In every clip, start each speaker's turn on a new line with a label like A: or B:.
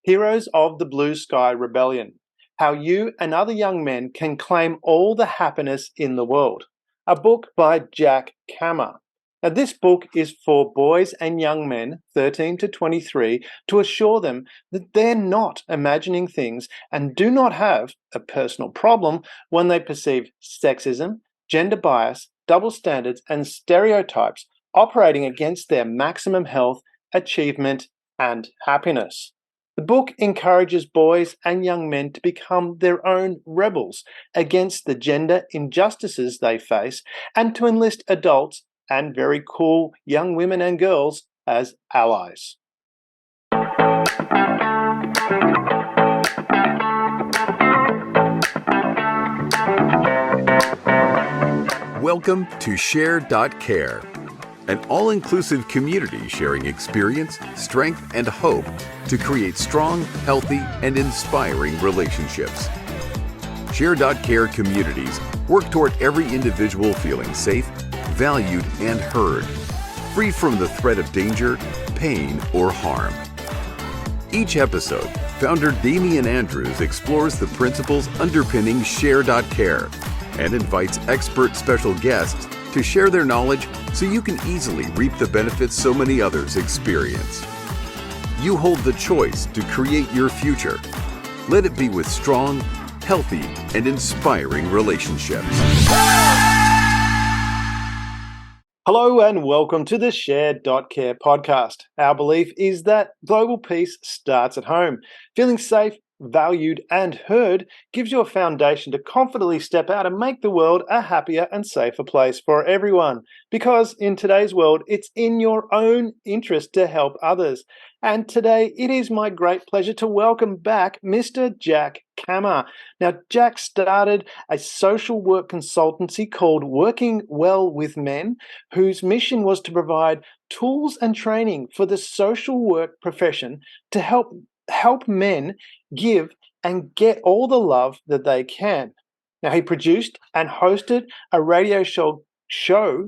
A: Heroes of the Blue Sky Rebellion: How You and Other Young Men Can Claim All the Happiness in the World, a book by Jack Kammer. Now, this book is for boys and young men, 13 to 23, to assure them that they're not imagining things and do not have a personal problem when they perceive sexism, gender bias, double standards, and stereotypes operating against their maximum health, achievement, and happiness. The book encourages boys and young men to become their own rebels against the gender injustices they face and to enlist adults and very cool young women and girls as allies.
B: Welcome to Share.Care, an all-inclusive community sharing experience, strength, and hope to create strong, healthy, and inspiring relationships. Share.Care communities work toward every individual feeling safe, valued, and heard, free from the threat of danger, pain, or harm. Each episode, founder Damian Andrews explores the principles underpinning Share.Care and invites expert special guests to share their knowledge so you can easily reap the benefits so many others experience. You hold the choice to create your future. Let it be with strong, healthy, and inspiring relationships.
A: Hello and welcome to the Share.Care podcast. Our belief is that global peace starts at home. Feeling safe, valued, and heard gives you a foundation to confidently step out and make the world a happier and safer place for everyone. Because in today's world, it's in your own interest to help others. And today, it is my great pleasure to welcome back Mr. Jack Kammer. Now, Jack started a social work consultancy called Working Well with Men, whose mission was to provide tools and training for the social work profession to help men give and get all the love that they can. Now, he produced and hosted a radio show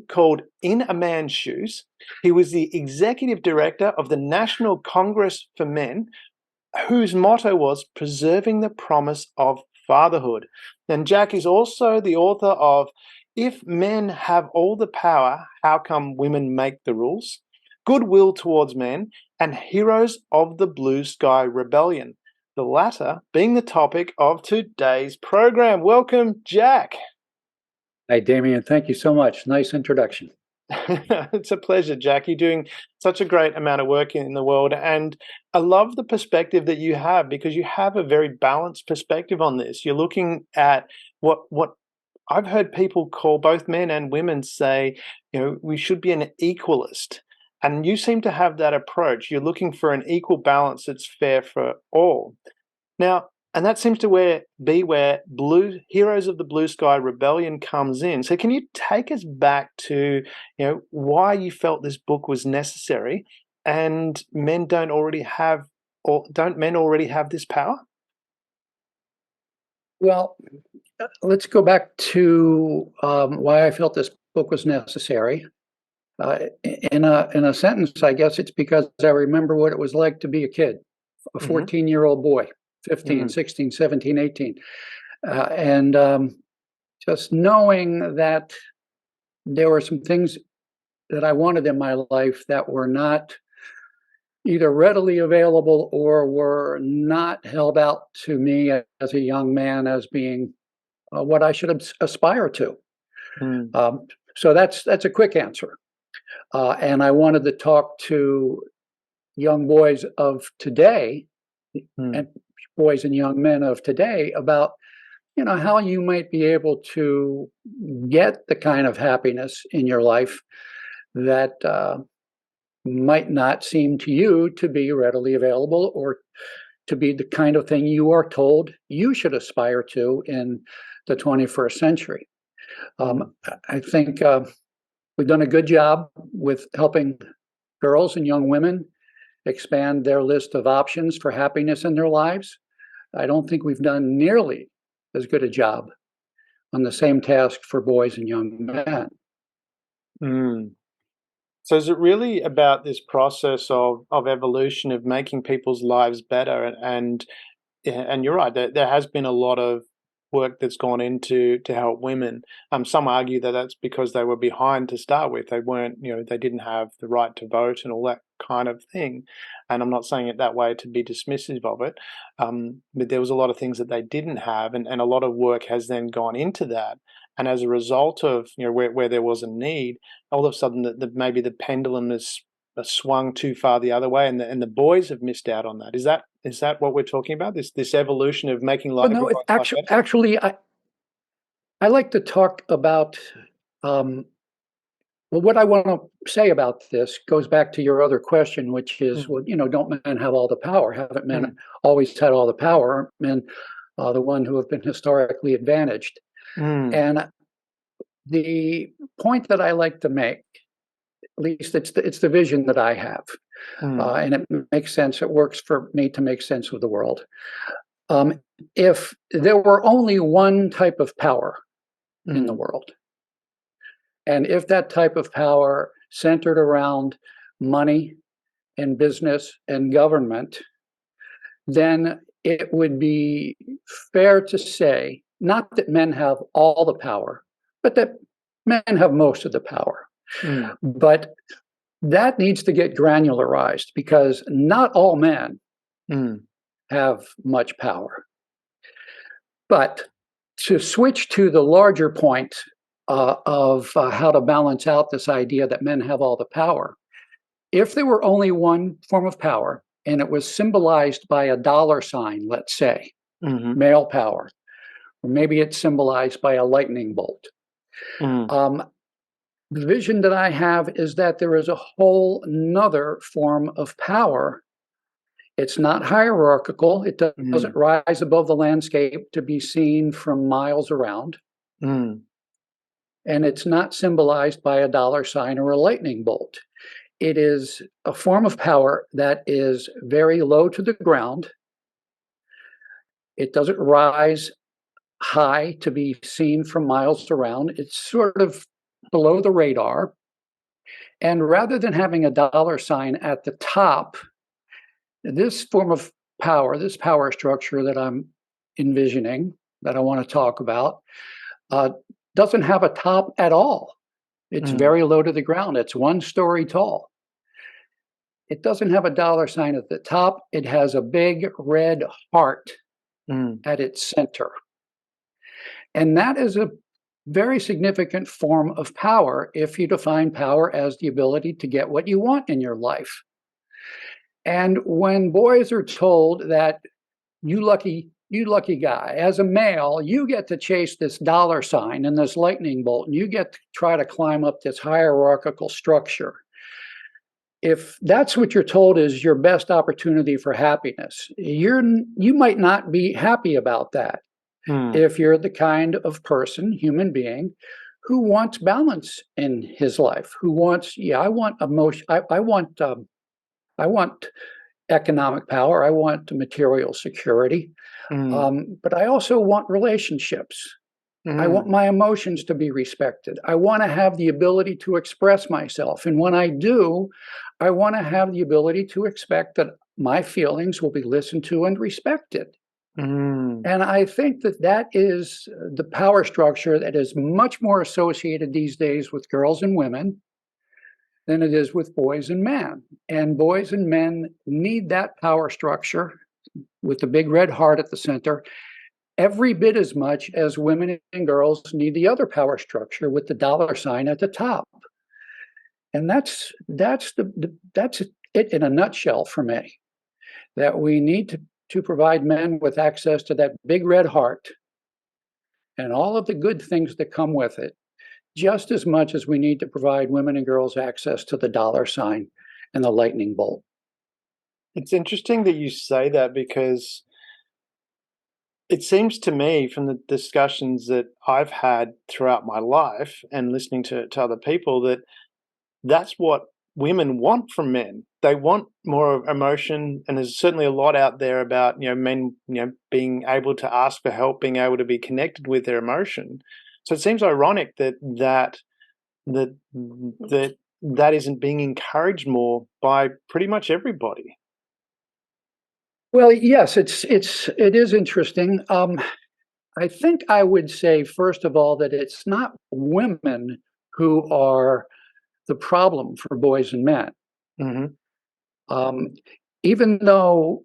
A: called In a Man's Shoes. He was the executive director of the National Congress for Men, whose motto was preserving the promise of fatherhood. And Jack is also the author of If Men Have All the Power, How Come Women Make the Rules?, Goodwill Towards Men, and Heroes of the Blue Sky Rebellion, the latter being the topic of today's program. Welcome, Jack.
C: Hi, Damian. Thank you so much. Nice introduction.
A: It's a pleasure, Jack. You're doing such a great amount of work in the world, and I love the perspective that you have because you have a very balanced perspective on this. You're looking at what I've heard people call, both men and women say, we should be an equalist. And you seem to have that approach. You're looking for an equal balance that's fair for all. Now, and that seems to be where Heroes of the Blue Sky Rebellion comes in. So can you take us back to why you felt this book was necessary, and men don't men already have this power?
C: Well, let's go back to why I felt this book was necessary. In a sentence, I guess it's because I remember what it was like to be a kid, a 14-year-old boy, 15, 16, 17, 18. And just knowing that there were some things that I wanted in my life that were not either readily available or were not held out to me as a young man as being what I should aspire to. So that's a quick answer. And I wanted to talk to young boys of today and boys and young men of today about, how you might be able to get the kind of happiness in your life that might not seem to you to be readily available or to be the kind of thing you are told you should aspire to in the 21st century. I think we've done a good job with helping girls and young women expand their list of options for happiness in their lives. I don't think we've done nearly as good a job on the same task for boys and young men.
A: So is it really about this process of evolution of making people's lives better? And yeah, and you're right. There has been a lot of work that's gone into to help women. Some argue that that's because they were behind to start with. They weren't, they didn't have the right to vote and all that kind of thing. And I'm not saying it that way to be dismissive of it, but there was a lot of things that they didn't have, and a lot of work has then gone into that. And as a result of where there was a need, all of a sudden maybe the pendulum has swung too far the other way, and the boys have missed out on that. Is that what we're talking about? This evolution of making
C: Well, no,
A: everyone's life better?
C: actually, I like to talk about, well, what I want to say about this goes back to your other question, which is,
A: Mm,
C: well, don't men have all the power? Haven't men
A: mm,
C: always had all the power? Aren't men the one who have been historically advantaged?
A: mm,
C: And the point that I like to make, at least it's the vision that I have,
A: mm,
C: and it makes sense. It works for me to make sense of the world. If there were only one type of power in the
A: mm,
C: world, and if that type of power centered around money and business and government, then it would be fair to say not that men have all the power, but that men have most of the power.
A: mm,
C: But that needs to get granularized because not all men
A: mm,
C: have much power. But to switch to the larger point of how to balance out this idea that men have all the power, if there were only one form of power and it was symbolized by a dollar sign, let's say,
A: mhm,
C: male power, or maybe it's symbolized by a lightning bolt.
A: mm,
C: Um, the vision that I have is that there is a whole nother form of power. It's not hierarchical. It
A: mm,
C: doesn't rise above the landscape to be seen from miles around.
A: mm,
C: And it's not symbolized by a dollar sign or a lightning bolt. It is a form of power that is very low to the ground. It doesn't rise high to be seen from miles around. It's sort of below the radar. And rather than having a dollar sign at the top, this form of power, this power structure that I'm envisioning, that I want to talk about, uh, doesn't have a top at all. It's
A: mm,
C: very low to the ground. It's 1 story tall. It doesn't have a dollar sign at the top. It has a big red heart
A: mm,
C: at its center. And that is a very significant form of power if you define power as the ability to get what you want in your life. And when boys are told that you lucky guy, as a male, you get to chase this dollar sign and this lightning bolt, and you get to try to climb up this hierarchical structure. If that's what you're told is your best opportunity for happiness, you might not be happy about that
A: mm,
C: if you're the kind of person, human being, who wants balance in his life, who wants, yeah, I want emotion, I want economic power, I want material security,
A: mm,
C: but I also want relationships. I want
A: mm,
C: my emotions to be respected. I want to have the ability to express myself. And when I do, I want to have the ability to expect that my feelings will be listened to and respected.
A: mm,
C: And I think that that is the power structure that is much more associated these days with girls and women than it is with boys and men. And boys and men need that power structure with the big red heart at the center every bit as much as women and girls need the other power structure with the dollar sign at the top. And that's it in a nutshell for me. That we need to provide men with access to that big red heart and all of the good things that come with it, just as much as we need to provide women and girls access to the dollar sign and the lightning bolt.
A: It's interesting that you say that because it seems to me from the discussions that I've had throughout my life and listening to other people that that's what women want from men. They want more emotion, and there's certainly a lot out there about men being able to ask for help, being able to be connected with their emotion. So it seems ironic that that isn't being encouraged more by pretty much everybody.
C: Well, yes, it is interesting. I think I would say, first of all, that it's not women who are the problem for boys and men.
A: Mm-hmm.
C: Um, Even though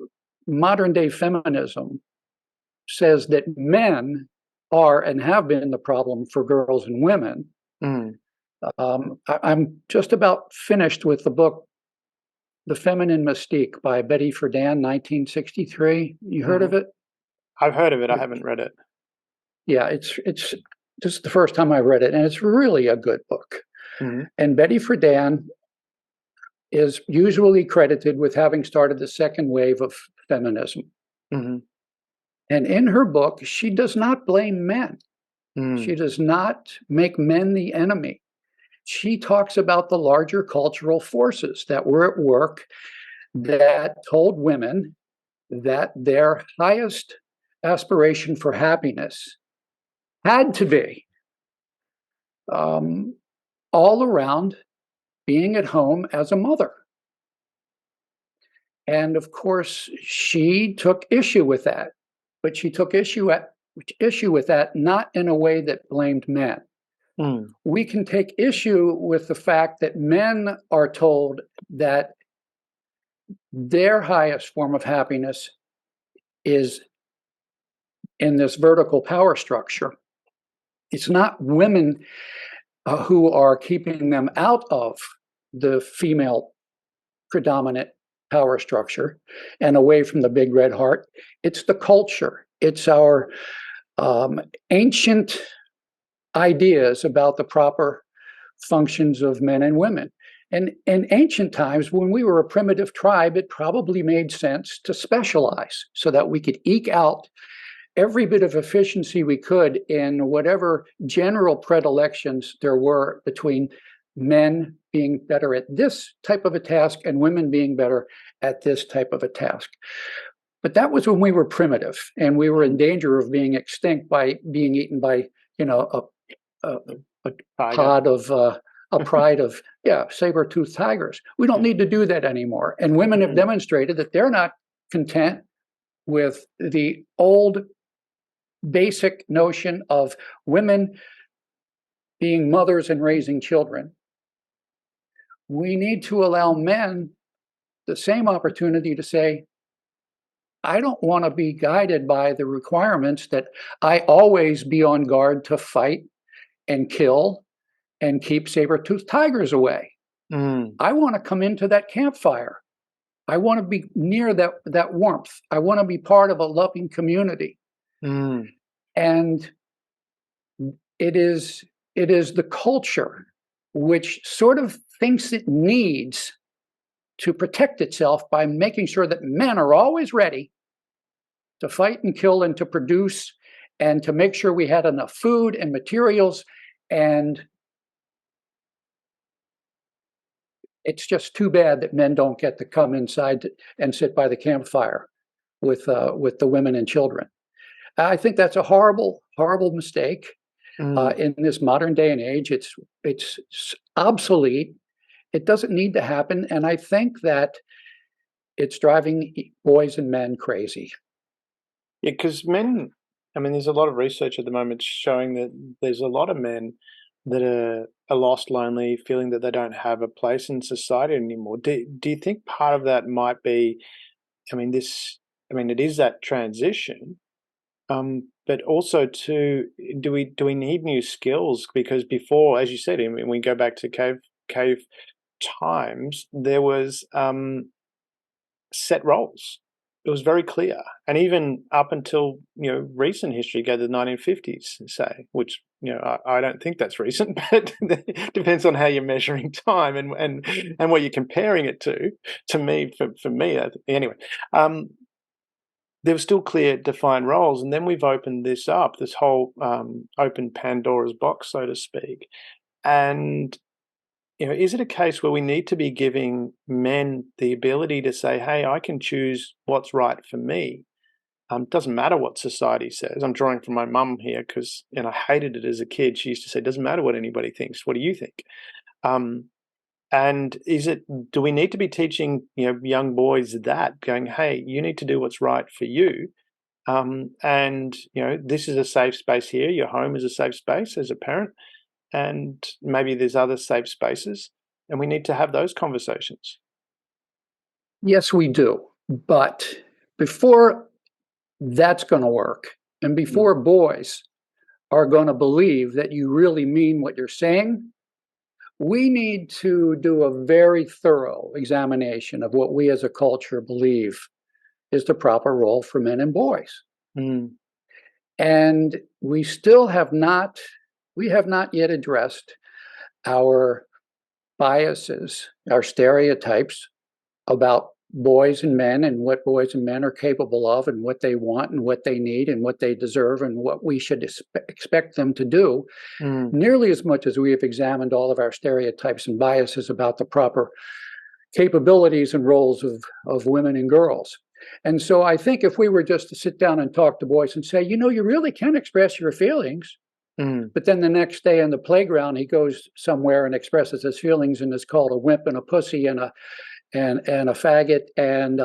C: modern day feminism says that men are and have been the problem for girls and women,
A: Mm.
C: I'm just about finished with the book The Feminine Mystique by Betty Friedan, 1963. You heard
A: Mm-hmm.
C: of it?
A: I've heard of it. I haven't read it.
C: Yeah, it's this is the first time I read it, and it's really a good book.
A: Mm-hmm.
C: And Betty Friedan is usually credited with having started the second wave of feminism.
A: Mm-hmm.
C: And in her book, she does not blame men.
A: Mm.
C: She does not make men the enemy. She talks about the larger cultural forces that were at work that told women that their highest aspiration for happiness had to be all around being at home as a mother. And of course, she took issue with that, but she took issue with that not in a way that blamed men.
A: Mm.
C: We can take issue with the fact that men are told that their highest form of happiness is in this vertical power structure. It's not women who are keeping them out of the female predominant power structure and away from the big red heart. It's the culture. It's our ancient ideas about the proper functions of men and women. And in ancient times, when we were a primitive tribe, it probably made sense to specialize so that we could eke out every bit of efficiency we could in whatever general predilections there were between men being better at this type of a task and women being better at this type of a task. But that was when we were primitive and we were in danger of being extinct by being eaten by, a pod of a pride of saber-toothed tigers. We don't need to do that anymore. And women have demonstrated that they're not content with the old basic notion of women being mothers and raising children. We need to allow men the same opportunity to say, I don't want to be guided by the requirements that I always be on guard to fight and kill and keep saber-toothed tigers away.
A: Mm.
C: I want to come into that campfire. I want to be near that warmth. I want to be part of a loving community.
A: Mm.
C: And it is the culture which sort of thinks it needs to protect itself by making sure that men are always ready to fight and kill and to produce and to make sure we had enough food and materials. And it's just too bad that men don't get to come inside and sit by the campfire with the women and children. I think that's a horrible, horrible mistake. In this modern day and age. It's obsolete. It doesn't need to happen. And I think that it's driving boys and men crazy.
A: Yeah, because men, I mean, there's a lot of research at the moment showing that there's a lot of men that are lost, lonely, feeling that they don't have a place in society anymore. Do you think part of that might be, I mean, it is that transition, but also too, do we need new skills? Because before, as you said, I mean, we go back to cave times, there was set roles. It was very clear, and even up until recent history, go to the 1950s, say, which I don't think that's recent, but it depends on how you're measuring time and what you're comparing it to. To me, for me, anyway, there were still clear, defined roles, and then we've opened this up, this whole open Pandora's box, so to speak, and is it a case where we need to be giving men the ability to say, hey, I can choose what's right for me? Doesn't matter what society says. I'm drawing from my mum here and I hated it as a kid. She used to say, doesn't matter what anybody thinks. What do you think? And do we need to be teaching, young boys that, going, hey, you need to do what's right for you. And, this is a safe space here. Your home is a safe space as a parent. And maybe there's other safe spaces. And we need to have those conversations.
C: Yes, we do. But before that's going to work, and before boys are going to believe that you really mean what you're saying, we need to do a very thorough examination of what we as a culture believe is the proper role for men and boys. And we have not yet addressed our biases, our stereotypes about boys and men, and what boys and men are capable of, and what they want, and what they need, and what they deserve, and what we should expect them to do, nearly as much as we have examined all of our stereotypes and biases about the proper capabilities and roles of women and girls. And so I think if we were just to sit down and talk to boys and say, you really can express your feelings, but then the next day in the playground, he goes somewhere and expresses his feelings and is called a wimp and a pussy and a faggot and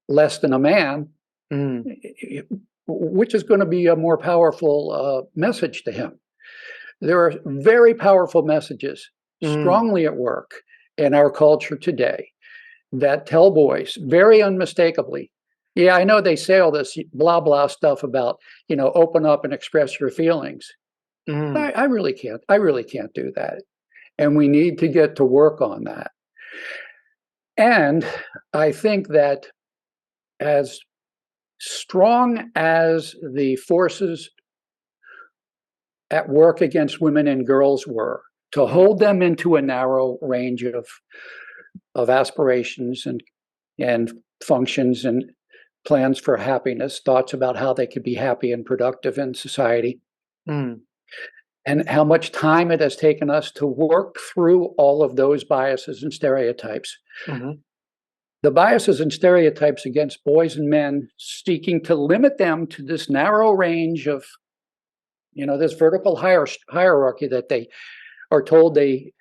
C: less than a man, which is going to be a more powerful message to him. There are very powerful messages strongly at work in our culture today that tell boys very unmistakably, yeah, I know they say all this blah blah stuff about open up and express your feelings. I really can't do that, and we need to get to work on that. And I think that as strong as the forces at work against women and girls were to hold them into a narrow range of aspirations and functions and plans for happiness, thoughts about how they could be happy and productive in society, and how much time it has taken us to work through all of those biases and stereotypes. The biases and stereotypes against boys and men, seeking to limit them to this narrow range of, this vertical hierarchy that they are told they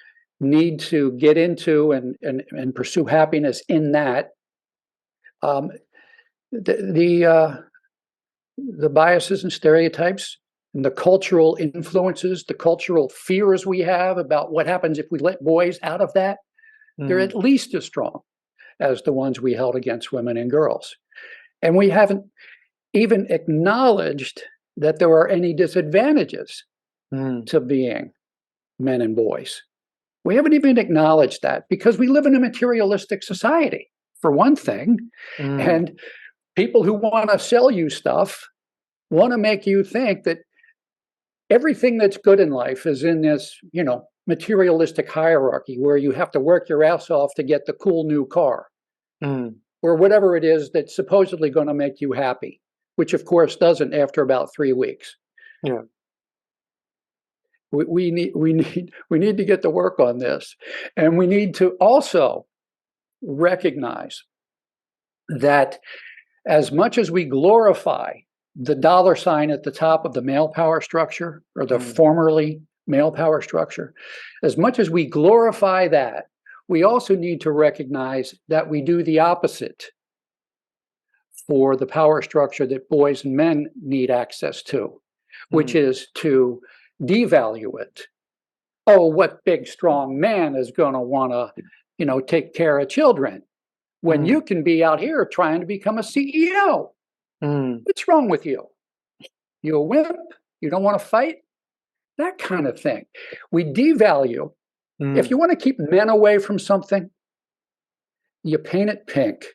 C: need to get into and pursue happiness in that. The biases and stereotypes and the cultural influences, the cultural fears we have about what happens if we let boys out of that, they're at least as strong as the ones we held against women and girls. And we haven't even acknowledged that there are any disadvantages to being men and boys. We haven't even acknowledged that because we live in a materialistic society, for one thing. And people who want to sell you stuff want to make you think that everything that's good in life is in this, materialistic hierarchy where you have to work your ass off to get the cool new car or whatever it is that's supposedly going to make you happy, which of course doesn't after about 3 weeks.
A: Yeah.
C: We need to get to work on this, and we need to also recognize that as much as we glorify the dollar sign at the top of the male power structure, or the formerly male power structure, as much as we glorify that, we also need to recognize that we do the opposite for the power structure that boys and men need access to, which is to devalue it. Oh, what big, strong man is going to want to, take care of children when you can be out here trying to become a CEO? What's wrong with you? You a wimp? You don't want to fight? That kind of thing. We devalue. If you want to keep men away from something, you paint it pink.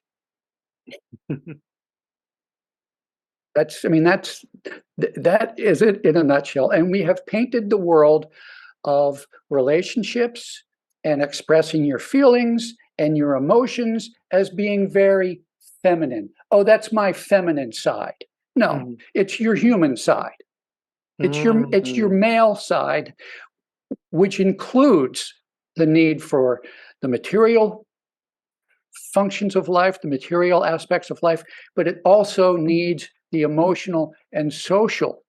C: That is it in a nutshell. And we have painted the world of relationships and expressing your feelings and your emotions as being very feminine. Oh, that's my feminine side. No, it's your human side. It's your male side, which includes the need for the material functions of life, the material aspects of life, but it also needs the emotional and social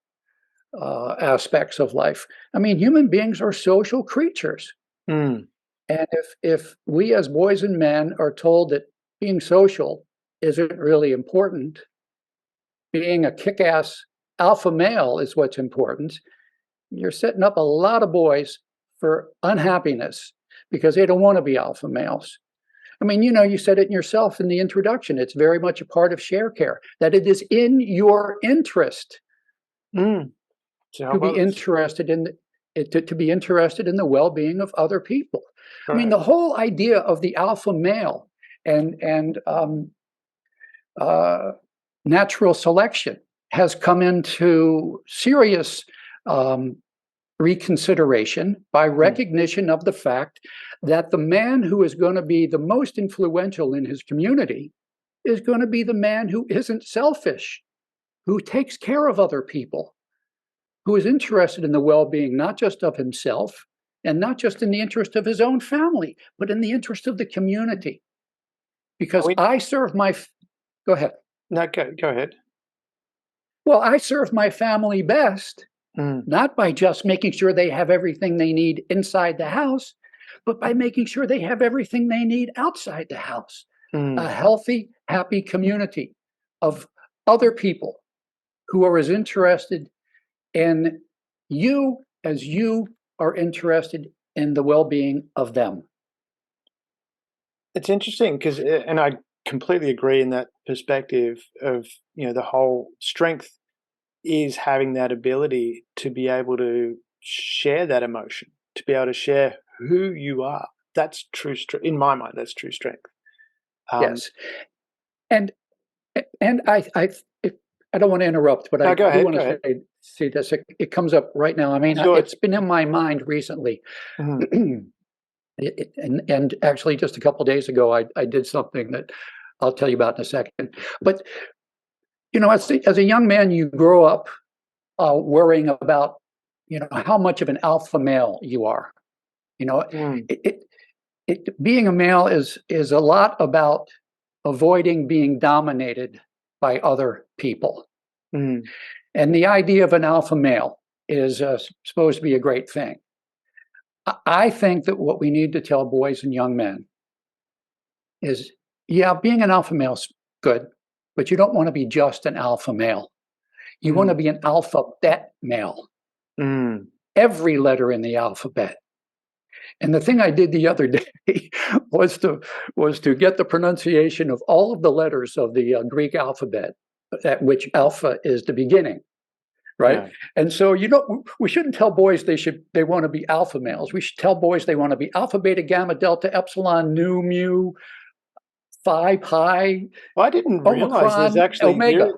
C: aspects of life. I mean, human beings are social creatures. And if we as boys and men are told that being social isn't really important, being a kick-ass alpha male is what's important, you're setting up a lot of boys for unhappiness because they don't want to be alpha males. I mean, you said it yourself in the introduction. It's very much a part of share care, that it is in your interest
A: To
C: to
A: help
C: be
A: others.
C: interested in to be interested in the well-being of other people. I mean,
A: Right.
C: the whole idea of the alpha male and natural selection has come into serious um, reconsideration by recognition of the fact that the man who is going to be the most influential in his community is going to be the man who isn't selfish, who takes care of other people, who is interested in the well-being not just of himself and not just in the interest of his own family, but in the interest of the community. Because
A: We,
C: I serve my go ahead.
A: no, go ahead.
C: Well, I serve my family best, not by just making sure they have everything they need inside the house, but by making sure they have everything they need outside the house. A healthy, happy community of other people who are as interested in you as you are interested in the well-being of them.
A: It's interesting because, and I completely agree in that perspective of, the whole strength is having that ability to be able to share that emotion, to be able to share who you are. That's true strength. In my mind, that's true strength.
C: Yes. And I don't want to interrupt, but I
A: No, go
C: do
A: ahead.
C: want
A: Go
C: to
A: ahead.
C: say this. It comes up right now. I mean,
A: It's yours.
C: it's been in my mind recently.
A: Mhm.
C: And actually, just a couple of days ago, I did something that I'll tell you about in a second. But as a young man, you grow up worrying about how much of an alpha male you are. You know,
A: Mm.
C: being a male is a lot about avoiding being dominated by other people.
A: Mm.
C: And the idea of an alpha male is supposed to be a great thing. I think that what we need to tell boys and young men is, yeah, being an alpha male is good, but you don't want to be just an alpha male. You want to be an alphabet male,
A: Mm.
C: every letter in the alphabet. And the thing I did the other day was to get the pronunciation of all of the letters of the Greek alphabet, at which alpha is the beginning, right?
A: Yeah.
C: And so we shouldn't tell boys they want to be alpha males. We should tell boys they want to be alpha, beta, gamma, delta, epsilon, nu, mu, phi, pi,
A: Well, I didn't realize there's
C: omicron,
A: actually
C: omega.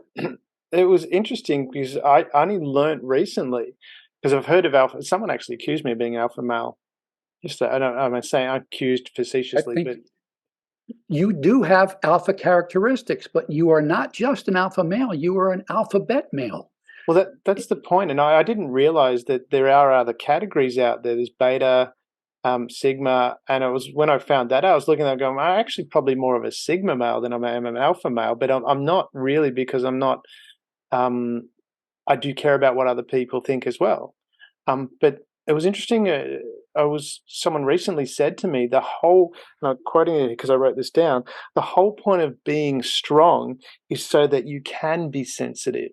A: it was interesting because I only learnt recently because I've heard of alpha. Someone actually accused me of being alpha male. Just I don't. I'm saying accused
C: I
A: facetiously,
C: think
A: but
C: you do have alpha characteristics, but you are not just an alpha male. You are an alphabet male.
A: well, that's the point, and I didn't realize that there are other categories out there. There's beta, sigma, and it was when I found that I was looking at it going, I'm actually probably more of a sigma male than I am an alpha male, but I'm not really because I'm not. I do care about what other people think as well. But it was interesting. Someone recently said to me the whole, and I'm quoting it because I wrote this down. The whole point of being strong is so that you can be sensitive,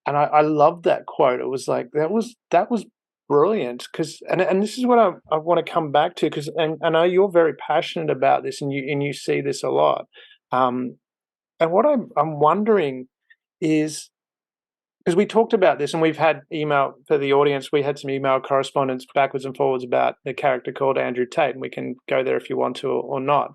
A: and I love that quote. It was like that was brilliant because, and this is what I want to come back to because, and I know you're very passionate about this, and you see this a lot. And what I'm wondering is because we talked about this and we've had email for the audience, we had some email correspondence backwards and forwards about the character called Andrew Tate, and we can go there if you want to or not.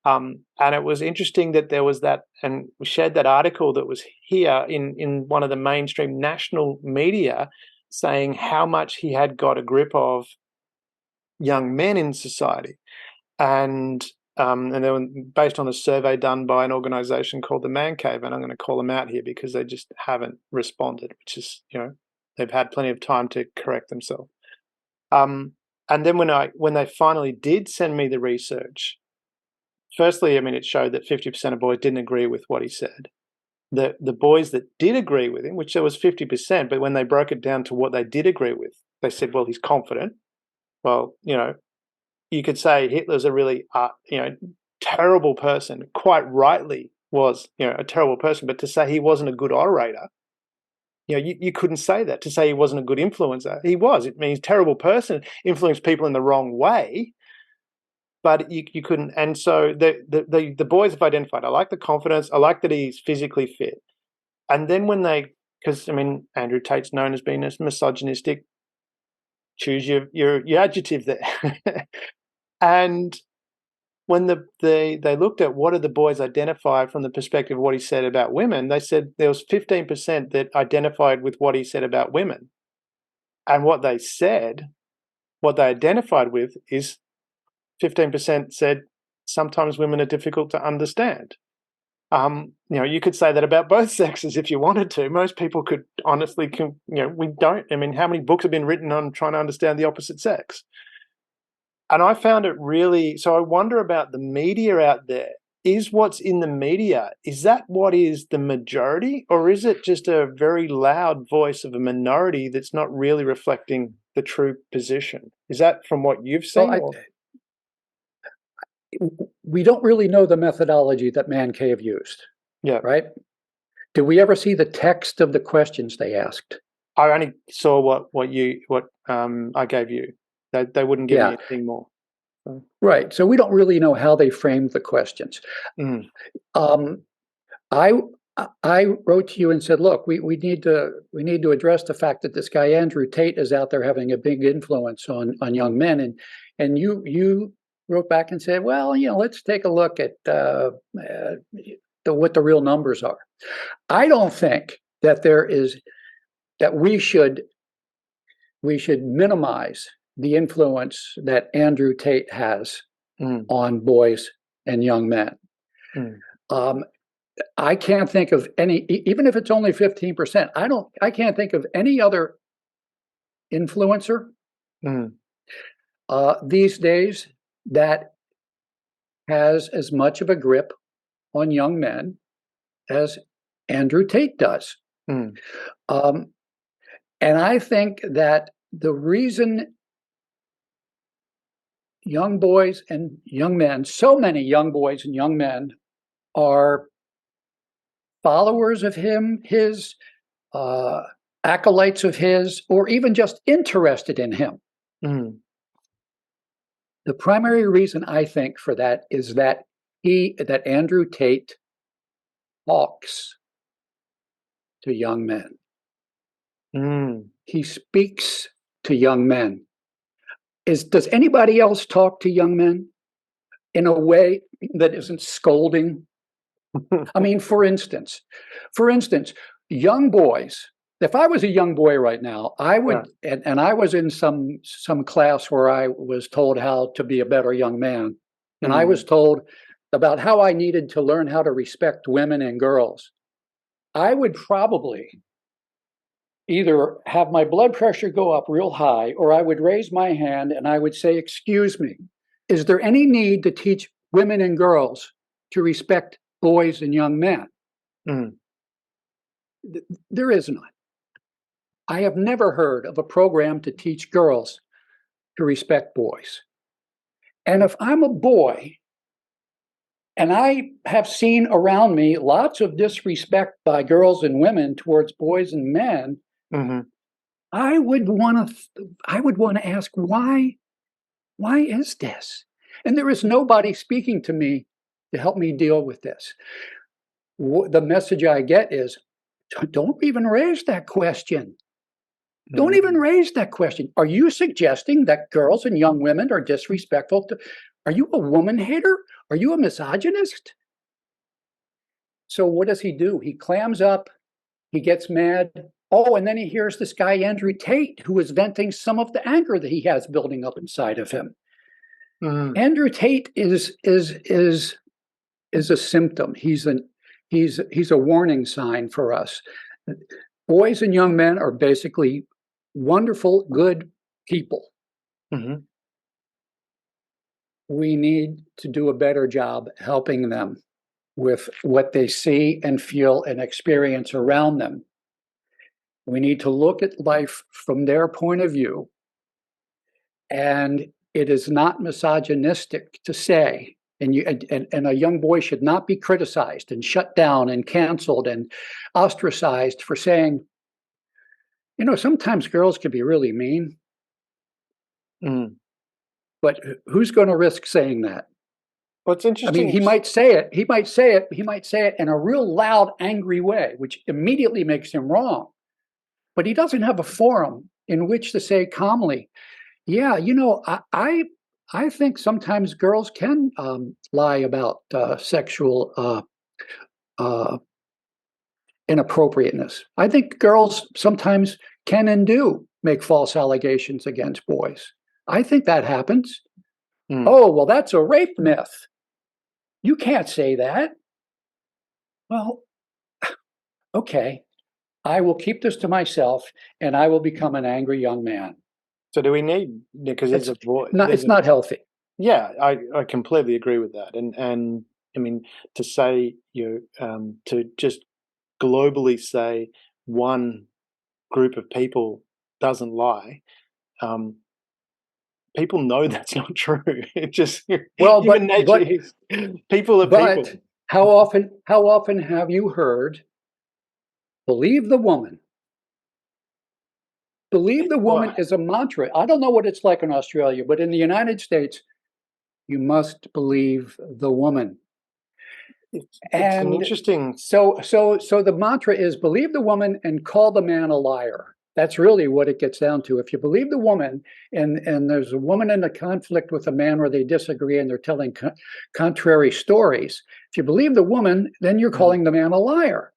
A: And it was interesting that there was that, and we shared that article that was here in one of the mainstream national media saying how much he had got a grip of young men in society. And they were based on a survey done by an organization called the Man Cave, and I'm going to call them out here because they just haven't responded, which is, they've had plenty of time to correct themselves. And then when they finally did send me the research, firstly, I mean, it showed that 50% of boys didn't agree with what he said. The boys that did agree with him, which there was 50%, but when they broke it down to what they did agree with, they said, well, he's confident. Well, you could say Hitler's a really, terrible person, quite rightly was, a terrible person, but to say he wasn't a good orator, you couldn't say that. To say he wasn't a good influencer, he was. It means terrible person, influenced people in the wrong way, but you couldn't. And so the boys have identified, I like the confidence, I like that he's physically fit. And then because Andrew Tate's known as being a misogynistic, choose your adjective there. And when they looked at what did the boys identify from the perspective of what he said about women, they said there was 15% that identified with what he said about women. And what they identified with is 15% said sometimes women are difficult to understand. You could say that about both sexes if you wanted to. Most people could honestly, we don't. How many books have been written on trying to understand the opposite sex? And I found it really, so I wonder about the media out there. Is what's in the media, is that what is the majority, or is it just a very loud voice of a minority that's not really reflecting the true position? Is that from what you've seen?
C: Well, we don't really know the methodology that Man Cave used.
A: Yeah.
C: Right? Did we ever see the text of the questions they asked?
A: I only saw what I gave you. They wouldn't give me anything more. So.
C: Right. So we don't really know how they framed the questions.
A: Mm.
C: I wrote to you and said, look, we need to address the fact that this guy Andrew Tate is out there having a big influence on young men, and you wrote back and said, well, let's take a look at what the real numbers are. I don't think that we should minimize the influence that Andrew Tate has on boys and young men. I can't think of any, even if it's only 15%, I can't think of any other influencer these days that has as much of a grip on young men as Andrew Tate does. And I think that the reason young boys and young men, so many young boys and young men are followers of him, his acolytes of his, or even just interested in him. The primary reason I think for that is that Andrew Tate talks to young men. He speaks to young men. Does anybody else talk to young men in a way that isn't scolding? For instance, young boys. If I was a young boy right now, I would, and I was in some class where I was told how to be a better young man, and I was told about how I needed to learn how to respect women and girls. I would probably either have my blood pressure go up real high, or I would raise my hand and I would say, "Excuse me, is there any need to teach women and girls to respect boys and young men?" There is none. I have never heard of a program to teach girls to respect boys. And if I'm a boy and I have seen around me lots of disrespect by girls and women towards boys and men, I would want to ask, why is this? And there is nobody speaking to me to help me deal with this. The message I get is, don't even raise that question. Don't even raise that question. Are you suggesting that girls and young women are disrespectful? Are you a woman hater? Are you a misogynist? So what does he do? He clams up. He gets mad. Oh, and then he hears this guy, Andrew Tate, who is venting some of the anger that he has building up inside of him. Andrew Tate is a symptom. He's a warning sign for us. Boys and young men are basically wonderful, good people. We need to do a better job helping them with what they see and feel and experience around them. We need to look at life from their point of view. And it is not misogynistic to say, and a young boy should not be criticized and shut down and canceled and ostracized for saying, sometimes girls can be really mean.
A: Mm.
C: But who's going to risk saying that?
A: Well, it's interesting.
C: I mean, he might say it in a real loud, angry way, which immediately makes him wrong. But he doesn't have a forum in which to say calmly, yeah, I think sometimes girls can lie about sexual inappropriateness. I think girls sometimes can and do make false allegations against boys. I think that happens. Oh, well, that's a rape myth. You can't say that. Well, okay, I will keep this to myself and I will become an angry young man.
A: So do we need, because there's a voice.
C: It's not healthy.
A: Yeah, I completely agree with that. And I mean, to say, to just globally say one group of people doesn't lie, people know that's not true. It just, human nature is, people are people.
C: But how often have you heard, believe the woman? Believe the woman is a mantra. I don't know what it's like in Australia, but in the United States, you must believe the woman.
A: It's an interesting.
C: So the mantra is believe the woman and call the man a liar. That's really what it gets down to. If you believe the woman, and there's a woman in a conflict with a man where they disagree and they're telling contrary stories, if you believe the woman, then you're calling the man a liar.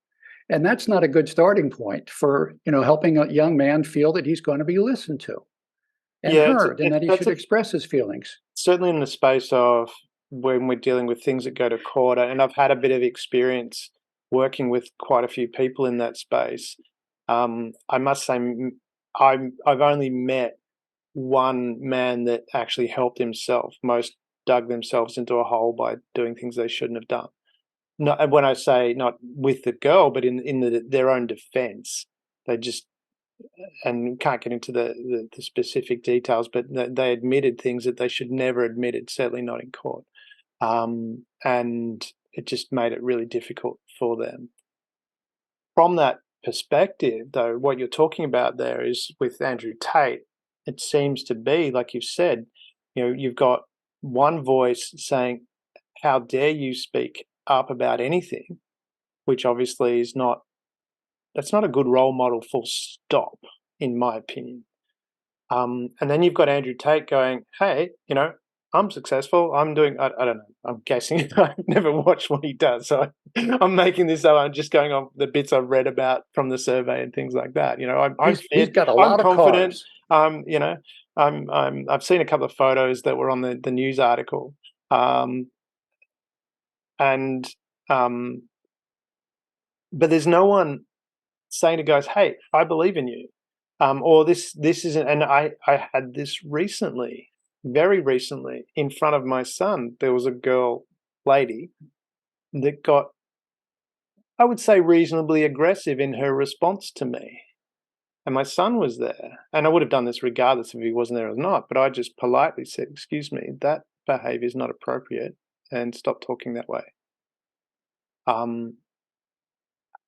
C: And that's not a good starting point for, helping a young man feel that he's going to be listened to and heard, and that he should express his feelings.
A: Certainly in the space of when we're dealing with things that go to court, and I've had a bit of experience working with quite a few people in that space. I must say, I've only met one man that actually helped himself. Most dug themselves into a hole by doing things they shouldn't have done. Not when I say not with the girl, but in their own defense. They just, and can't get into the specific details, but they admitted things that they should never admitted, certainly not in court. And it just made it really difficult for them. From that perspective, though, what you're talking about there is with Andrew Tate, it seems to be, like you've said, you've got one voice saying, how dare you speak up about anything, which obviously that's not a good role model, full stop, in my opinion. And then you've got Andrew Tate going, hey, I'm successful. I'm doing, I don't know, I'm guessing. I've never watched what he does. So I'm making this up. I'm just going on the bits I've read about from the survey and things like that.
C: He's got a lot of
A: confident.
C: cars.
A: I've seen a couple of photos that were on the news article. But there's no one saying to guys, hey, I believe in you. Or this isn't, and I had this recently, very recently, in front of my son. There was a lady that got, I would say, reasonably aggressive in her response to me. And my son was there. And I would have done this regardless if he wasn't there or not, but I just politely said, excuse me, that behavior is not appropriate, and stop talking that way. And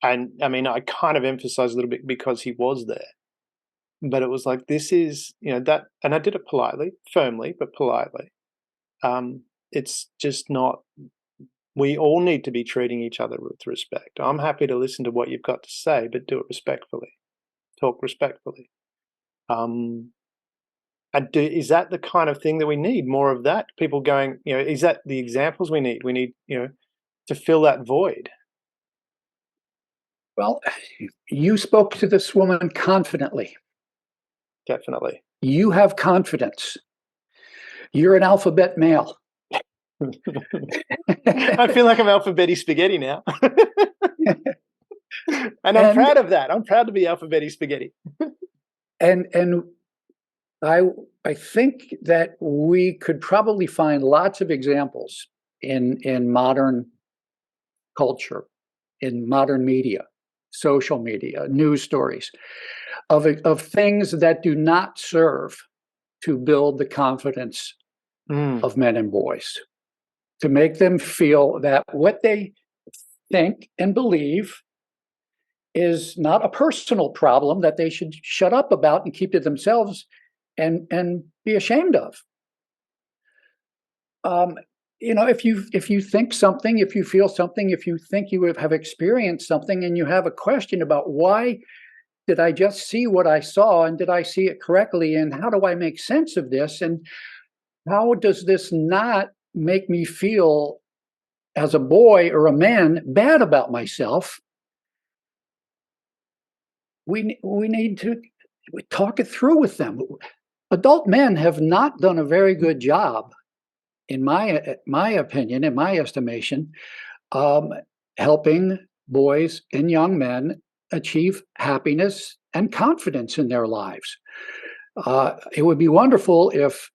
A: I mean, I kind of emphasized a little bit because he was there. But it was like, this is, that, and I did it politely, firmly, but politely. It's just not, we all need to be treating each other with respect. I'm happy to listen to what you've got to say, but do it respectfully. Talk respectfully. And is that the kind of thing that we need? More of that? People going, is that the examples we need? We need, to fill that void.
C: Well, you spoke to this woman confidently.
A: Definitely.
C: You have confidence. You're an alphabet male.
A: I feel like I'm alphabety spaghetti now. And I'm proud of that. I'm proud to be alphabety spaghetti.
C: And I think that we could probably find lots of examples in modern culture, in modern media, social media, news stories, of things that do not serve to build the confidence of men and boys, to make them feel that what they think and believe is not a personal problem that they should shut up about and keep to themselves and be ashamed of. If you think something, if you feel something, if you think you have experienced something and you have a question about why did I just see what I saw, and did I see it correctly, and how do I make sense of this, and how does this not make me feel as a boy or a man bad about myself? We need to talk it through with them. Adult men have not done a very good job, in my opinion, in my estimation, helping boys and young men achieve happiness and confidence in their lives. It would be wonderful if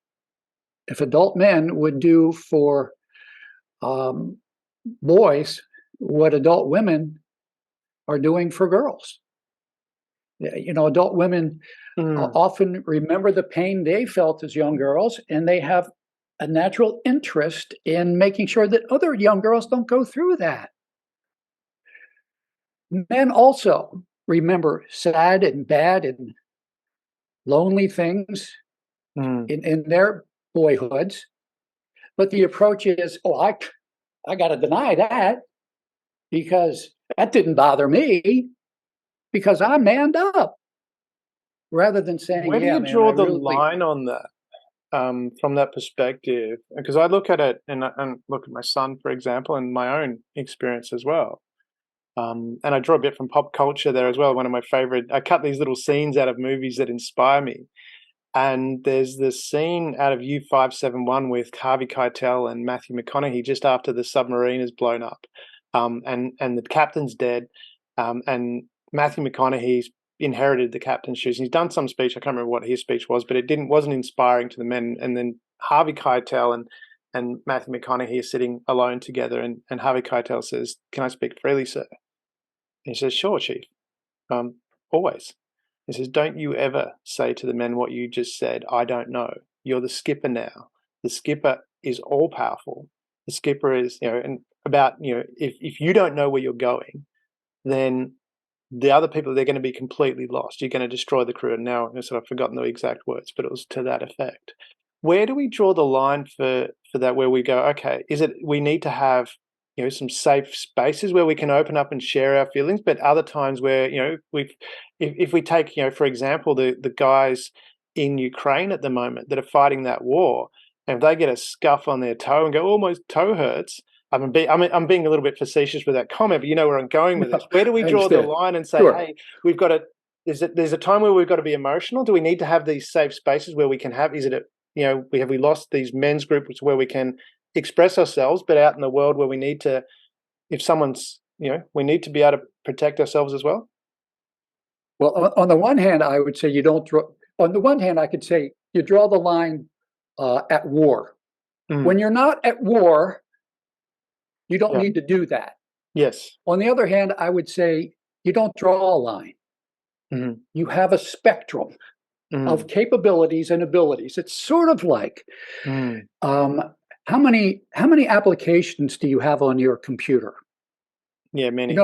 C: adult men would do for boys what adult women are doing for girls. Adult women often remember the pain they felt as young girls, and they have a natural interest in making sure that other young girls don't go through that. Men also remember sad and bad and lonely things in their boyhoods, but the approach is, I got to deny that because that didn't bother me because I manned up, rather than saying,
A: where do you draw the line on that? From that perspective, because I look at it and look at my son, for example, and my own experience as well. And I draw a bit from pop culture there as well. One of my favorite, I cut these little scenes out of movies that inspire me. And there's this scene out of U-571 with Harvey Keitel and Matthew McConaughey just after the submarine is blown up, and the captain's dead, and Matthew McConaughey's inherited the captain's shoes. He's done some speech. I can't remember what his speech was, but it wasn't inspiring to the men. And then Harvey Keitel and Matthew McConaughey are sitting alone together, and Harvey Keitel says, "Can I speak freely, sir?" And he says, "Sure, Chief. Always." He says, "Don't you ever say to the men what you just said. I don't know. You're the skipper now. The skipper is all powerful. The skipper is, and about, if you don't know where you're going, then the other people, they're going to be completely lost. You're going to destroy the crew." And now I've forgotten the exact words, but it was to that effect. Where do we draw the line for that, where we go, okay, is it we need to have some safe spaces where we can open up and share our feelings, but other times where if we take for example the guys in Ukraine at the moment that are fighting that war, and if they get a scuff on their toe and go, "Oh, my toe hurts," I'm being a little bit facetious with that comment, but you know where I'm going with this. Where do we draw the line and say, Hey, we've got to? There's a time where we've got to be emotional. Do we need to have these safe spaces where we can have? Is it we lost these men's groups where we can express ourselves, but out in the world where we need to, if someone's, we need to be able to protect ourselves as well?
C: Well, on the one hand, I would say you don't draw. On the one hand, I could say you draw the line at war. When you're not at war, you don't need to do that.
A: Yes.
C: On the other hand, I would say you don't draw a line. You have a spectrum of capabilities and abilities. It's sort of like how many applications do you have on your computer?
A: Yeah, many.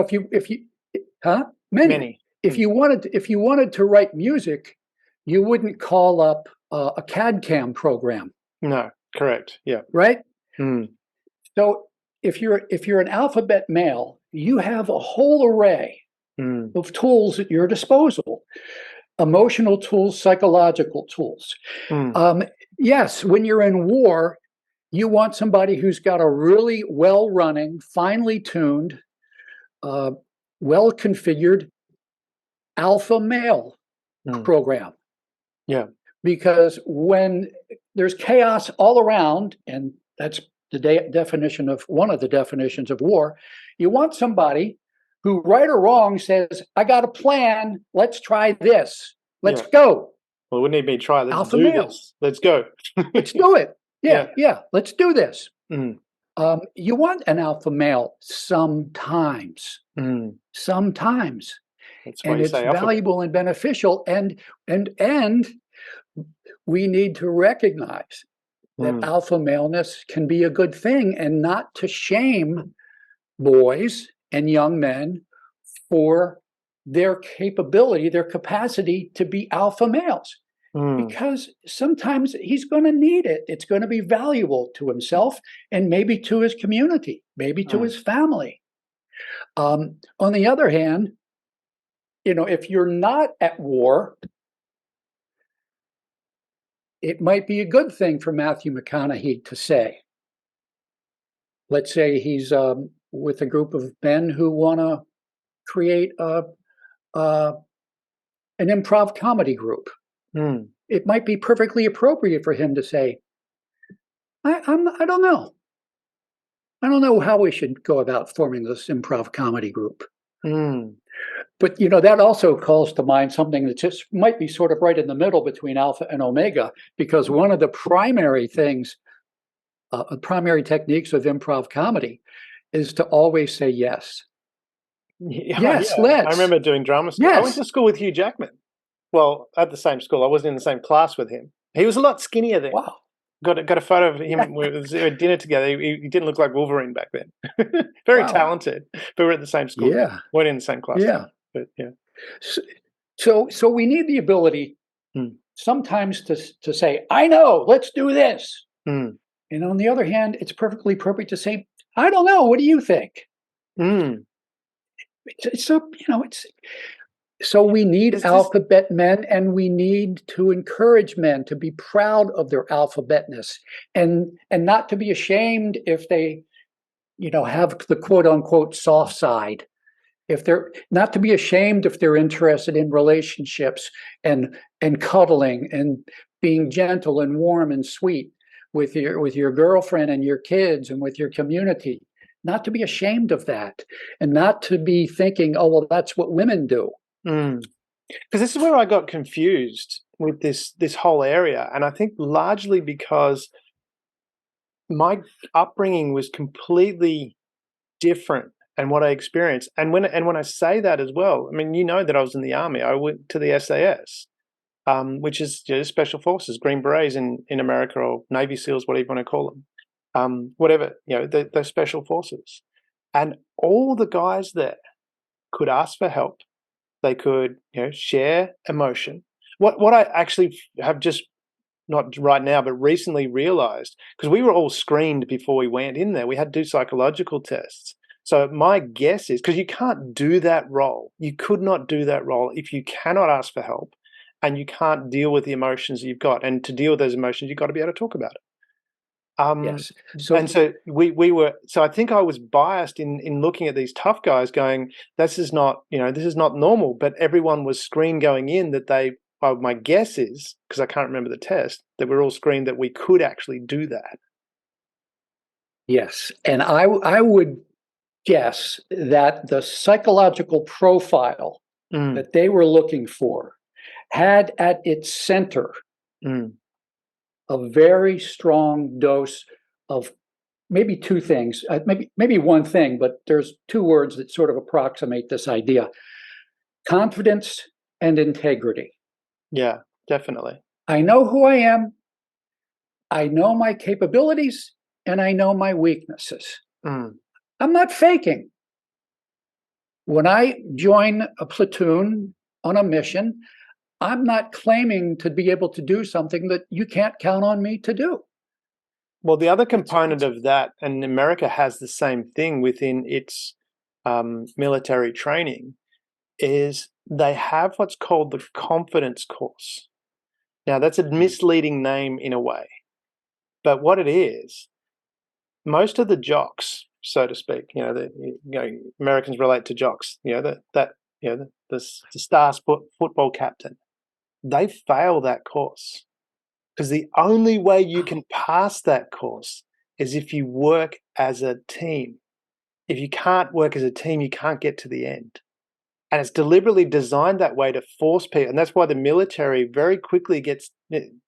C: Many. If you wanted to write music, you wouldn't call up a CAD/CAM program.
A: No, correct. Yeah.
C: Right. So if you're an alphabet male, you have a whole array of tools at your disposal. Emotional tools, psychological tools. Yes, when you're in war, you want somebody who's got a really well-running, finely tuned, well-configured alpha male program.
A: Yeah.
C: Because when there's chaos all around, and that's the definition of one of the definitions of war, you want somebody who, right or wrong, says, "I got a plan. Let's try this. Let's go."
A: Well, wouldn't need me try. Let's
C: alpha
A: do
C: male.
A: This. Let's go.
C: Let's do it. Yeah. Let's do this. You want an alpha male sometimes. Sometimes.
A: That's why
C: and it's valuable and beneficial. And we need to recognize that
A: Mm.
C: alpha maleness can be a good thing, and not to shame boys and young men for their capability, their capacity to be alpha males.
A: Mm.
C: Because sometimes he's going to need it. It's going to be valuable to himself and maybe to his community, maybe to
A: Mm.
C: his family. On the other hand, if you're not at war, it might be a good thing for Matthew McConaughey to say. Let's say he's with a group of men who want to create an improv comedy group.
A: Mm.
C: It might be perfectly appropriate for him to say, I don't know. I don't know how we should go about forming this improv comedy group.
A: Mm.
C: But that also calls to mind something that just might be sort of right in the middle between alpha and omega, because one of the primary things, primary techniques of improv comedy is to always say yes.
A: Yeah,
C: Yes,
A: yeah. I
C: let's.
A: remember doing drama school. I went
C: Yes.
A: to school with Hugh Jackman. Well, at the same school. I wasn't in the same class with him. He was a lot skinnier then.
C: Wow.
A: Got a photo of him. We were at dinner together. He didn't look like Wolverine back then. Very
C: Wow.
A: talented, but we're at the same school.
C: Yeah.
A: Weren't in the same class.
C: Yeah.
A: But yeah.
C: So we need the ability
A: Mm.
C: sometimes to say, I know, let's do this.
A: Mm.
C: And on the other hand, it's perfectly appropriate to say, I don't know, what do you think?
A: Mm.
C: So we need
A: Is this?
C: alphabet men, and we need to encourage men to be proud of their alphabetness, and not to be ashamed if they, have the quote unquote soft side. If they're not to be ashamed if they're interested in relationships and cuddling and being gentle and warm and sweet with your girlfriend and your kids and with your community. Not to be ashamed of that, and not to be thinking, oh well, that's what women do.
A: Because this is where I got confused with this whole area, and I think largely because my upbringing was completely different and what I experienced. And when I say that as well, I mean, that I was in the army. I went to the SAS, which is special forces, Green Berets in America, or Navy SEALs, whatever you want to call them, whatever, they're special forces. And all the guys there could ask for help. They could, share emotion. What I actually have just, not right now, but recently realized, because we were all screened before we went in there. We had to do psychological tests. So my guess is, because you can't do that role, you could not do that role if you cannot ask for help and you can't deal with the emotions you've got. And to deal with those emotions, you've got to be able to talk about it.
C: Yes.
A: And so we were. So I think I was biased in looking at these tough guys, going, "This is not, this is not normal." But everyone was screened going in that they. My guess is, because I can't remember the test, that we're all screened that we could actually do that.
C: Yes, and I would guess that the psychological profile that they were looking for had at its center a very strong dose of maybe two things, maybe one thing, but there's two words that sort of approximate this idea: confidence and integrity.
A: Yeah, definitely.
C: I know who I am, I know my capabilities, and I know my weaknesses. I'm not faking. When I join a platoon on a mission, I'm not claiming to be able to do something that you can't count on me to do.
A: Well, the other component of that, and America has the same thing within its military training, is they have what's called the confidence course. Now, that's a misleading name in a way, but what it is, most of the jocks, so to speak, Americans relate to jocks, the star football captain, they fail that course. Because the only way you can pass that course is if you work as a team. If you can't work as a team, you can't get to the end. And it's deliberately designed that way to force people. And that's why the military very quickly gets,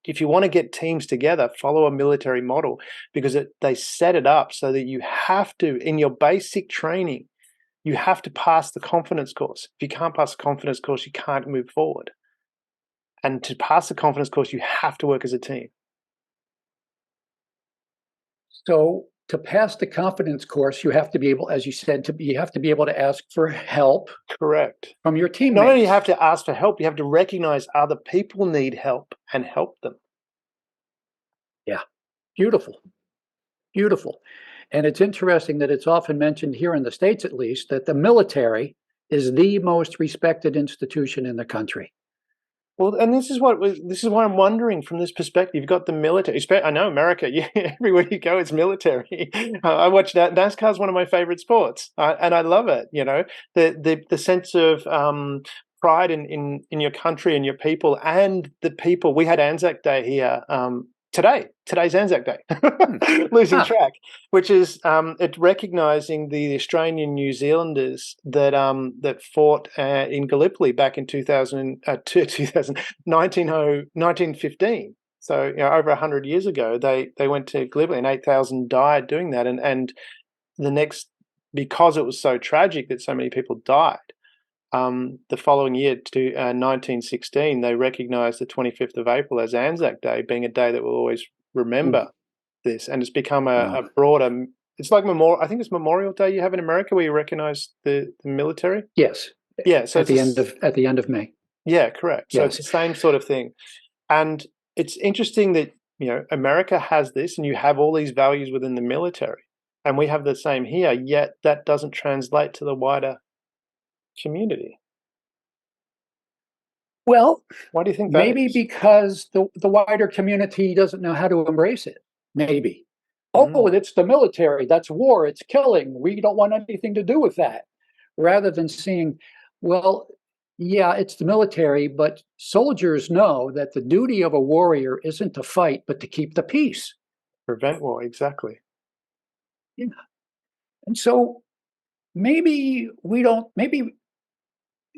A: if you want to get teams together, follow a military model, because they set it up so that you have to, in your basic training, you have to pass the confidence course. If you can't pass the confidence course, you can't move forward. And to pass the confidence course, you have to work as a team.
C: So to pass the confidence course, you have to be able, as you said, you have to be able to ask for help
A: Correct.
C: from your teammates.
A: Not only you have to ask for help, you have to recognize other people need help and help them.
C: Yeah, beautiful, beautiful. And it's interesting that it's often mentioned here in the States, at least, that the military is the most respected institution in the country.
A: Well, and this is why I'm wondering from this perspective. You've got the military. I know America. Yeah, everywhere you go, it's military. I watch that. NASCAR is one of my favorite sports, and I love it. You know, the sense of pride in your country and your people and the people. We had Anzac Day here today. Today's Anzac Day. Losing track, which is it recognizing the Australian New Zealanders that fought in Gallipoli back in 1915. So over 100 years ago, they went to Gallipoli and 8,000 died doing that. And the next, because it was so tragic that so many people died, the following year, to 1916, they recognised the 25th of April as Anzac Day, being a day that we'll always remember this. And it's become a broader. It's like I think it's Memorial Day you have in America where you recognise the military.
C: Yes.
A: Yeah. So
C: at the end of May.
A: Yeah, correct. So
C: Yes.
A: it's the same sort of thing, and it's interesting that America has this, and you have all these values within the military, and we have the same here. Yet that doesn't translate to the wider community.
C: Well,
A: why do you think that
C: maybe
A: is?
C: Because the wider community doesn't know how to embrace it. Maybe. Oh, it's the military. That's war. It's killing. We don't want anything to do with that. Rather than seeing, well, yeah, it's the military, but soldiers know that the duty of a warrior isn't to fight, but to keep the peace.
A: Prevent war, exactly.
C: Yeah. And so maybe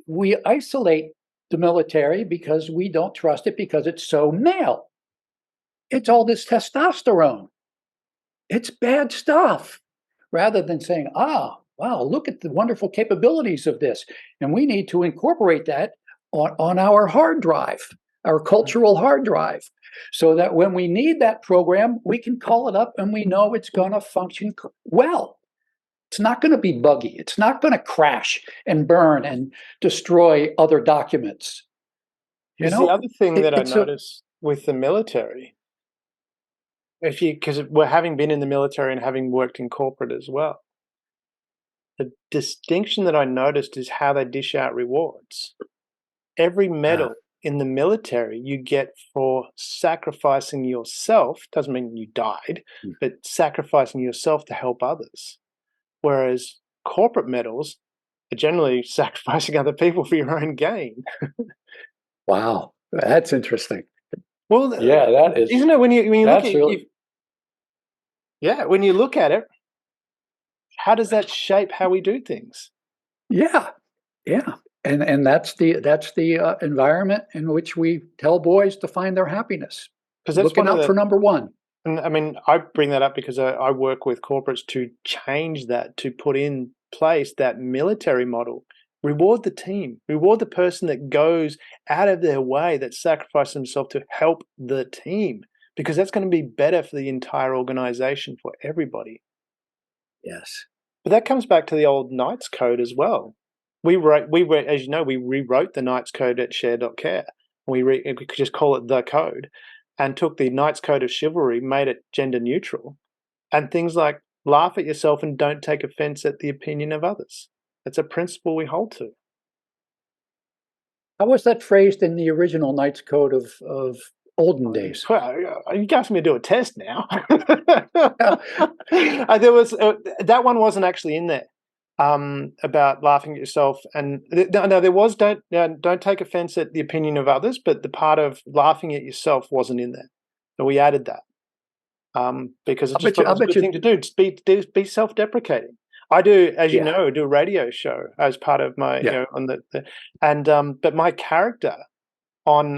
C: we isolate the military because we don't trust it because it's so male. It's all this testosterone. It's bad stuff. Rather than saying, wow, look at the wonderful capabilities of this. And we need to incorporate that on our hard drive, our cultural hard drive, so that when we need that program, we can call it up and we know it's going to function well. It's not going to be buggy. It's not going to crash and burn and destroy other documents.
A: The other thing that I noticed with the military, because we're having been in the military and having worked in corporate as well, the distinction that I noticed is how they dish out rewards. Every medal in the military you get for sacrificing yourself, doesn't mean you died, but sacrificing yourself to help others. Whereas corporate medals are generally sacrificing other people for your own gain.
C: Wow, that's interesting.
A: Well,
C: yeah, that is.
A: Isn't it when you look at
C: really...
A: when you look at it, how does that shape how we do things?
C: Yeah, and that's the environment in which we tell boys to find their happiness. Because that's looking out for number one.
A: And I mean, I bring that up because I work with corporates to change that, to put in place that military model. Reward the team. Reward the person that goes out of their way, that sacrifices themselves to help the team, because that's going to be better for the entire organization, for everybody.
C: Yes.
A: But that comes back to the old Knights Code as well. We as you know, we rewrote the Knights Code at Share.care. We could just call it the code, and took the Knights Code of Chivalry, made it gender neutral, and things like laugh at yourself and don't take offense at the opinion of others. That's a principle we hold to.
C: How was that phrased in the original Knights Code of olden days?
A: Well, you asked me to do a test now. There was that one wasn't actually in there. About laughing at yourself, and no, there was don't take offense at the opinion of others, but the part of laughing at yourself wasn't in there, so we added that because it's just a good thing to do. Just be self-deprecating. I do, as you know, do a radio show as part of my on but my character on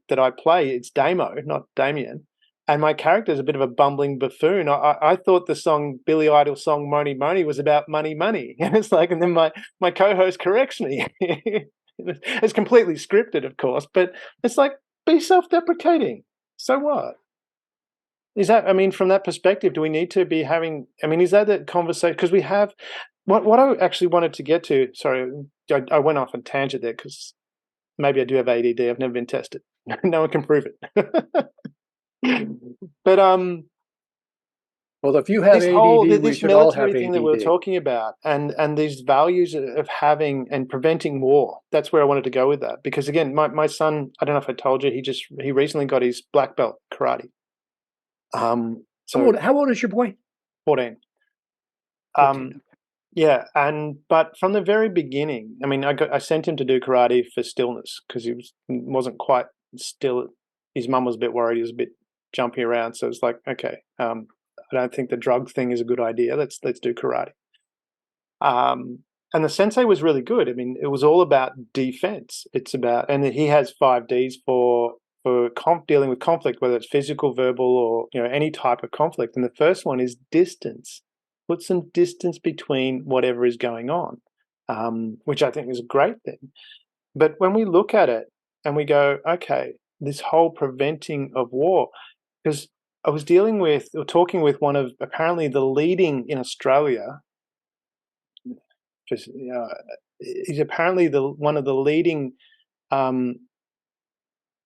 A: that I play, it's Damo, not Damien. And my character is a bit of a bumbling buffoon. I thought the song, Billy Idol song, Money Money, was about money, money. And it's like, and then my co-host corrects me. It's completely scripted, of course, but it's like, be self-deprecating. So what? Is that, I mean, from that perspective, do we need to be having, I mean, is that the conversation? Because we have, what I actually wanted to get to, sorry, I went off on a tangent there because maybe I do have ADD. I've never been tested. No one can prove it. But
C: Well, if you have ADD, we
A: this
C: should all
A: military
C: have
A: thing that we're
C: ADD.
A: talking about, and these values of having and preventing war, that's where I wanted to go with that. Because again, my son, I don't know if I told you, he recently got his black belt karate. So
C: How old is your boy?
A: 14.
C: 14.
A: Yeah, but from the very beginning, I mean, I sent him to do karate for stillness because wasn't quite still. His mum was a bit worried. He was a bit jumpy around, so it's like, okay, I don't think the drug thing is a good idea. Let's do karate. And the sensei was really good. I mean, it was all about defense. It's about, and he has 5 Ds for dealing with conflict, whether it's physical, verbal, or any type of conflict. And the first one is distance. Put some distance between whatever is going on, which I think is a great thing. But when we look at it and we go, okay, this whole preventing of war, because I was talking with one of apparently the leading in Australia. Just he's apparently one of the leading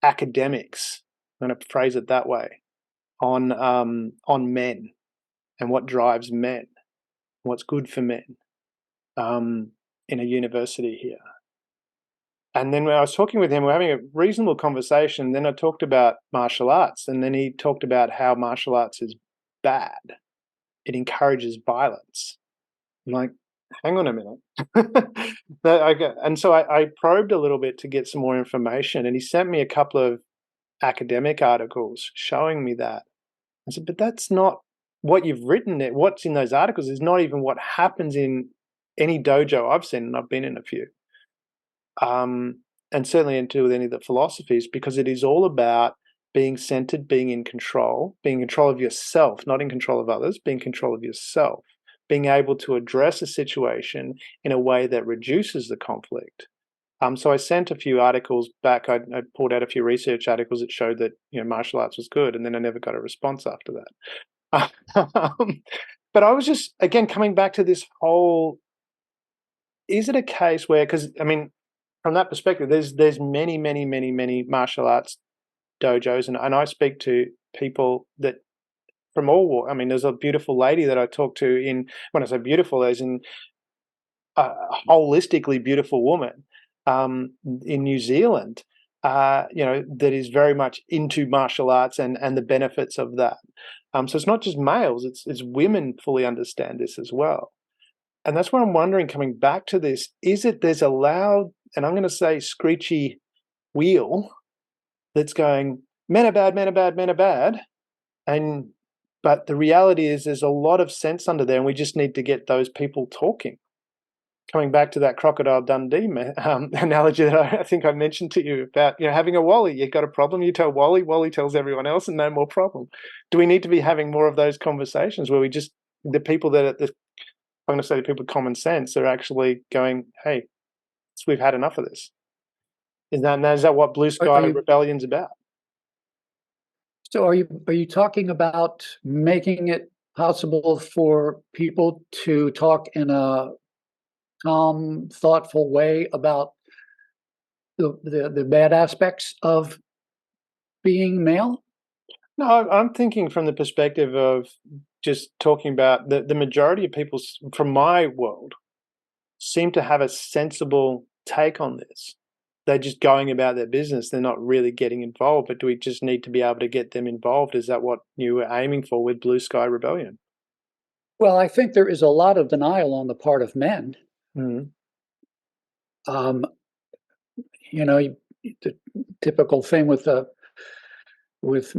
A: academics. I'm going to phrase it that way on men and what drives men, what's good for men in a university here. And then when I was talking with him, we're having a reasonable conversation. Then I talked about martial arts, and then he talked about how martial arts is bad. It encourages violence. I'm like, hang on a minute. And so I probed a little bit to get some more information, and he sent me a couple of academic articles showing me that. I said, but that's not what you've written. What's in those articles is not even what happens in any dojo I've seen, and I've been in a few. And certainly into any of the philosophies, because it is all about being centered, being in control of yourself, not in control of others, being in control of yourself, being able to address a situation in a way that reduces the conflict. So I sent a few articles back. I pulled out a few research articles that showed that martial arts was good, and then I never got a response after that. But I was just, again, coming back to this whole, is it a case where, because I mean, from that perspective, there's many martial arts dojos, and I speak to people that from all. I mean, there's a beautiful lady that I talked to when I say beautiful, as in a holistically beautiful woman in New Zealand, that is very much into martial arts and the benefits of that. So it's not just males; it's women fully understand this as well. And that's what I'm wondering, coming back to this, is it there's a loud, and I'm going to say screechy wheel that's going, men are bad, men are bad, men are bad. But the reality is there's a lot of sense under there, and we just need to get those people talking. Coming back to that Crocodile Dundee analogy that I think I mentioned to you about, having a Wally. You've got a problem, you tell Wally, Wally tells everyone else, and no more problem. Do we need to be having more of those conversations where the people that I'm going to say the people with common sense are actually going, hey, we've had enough of this. Is that what Blue Sky Rebellion's about?
C: So are you talking about making it possible for people to talk in a calm, thoughtful way about the bad aspects of being male?
A: No, I'm thinking from the perspective of just talking about the majority of people from my world seem to have a sensible take on this. They're just going about their business. They're not really getting involved. But do we just need to be able to get them involved? Is that what you were aiming for with Blue Sky Rebellion?
C: Well, I think there is a lot of denial on the part of men.
A: Mm-hmm.
C: The typical thing with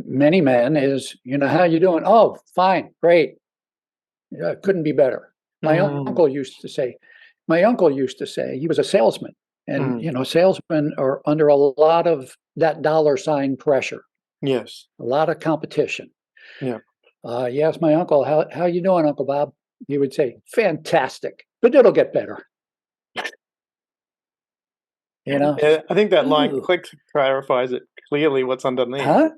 C: many men is, how you doing? Oh, fine, great. Yeah, couldn't be better. My uncle used to say, he was a salesman, and salesmen are under a lot of that dollar sign pressure.
A: Yes.
C: A lot of competition.
A: Yeah.
C: You ask my uncle, how you doing, Uncle Bob? He would say, fantastic, but it'll get better.
A: Yeah, I think that line clarifies it clearly what's underneath.
C: Huh?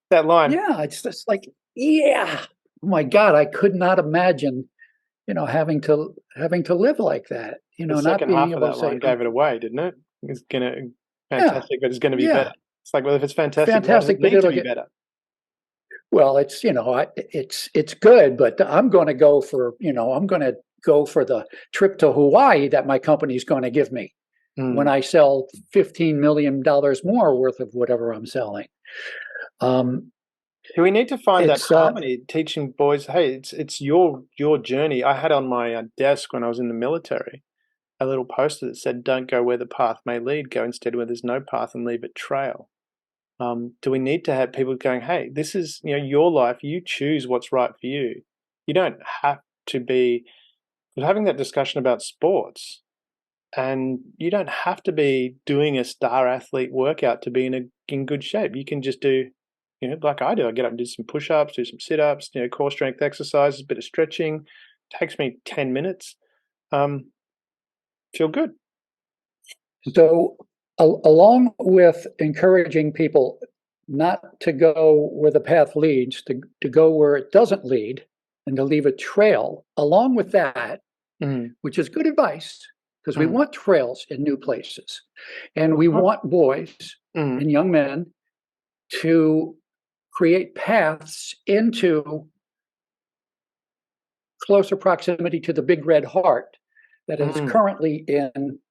A: That line.
C: Yeah, it's just like, yeah, oh my God, I could not imagine, having to live like that,
A: The
C: not
A: second
C: being
A: half of
C: able to
A: that
C: say,
A: line gave it away, didn't it? It's gonna
C: yeah,
A: fantastic, but it's gonna be better.
C: yeah,
A: It's like, well, if it's fantastic, why does it
C: fantastic, but
A: need to
C: it'll
A: be
C: get,
A: better?
C: well, it's good, but I'm going to go for, I'm going to go for the trip to Hawaii that my company's going to give me when
A: Mm.
C: I sell $15 million more worth of whatever I'm selling. Um,
A: Do we need to find that
C: it's
A: harmony, teaching boys, hey, it's your journey? I had on my desk when I was in the military a little poster that said, "Don't go where the path may lead. Go instead where there's no path and leave a trail." Do we need to have people going, "Hey, this is your life. You choose what's right for you. You don't have to be." We're having that discussion about sports, and you don't have to be doing a star athlete workout to be in good shape. You can just do, like I do. I get up and do some push-ups, do some sit-ups, core strength exercises, a bit of stretching. Takes me 10 minutes. Um, feel good.
C: So, along with encouraging people not to go where the path leads, to go where it doesn't lead, and to leave a trail, along with that,
A: Mm,
C: which is good advice, because we
A: mm.
C: want trails in new places. And we want boys
A: Mm,
C: and young men to create paths into closer proximity to the big red heart that is
A: mm,
C: currently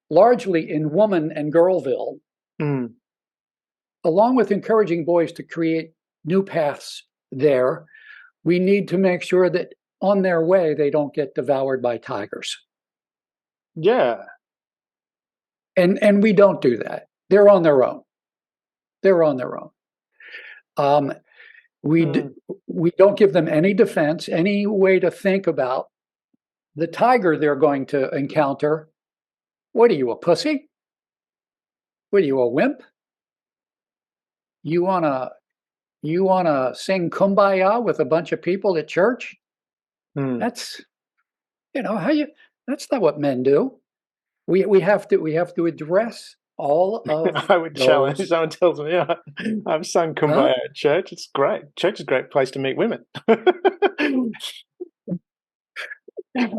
C: largely in woman and girlville,
A: mm.
C: along with encouraging boys to create new paths there. We need to make sure that on their way, they don't get devoured by tigers.
A: Yeah.
C: And we don't do that. They're on their own. They're on their own. Um,
A: Mm.
C: we don't give them any defense, any way to think about the tiger they're going to encounter. What are you, a pussy? What are you, a wimp? You wanna sing Kumbaya with a bunch of people at church?
A: Mm.
C: That's how you. That's not what men do. We have to address all of
A: I would challenge.
C: those.
A: Someone tells me, yeah, I've sung
C: Huh?
A: Kumbaya at church. It's great. Church is a great place to meet women.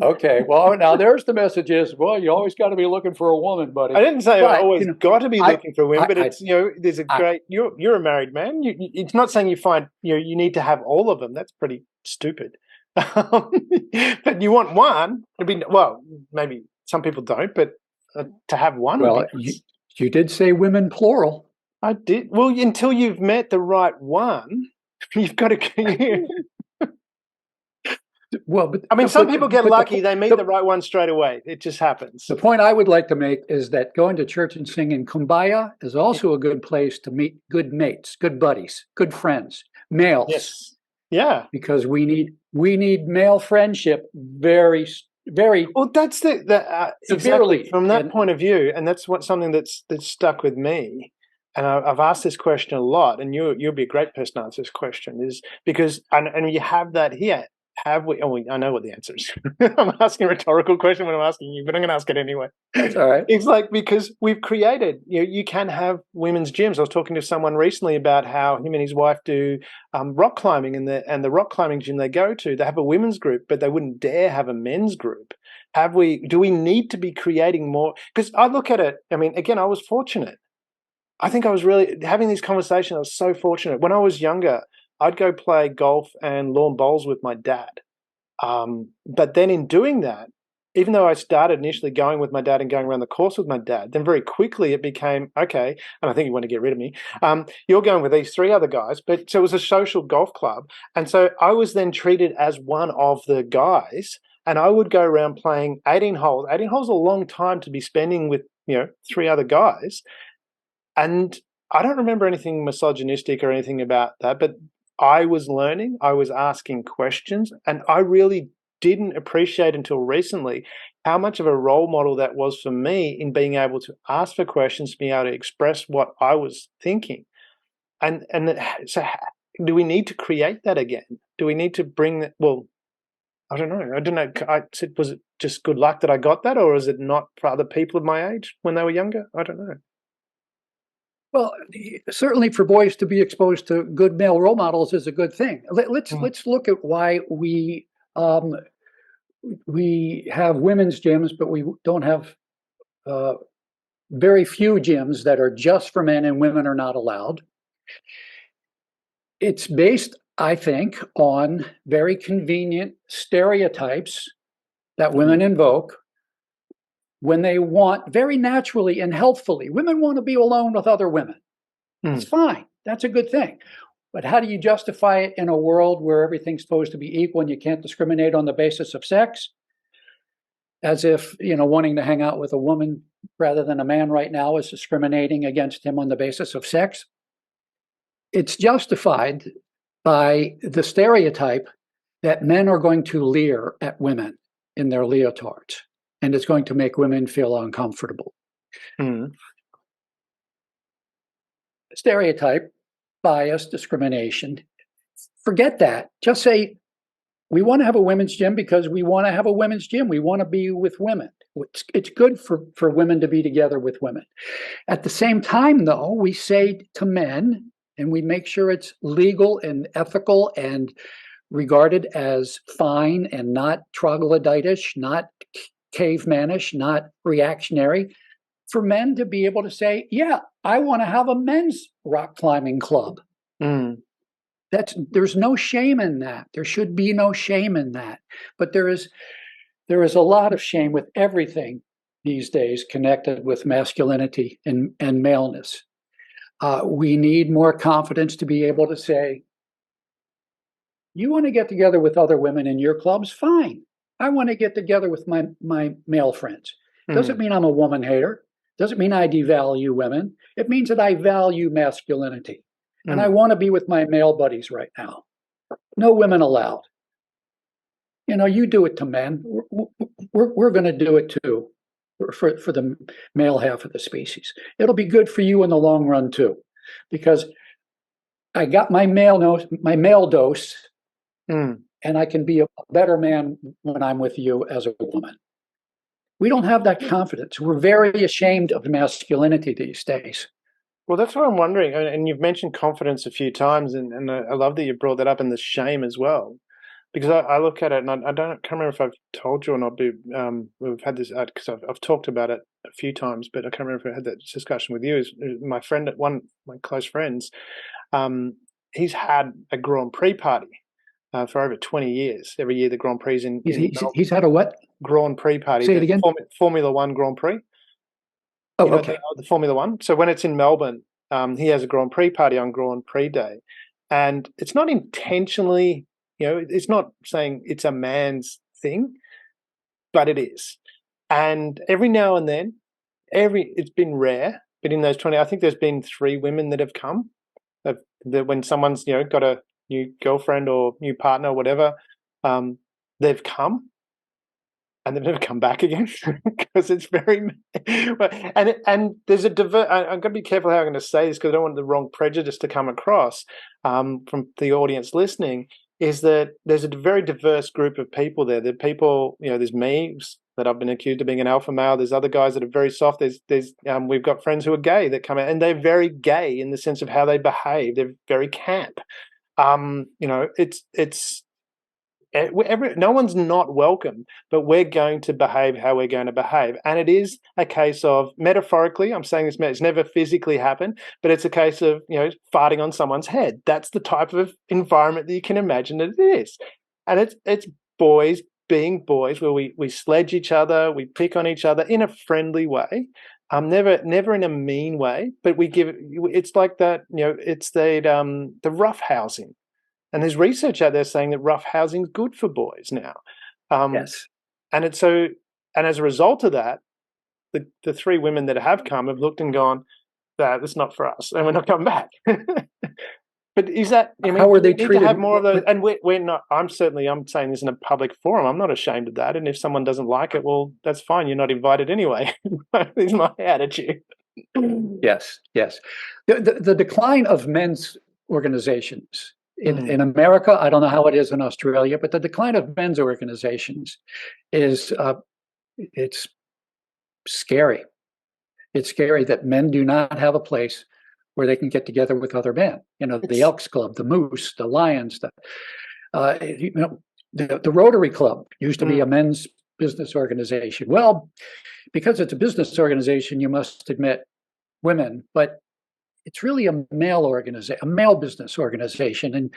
C: Okay. Well, now there's the message is, well, you always got to be looking for a woman,
A: I
C: buddy.
A: didn't say I
C: But
A: always got to be
C: I,
A: looking for women, but
C: I,
A: it's there's a
C: I,
A: great. You're a married man. It's not saying you find you need to have all of them. That's pretty stupid. But you want one to be well. Maybe some people don't, but to have one would be
C: well,
A: nice.
C: you did say women plural.
A: I did well until you've met the right one. You've got to.
C: Well, but
A: I mean, some people get
C: but
A: lucky; they meet the right one straight away. It just happens.
C: the point I would like to make is that going to church and singing Kumbaya is also a good place to meet good mates, good buddies, good friends, males,
A: Yes. Yeah.
C: because we need male friendship very
A: Well, that's exactly
C: severely.
A: from that
C: And
A: point of view, and that's something that's stuck with me. And I've asked this question a lot, and you'll be a great person to answer this question. Is because and you have that here. Have we? Oh, I know what the answer is. I'm asking a rhetorical question when I'm asking you, but I'm going to ask it anyway.
C: that's all right.
A: It's like because we've created, you can have women's gyms. I was talking to someone recently about how him and his wife do rock climbing, and the rock climbing gym they go to, they have a women's group, but they wouldn't dare have a men's group. Do we need to be creating more? Because I look at it, I mean, again, I was fortunate. I think I was really having these conversations. I was so fortunate. When I was younger, I'd go play golf and lawn bowls with my dad. But then in doing that, even though I started initially going with my dad and going around the course with my dad, then very quickly it became, okay, and I think you want to get rid of me. You're going with these three other guys. But so it was a social golf club. And so I was then treated as one of the guys. And I would go around playing 18 holes. 18 holes is a long time to be spending with, three other guys. And I don't remember anything misogynistic or anything about that, but I was learning, I was asking questions, and I really didn't appreciate until recently how much of a role model that was for me in being able to ask for questions, being able to express what I was thinking. And so do we need to create that again? Do we need to bring that? Well, I don't know. I don't know. I said, was it just good luck that I got that, or is it not for other people of my age when they were younger? I don't know.
C: Well, certainly for boys to be exposed to good male role models is a good thing. Let's look at why we have women's gyms, but we don't have very few gyms that are just for men and women are not allowed. It's based, I think, on very convenient stereotypes that women invoke when they want, very naturally and healthfully, women want to be alone with other women. It's fine. That's a good thing. But how do you justify it in a world where everything's supposed to be equal and you can't discriminate on the basis of sex? As if, wanting to hang out with a woman rather than a man right now is discriminating against him on the basis of sex. It's justified by the stereotype that men are going to leer at women in their leotards, and it's going to make women feel uncomfortable. Stereotype, bias, discrimination. Forget that. Just say, we want to have a women's gym because we want to have a women's gym. We want to be with women. It's good for women to be together with women. At the same time, though, we say to men, and we make sure it's legal and ethical and regarded as fine and not troglodytish, not cavemanish, not reactionary, for men to be able to say, yeah, I want to have a men's rock climbing club. There's no shame in that. There should be no shame in that. But there is a lot of shame with everything these days connected with masculinity and maleness. We need more confidence to be able to say, you want to get together with other women in your clubs? Fine. I want to get together with my male friends. Doesn't mean I'm a woman hater. Doesn't mean I devalue women. It means that I value masculinity. And I want to be with my male buddies right now. No women allowed. You do it to men. We're going to do it too for the male half of the species. It'll be good for you in the long run too, because I got my male dose, and I can be a better man when I'm with you as a woman. We don't have that confidence. We're very ashamed of masculinity these days.
A: Well, that's what I'm wondering. And you've mentioned confidence a few times, and I love that you brought that up, and the shame as well. Because I look at it, and I can't remember if I've told you or not, but we've had this, because I've talked about it a few times, but I can't remember if I had that discussion with you. Is my friend, one of my close friends, he's had a Grand Prix party for over 20 years. Every year the Grand Prix is in
C: he's had a what?
A: Grand Prix party.
C: Say it again.
A: Formula One Grand Prix.
C: Oh, okay.
A: The Formula One. So when it's in Melbourne, he has a Grand Prix party on Grand Prix Day. And it's not intentionally, it's not saying it's a man's thing, but it is. And every now and then, it's been rare, but in those 20, I think there's been 3 women that have come. When someone's, got a new girlfriend or new partner or whatever, they've come. And they've never come back again because it's very, and there's I'm going to be careful how I'm going to say this because I don't want the wrong prejudice to come across from the audience listening. Is that there's a very diverse group of people there. There are people, there's me that I've been accused of being an alpha male. There's other guys that are very soft. We've got friends who are gay that come out, and they're very gay in the sense of how they behave. They're very camp. No one's not welcome, but we're going to behave how we're going to behave. And it is a case of, metaphorically, I'm saying this, it's never physically happened, but it's a case of, farting on someone's head. That's the type of environment that you can imagine that it is. And it's boys being boys, where we sledge each other, we pick on each other in a friendly way, never in a mean way, but it's like that, it's the rough housing. And there's research out there saying that rough housing is good for boys now.
C: Yes.
A: And as a result of that, the 3 women that have come have looked and gone, that's not for us, and we're not coming back. But is that,
C: how are they treated?
A: To have more of those? And we're not. I'm saying this in a public forum. I'm not ashamed of that. And if someone doesn't like it, well, that's fine. You're not invited anyway. Is my attitude.
C: Yes. The decline of men's organizations. In America, I don't know how it is in Australia, but the decline of men's organizations is it's scary. It's scary that men do not have a place where they can get together with other men. The Elks Club, the Moose, the Lions, the Rotary Club used to be a men's business organization. Well, because it's a business organization, you must admit women, but it's really a male business organization, and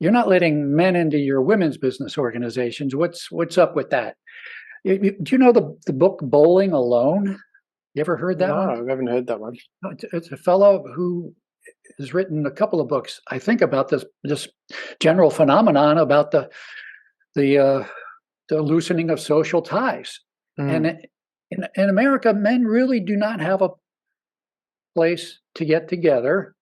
C: you're not letting men into your women's business organizations. What's up with that? Do you know the book Bowling Alone? You ever heard that one?
A: No, I haven't heard that one.
C: It's a fellow who has written a couple of books, I think, about this general phenomenon about the loosening of social ties. And in America, men really do not have a place to get together.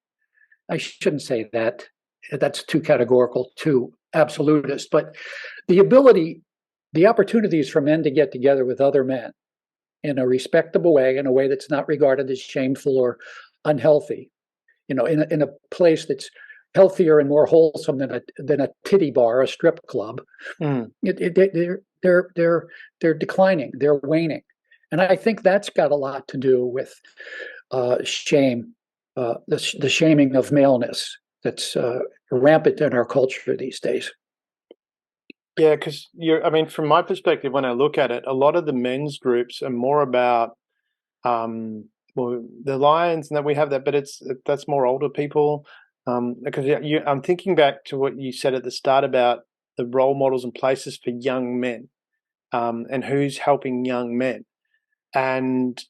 C: I shouldn't say that. That's too categorical, too absolutist. But the opportunities for men to get together with other men in a respectable way, in a way that's not regarded as shameful or unhealthy, in a place that's healthier and more wholesome than a titty bar, a strip club. They're declining, they're waning, and I think that's got a lot to do with shame, the shaming of maleness that's rampant in our culture these days.
A: Yeah, because from my perspective, when I look at it, a lot of the men's groups are more about the Lions, and that we have that, but that's more older people. Because I'm thinking back to what you said at the start about the role models and places for young men, and who's helping young men, and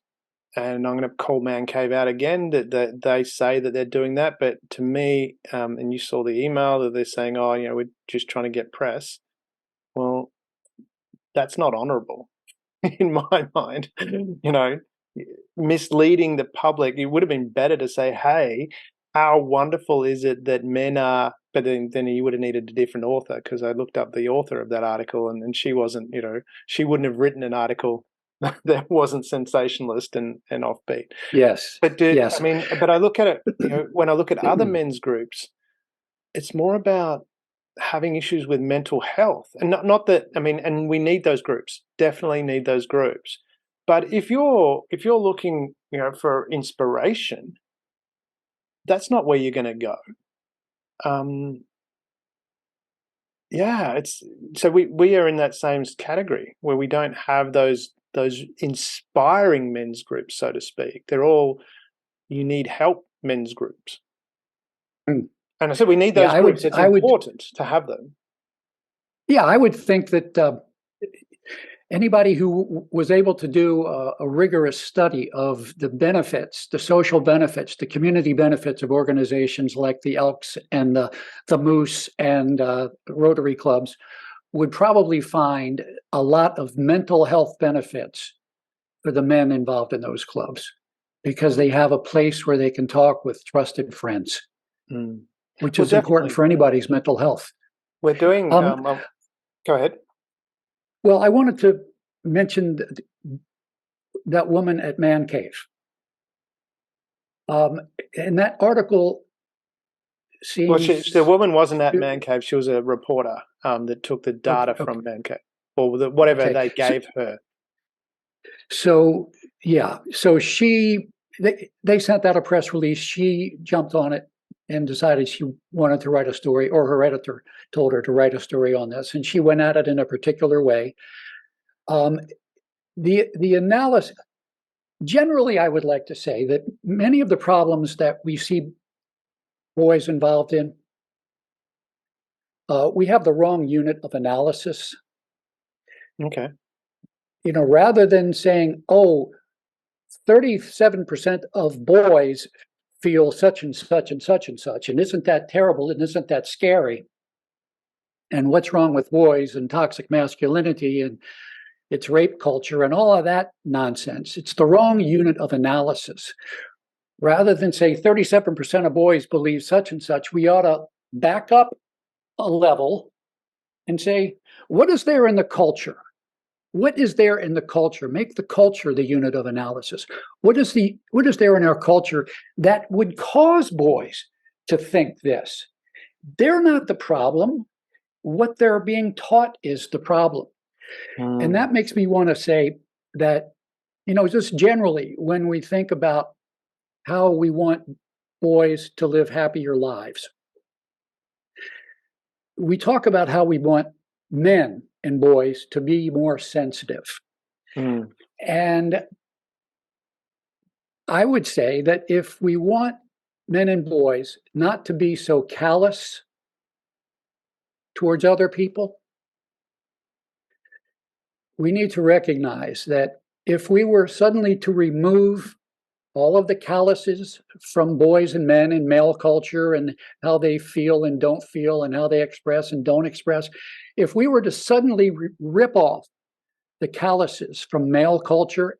A: I'm going to call Man Cave out again, that they say that they're doing that, but to me, and you saw the email that they're saying, we're just trying to get press. Well, that's not honourable in my mind. Misleading the public. It would have been better to say, hey, how wonderful is it that men are, but then you would have needed a different author, because I looked up the author of that article, and she wasn't, she wouldn't have written an article that wasn't sensationalist and offbeat.
C: Yes.
A: But
C: yes.
A: But I look at it, when I look at other men's groups, it's more about having issues with mental health, and not that, and we need those groups, definitely need those groups. But if you're looking, for inspiration, that's not where you're going to go. So we are in that same category where we don't have those inspiring men's groups, so to speak. They're all you need help men's groups. And I said we need those groups. It's important to have them.
C: Yeah, I would think that anybody who was able to do a rigorous study of the benefits, the social benefits, the community benefits of organizations like the Elks and the Moose and Rotary clubs would probably find a lot of mental health benefits for the men involved in those clubs, because they have a place where they can talk with trusted friends, which is important for anybody's mental health.
A: We're doing... go ahead.
C: Well, I wanted to mention that woman at Man Cave. In that article seems...
A: Well, the woman wasn't at Man Cave. She was a reporter that took the data from Man Cave, or whatever they gave her.
C: So, yeah. So they sent out a press release. She jumped on it and decided she wanted to write a story, or her editor told her to write a story on this, and she went at it in a particular way. The analysis, generally, I would like to say that many of the problems that we see boys involved in, we have the wrong unit of analysis.
A: Okay.
C: Rather than saying, 37% of boys feel such and such and such and such, and isn't that terrible, and isn't that scary, and what's wrong with boys and toxic masculinity and it's rape culture and all of that nonsense. It's the wrong unit of analysis. Rather than say 37% of boys believe such and such, we ought to back up a level and say, what is there in the culture? What is there in the culture? Make the culture the unit of analysis. What is there in our culture that would cause boys to think this? They're not the problem. What they're being taught is the problem. And that makes me want to say that, just generally, when we think about how we want boys to live happier lives. We talk about how we want men and boys to be more sensitive. And I would say that if we want men and boys not to be so callous towards other people, we need to recognize that if we were suddenly to remove all of the calluses from boys and men in male culture and how they feel and don't feel and how they express and don't express, if we were to suddenly rip off the calluses from male culture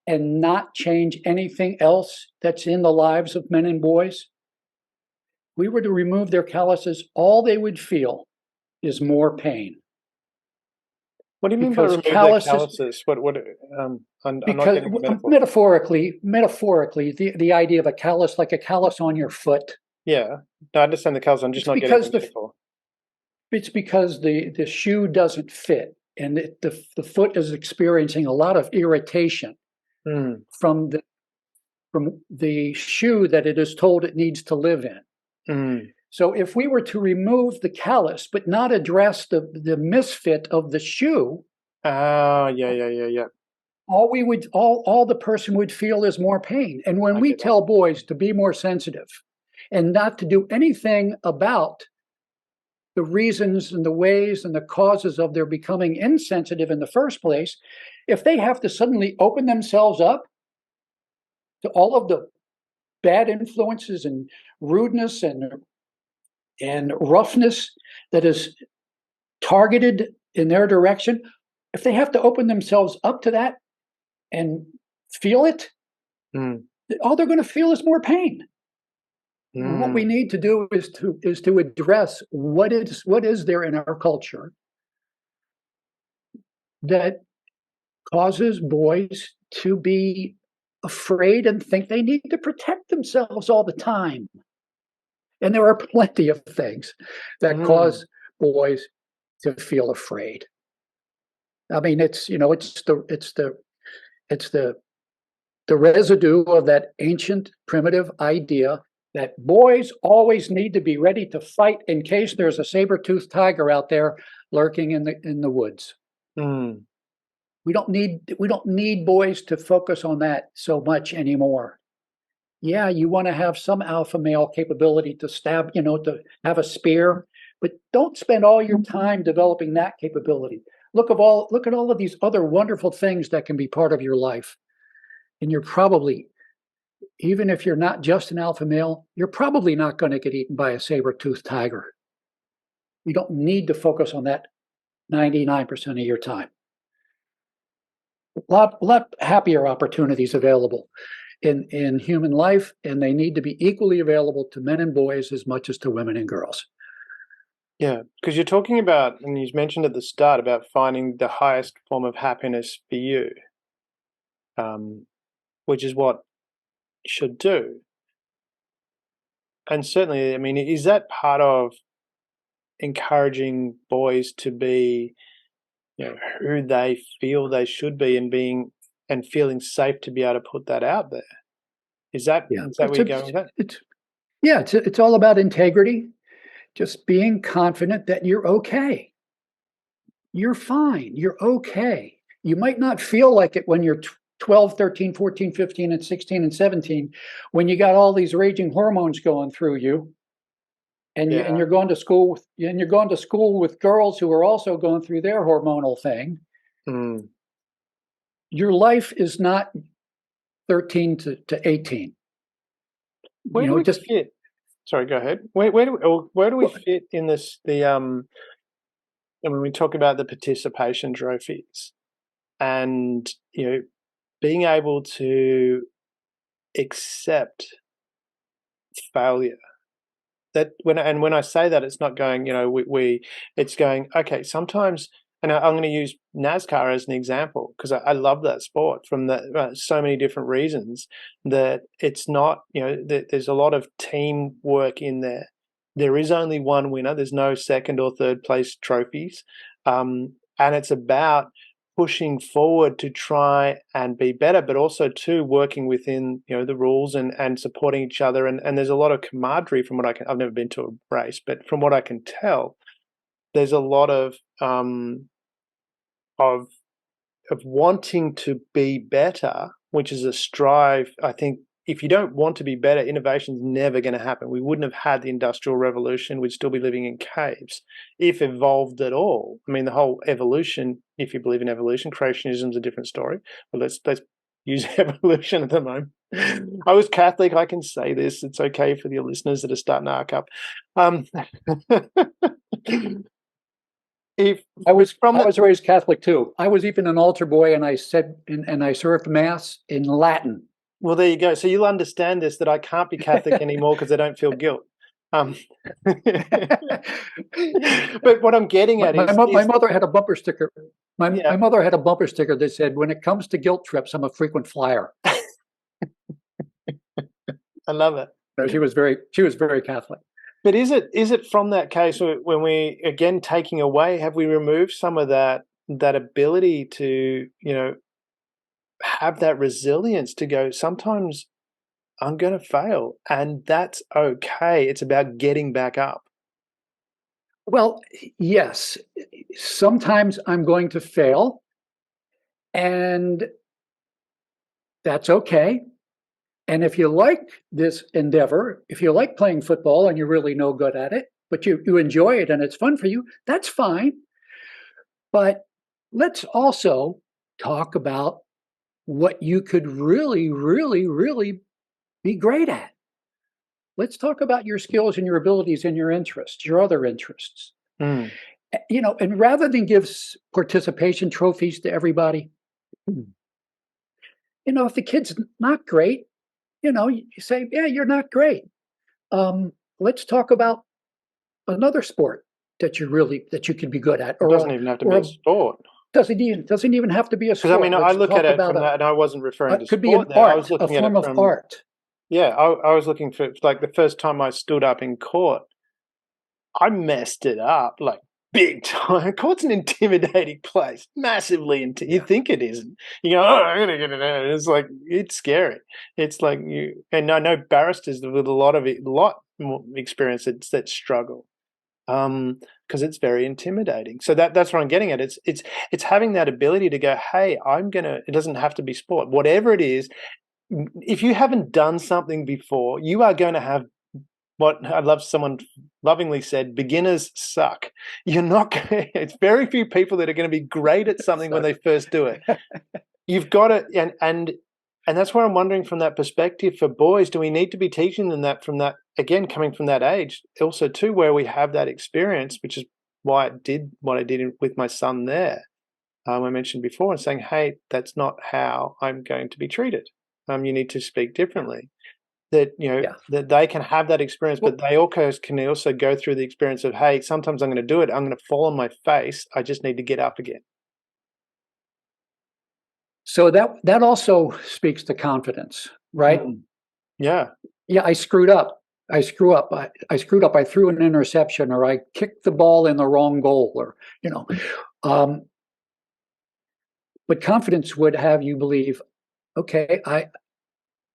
C: and not change anything else that's in the lives of men and boys, we were to remove their calluses, all they would feel is more pain.
A: What do you mean by
C: Because
A: remove their calluses? I'm not
C: because
A: getting the metaphor.
C: metaphorically, the idea of a callus, like a callus on your foot.
A: Yeah, no, I understand the callus. I'm just not getting the metaphor.
C: It's because the shoe doesn't fit, and the foot is experiencing a lot of irritation from the shoe that it is told it needs to live in. So if we were to remove the callus but not address the misfit of the shoe,
A: yeah.
C: all the person would feel is more pain. And when we tell boys to be more sensitive and not to do anything about the reasons and the ways and the causes of their becoming insensitive in the first place, if they have to suddenly open themselves up to all of the bad influences and rudeness and roughness that is targeted in their direction, if they have to open themselves up to that and feel it, all they're going to feel is more pain. What we need to do is to address what is there in our culture that causes boys to be afraid and think they need to protect themselves all the time. And there are plenty of things that cause boys to feel afraid. I mean, it's the residue of that ancient primitive idea that boys always need to be ready to fight in case there's a saber-toothed tiger out there lurking in the woods. We don't need boys to focus on that so much anymore. Yeah, you want to have some alpha male capability to stab, to have a spear, but don't spend all your time developing that capability. Look at all of these other wonderful things that can be part of your life. And you're probably, even if you're not just an alpha male, you're probably not going to get eaten by a saber-toothed tiger. You don't need to focus on that 99% of your time. A lot happier opportunities available in human life, and they need to be equally available to men and boys as much as to women and girls.
A: Yeah, because you're talking about, and you mentioned at the start about finding the highest form of happiness for you, which is what you should do. And certainly, I mean, is that part of encouraging boys to be, who they feel they should be and feeling safe to be able to put that out there? Is that where you're going with that?
C: It's all about integrity. Just being confident that you're okay. You're fine. You're okay. You might not feel like it when you're 12, 13, 14, 15, and 16 and 17, when you got all these raging hormones going through you, and you're going to school with girls who are also going through their hormonal thing. Your life is not 13 to 18.
A: Where do we fit? Sorry, go ahead. Where do we fit in this? And when we talk about the participation trophies, and being able to accept failure. That when I say that, it's not going, it's going, okay, sometimes, and I'm going to use NASCAR as an example because I love that sport from so many different reasons, that it's not, there's a lot of teamwork in there. There is only one winner. There's no second or third place trophies. And it's about pushing forward to try and be better, but also too working within, the rules and supporting each other. And there's a lot of camaraderie from what I've never been to a race, but from what I can tell, there's a lot of wanting to be better, which is a strive. I think if you don't want to be better, innovation's never going to happen. We wouldn't have had the Industrial Revolution. We'd still be living in caves, if evolved at all. I mean, the whole evolution, if you believe in evolution, creationism's a different story. But let's use evolution at the moment. I was Catholic. I can say this. It's okay for the listeners that are starting to arc up.
C: I was raised Catholic too. I was even an altar boy, and I said, and I served Mass in Latin.
A: Well, there you go. So you'll understand this, that I can't be Catholic anymore because I don't feel guilt. But what I'm getting at is
C: my mother had a bumper sticker. My mother had a bumper sticker that said, "When it comes to guilt trips, I'm a frequent flyer."
A: I love it.
C: No, she was very Catholic.
A: But is it from that case when we, again, taking away, have we removed some of that ability to, have that resilience to go, sometimes I'm going to fail, and that's okay. It's about getting back up.
C: Well, yes, sometimes I'm going to fail, and that's okay. And if you like this endeavor, if you like playing football and you're really no good at it, but you enjoy it and it's fun for you, that's fine. But let's also talk about what you could really, really, really be great at. Let's talk about your skills and your abilities and your interests, your other interests.
A: Mm.
C: And rather than give participation trophies to everybody, if the kid's not great, you say, yeah, you're not great. Let's talk about another sport that you can be good at.
A: It doesn't even have to be a sport.
C: Doesn't even have to be a sport.
A: Because I look at it from that, and I wasn't referring to
C: could
A: sport.
C: Be an
A: there.
C: art,
A: I was looking
C: a form
A: at it
C: of art.
A: Yeah, I was looking for, like, the first time I stood up in court, I messed it up, like, big time. Court's an intimidating place, massively. You think it isn't. You go, oh, I'm gonna get it out. It's like, it's scary. It's like and I know barristers with a lot more experience that struggle, because it's very intimidating. So that's what I'm getting at. It's having that ability to go, hey, it doesn't have to be sport, whatever it is. If you haven't done something before, you are going to have what someone lovingly said, beginners suck. You're not it's very few people that are going to be great at something when they first do it. You've got to, and that's where I'm wondering, from that perspective for boys, do we need to be teaching them that, from that, again, coming from that age, also too, where we have that experience, which is why I did what I did with my son there. I mentioned before, and saying, hey, that's not how I'm going to be treated. You need to speak differently. That that they can have that experience, but they can also go through the experience of, hey, sometimes I'm going to do it. I'm going to fall on my face. I just need to get up again.
C: So that also speaks to confidence, right?
A: Yeah.
C: Yeah, I screwed up. I screwed up. I threw an interception, or I kicked the ball in the wrong goal, or but confidence would have you believe, okay,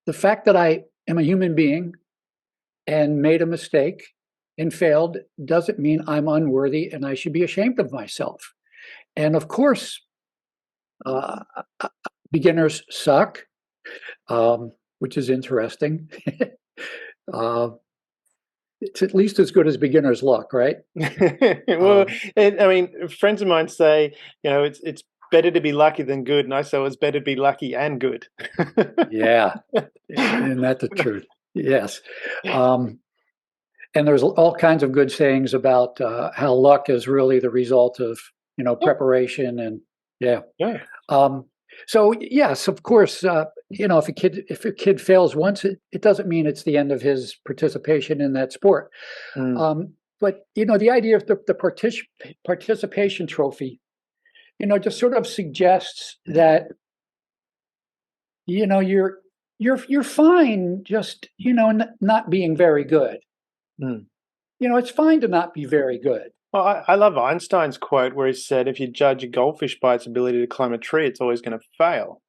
C: the fact that I am a human being and made a mistake and failed doesn't mean I'm unworthy and I should be ashamed of myself. And of course, beginners suck, which is interesting. It's at least as good as beginner's luck, right?
A: Well, friends of mine say, it's better to be lucky than good, and I say it's better to be lucky and good.
C: Yeah, isn't that the truth? Yes. And there's all kinds of good sayings about how luck is really the result of preparation, and yeah. So yes, of course, if a kid fails once, it doesn't mean it's the end of his participation in that sport. But the idea of the participation trophy, just sort of suggests that you're fine just not being very good. It's fine to not be very good.
A: Well, I love Einstein's quote where he said, "If you judge a goldfish by its ability to climb a tree, it's always going to fail."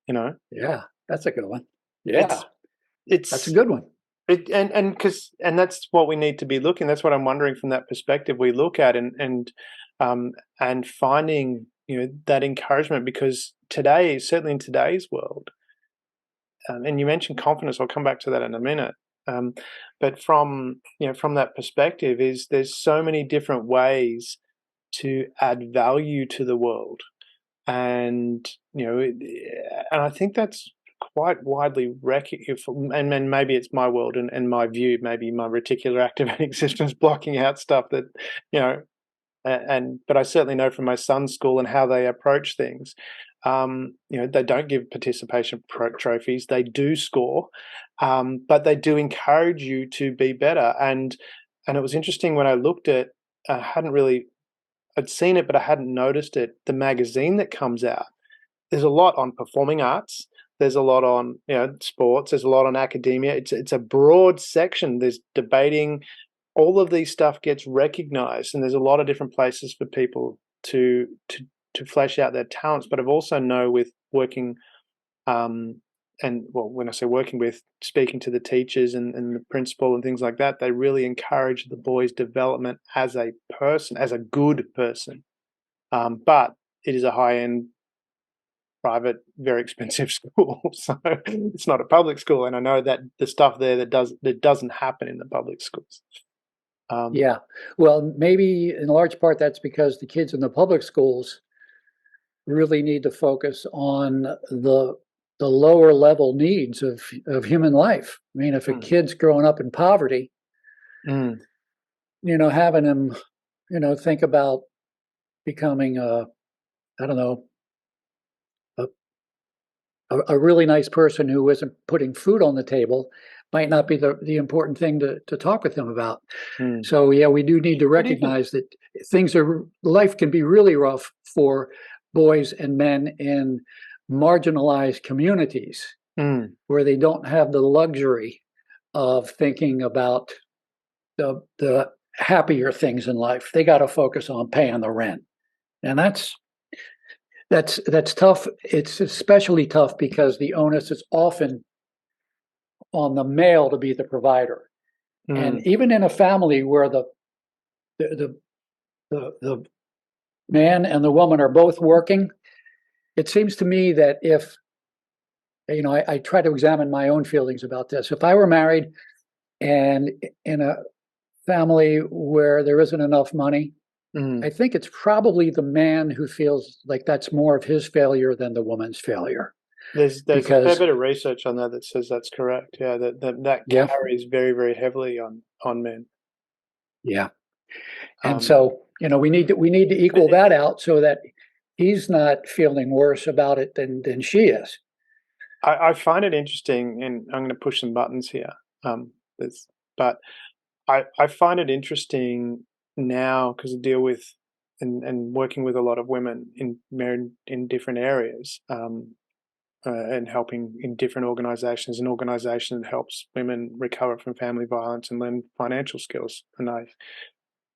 A: You know,
C: Yeah, that's a good one. Yeah,
A: it's
C: that's a
A: it's
C: good one.
A: and that's what we need to be looking. That's what I'm wondering from that perspective we look at and finding that encouragement because today, certainly in today's world, and you mentioned confidence. I'll come back to that in a minute. Um, but from that perspective, is there's so many different ways to add value to the world, and and I think that's quite widely recognized. And maybe it's my world and my view, maybe my reticular activating system is blocking out stuff that you know and but I certainly know from my son's school and how they approach things. They don't give participation trophies. They do score, but they do encourage you to be better. And it was interesting when I looked at. I hadn't really I'd seen it, but I hadn't noticed it. The magazine that comes out. There's a lot on performing arts. There's a lot on sports. There's a lot on academia. It's a broad section. There's debating, all of these stuff gets recognized, and there's a lot of different places for people to flesh out their talents. But I've also know with working, and well, when I say working with, speaking to the teachers and the principal and things like that, they really encourage the boys' development as a person, as a good person. But it is a high-end, private, very expensive school, so it's not a public school, and I know that the stuff there that doesn't happen in the public schools.
C: Yeah. Well, maybe in large part that's because the kids in the public schools really need to focus on the lower level needs of human life. I mean, if a
A: Mm,
C: kid's growing up in poverty,
A: mm,
C: having him, think about becoming I don't know, a, a really nice person who isn't putting food on the table might not be the important thing to talk with them about.
A: mm.
C: So yeah, we do need to
A: What do you think?
C: recognize that life can be really rough for boys and men in marginalized communities
A: Mm,
C: where they don't have the luxury of thinking about the happier things in life. They got to focus on paying the rent. And that's tough. It's especially tough because the onus is often on the male to be the provider. And
A: mm.
C: even in a family where the the man and the woman are both working, it seems to me that if I try to examine my own feelings about this. If I were married and in a family where there isn't enough money, I
A: Mm.
C: think it's probably the man who feels like that's more of his failure than the woman's failure.
A: There's a fair
C: Because
A: bit of research on that that says that's correct. Yeah, that
C: yeah,
A: carries very, very heavily on men.
C: yeah. And
A: Um,
C: so, we need to
A: but
C: equal that out so that he's not feeling worse about it than she is.
A: I find it interesting, and I'm going to push some buttons here. There's, but I find it interesting now because I deal with and working with a lot of women in different areas. And helping in different organizations, an organization that helps women recover from family violence and learn financial skills. And I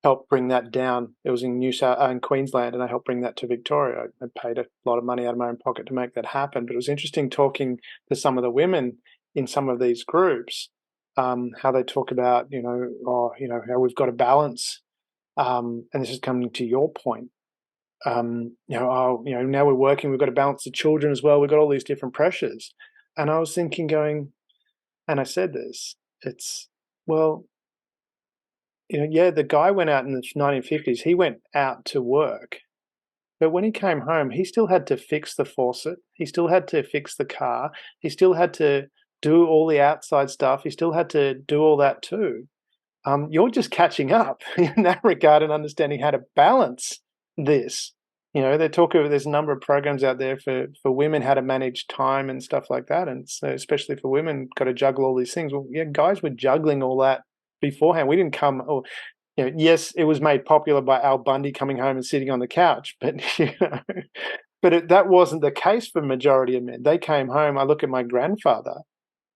A: helped bring that down. It was in in Queensland, and I helped bring that to Victoria. I paid a lot of money out of my own pocket to make that happen. But it was interesting talking to some of the women in some of these groups, how they talk about, how we've got to balance. And this is coming to your point. Now we're working, we've got to balance the children as well. We've got all these different pressures. And I was thinking, and I said this, it's, well, yeah, the guy went out in the 1950s, he went out to work. But when he came home, he still had to fix the faucet. He still had to fix the car. He still had to do all the outside stuff. He still had to do all that too. You're just catching up in that regard and understanding how to balance this. They talk about there's a number of programs out there for women how to manage time and stuff like that, and so especially for women, got to juggle all these things. Well, yeah, guys were juggling all that beforehand. We didn't come, or yes, it was made popular by Al Bundy coming home and sitting on the couch, but that wasn't the case for majority of men. They came home. I look at my grandfather,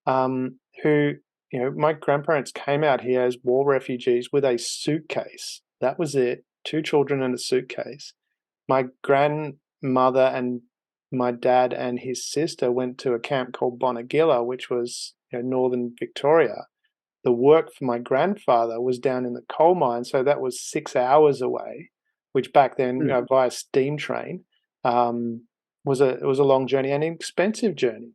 A: who my grandparents came out here as war refugees with a suitcase That was it. 2 children and a suitcase. My grandmother and my dad and his sister went to a camp called Bonegilla, which was, northern Victoria. The work for my grandfather was down in the coal mine, so that was 6 hours away, which back then, via steam train, was a long journey and an expensive journey.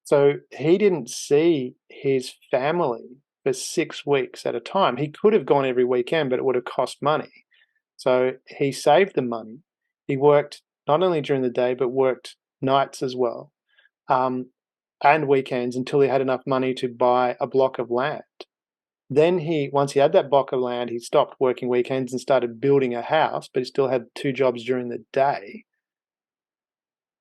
A: So he didn't see his family for 6 weeks at a time. He could have gone every weekend, but it would have cost money. So he saved the money. He worked not only during the day, but worked nights as well, and weekends until he had enough money to buy a block of land. Then once he had that block of land, he stopped working weekends and started building a house, but he still had 2 jobs during the day.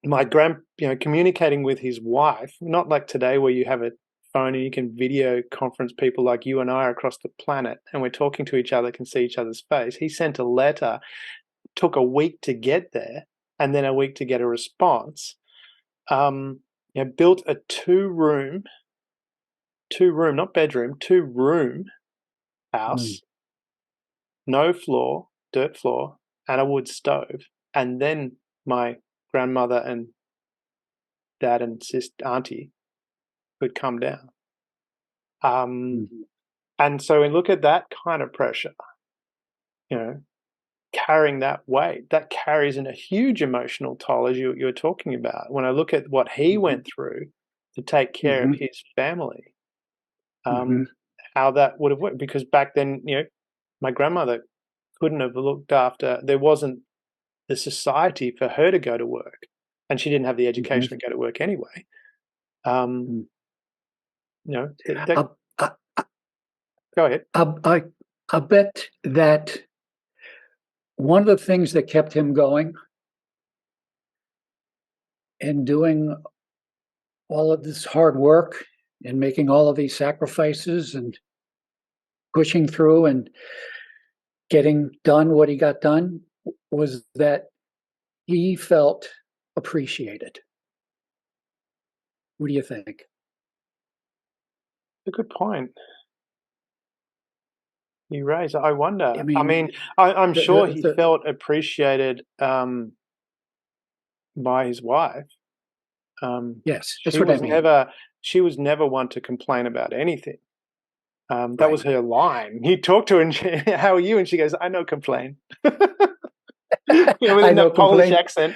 A: My communicating with his wife, not like today where you have a phone and you can video conference people like you and I across the planet and we're talking to each other, can see each other's face. He sent a letter, took a week to get there and then a week to get a response. Built a 2-room, not bedroom, 2-room house, no floor, dirt floor, and a wood stove. And then my grandmother and dad and auntie could come down. And so we look at that kind of pressure, carrying that weight, that carries in a huge emotional toll, as you were talking about. When I look at what he went through to take care of his family, how that would have worked. Because back then, my grandmother couldn't have looked after, there wasn't the society for her to go to work, and she didn't have the education to go to work anyway. Go ahead.
C: I bet that one of the things that kept him going and doing all of this hard work and making all of these sacrifices and pushing through and getting done what he got done was that he felt appreciated. What do you think?
A: A good point you raise. I wonder. I'm sure he felt appreciated by his wife.
C: Yes, that's what I mean.
A: She was never one to complain about anything. That was her line. He talked to her and how are you? And she goes, I no complain. With that Polish accent.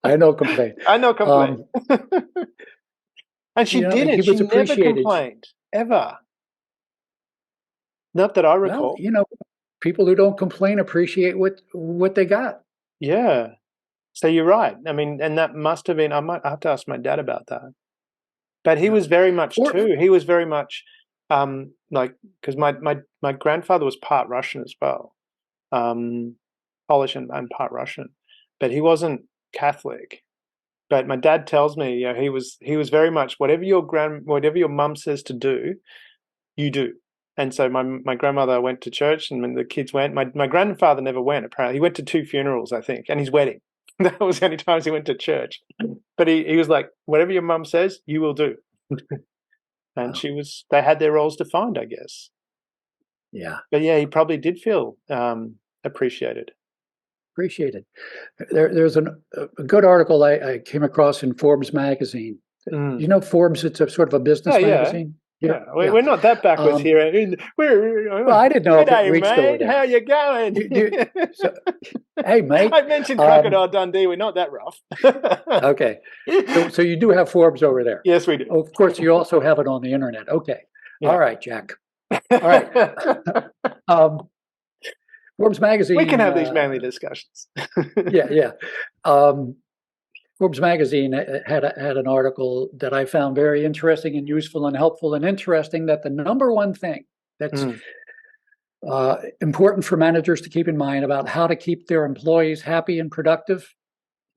C: I no complain.
A: I no complain. And she didn't. She never complained, ever. Not that I recall.
C: Well, people who don't complain appreciate what they got.
A: Yeah. So you're right. I mean, and that must have been, I might have to ask my dad about that. But he was very much too. He was very much because my grandfather was part Russian as well, Polish and part Russian, but he wasn't Catholic. But my dad tells me, he was very much whatever your mum says to do, you do. And so my grandmother went to church, and when the kids went, my grandfather never went. Apparently, he went to 2 funerals, I think, and his wedding. That was the only times he went to church. But he was like, whatever your mum says, you will do. And they had their roles defined, I guess.
C: Yeah.
A: But yeah, he probably did feel appreciated.
C: There's a good article I came across in Forbes magazine. You know Forbes, it's a sort of a business magazine.
A: Yeah. We're not that backwards here.
C: Well, I didn't know if it reached over there.
A: How you going?
C: Hey, mate.
A: I mentioned Crocodile Dundee. We're not that rough.
C: Okay. So you do have Forbes over there?
A: Yes, we do.
C: Of course, you also have it on the internet. Okay. Yeah. All right, Jack. All right. Forbes magazine.
A: We can have these manly discussions.
C: Yeah. Forbes magazine had an article that I found very interesting and useful and helpful and interesting, that the number one thing that's important for managers to keep in mind about how to keep their employees happy and productive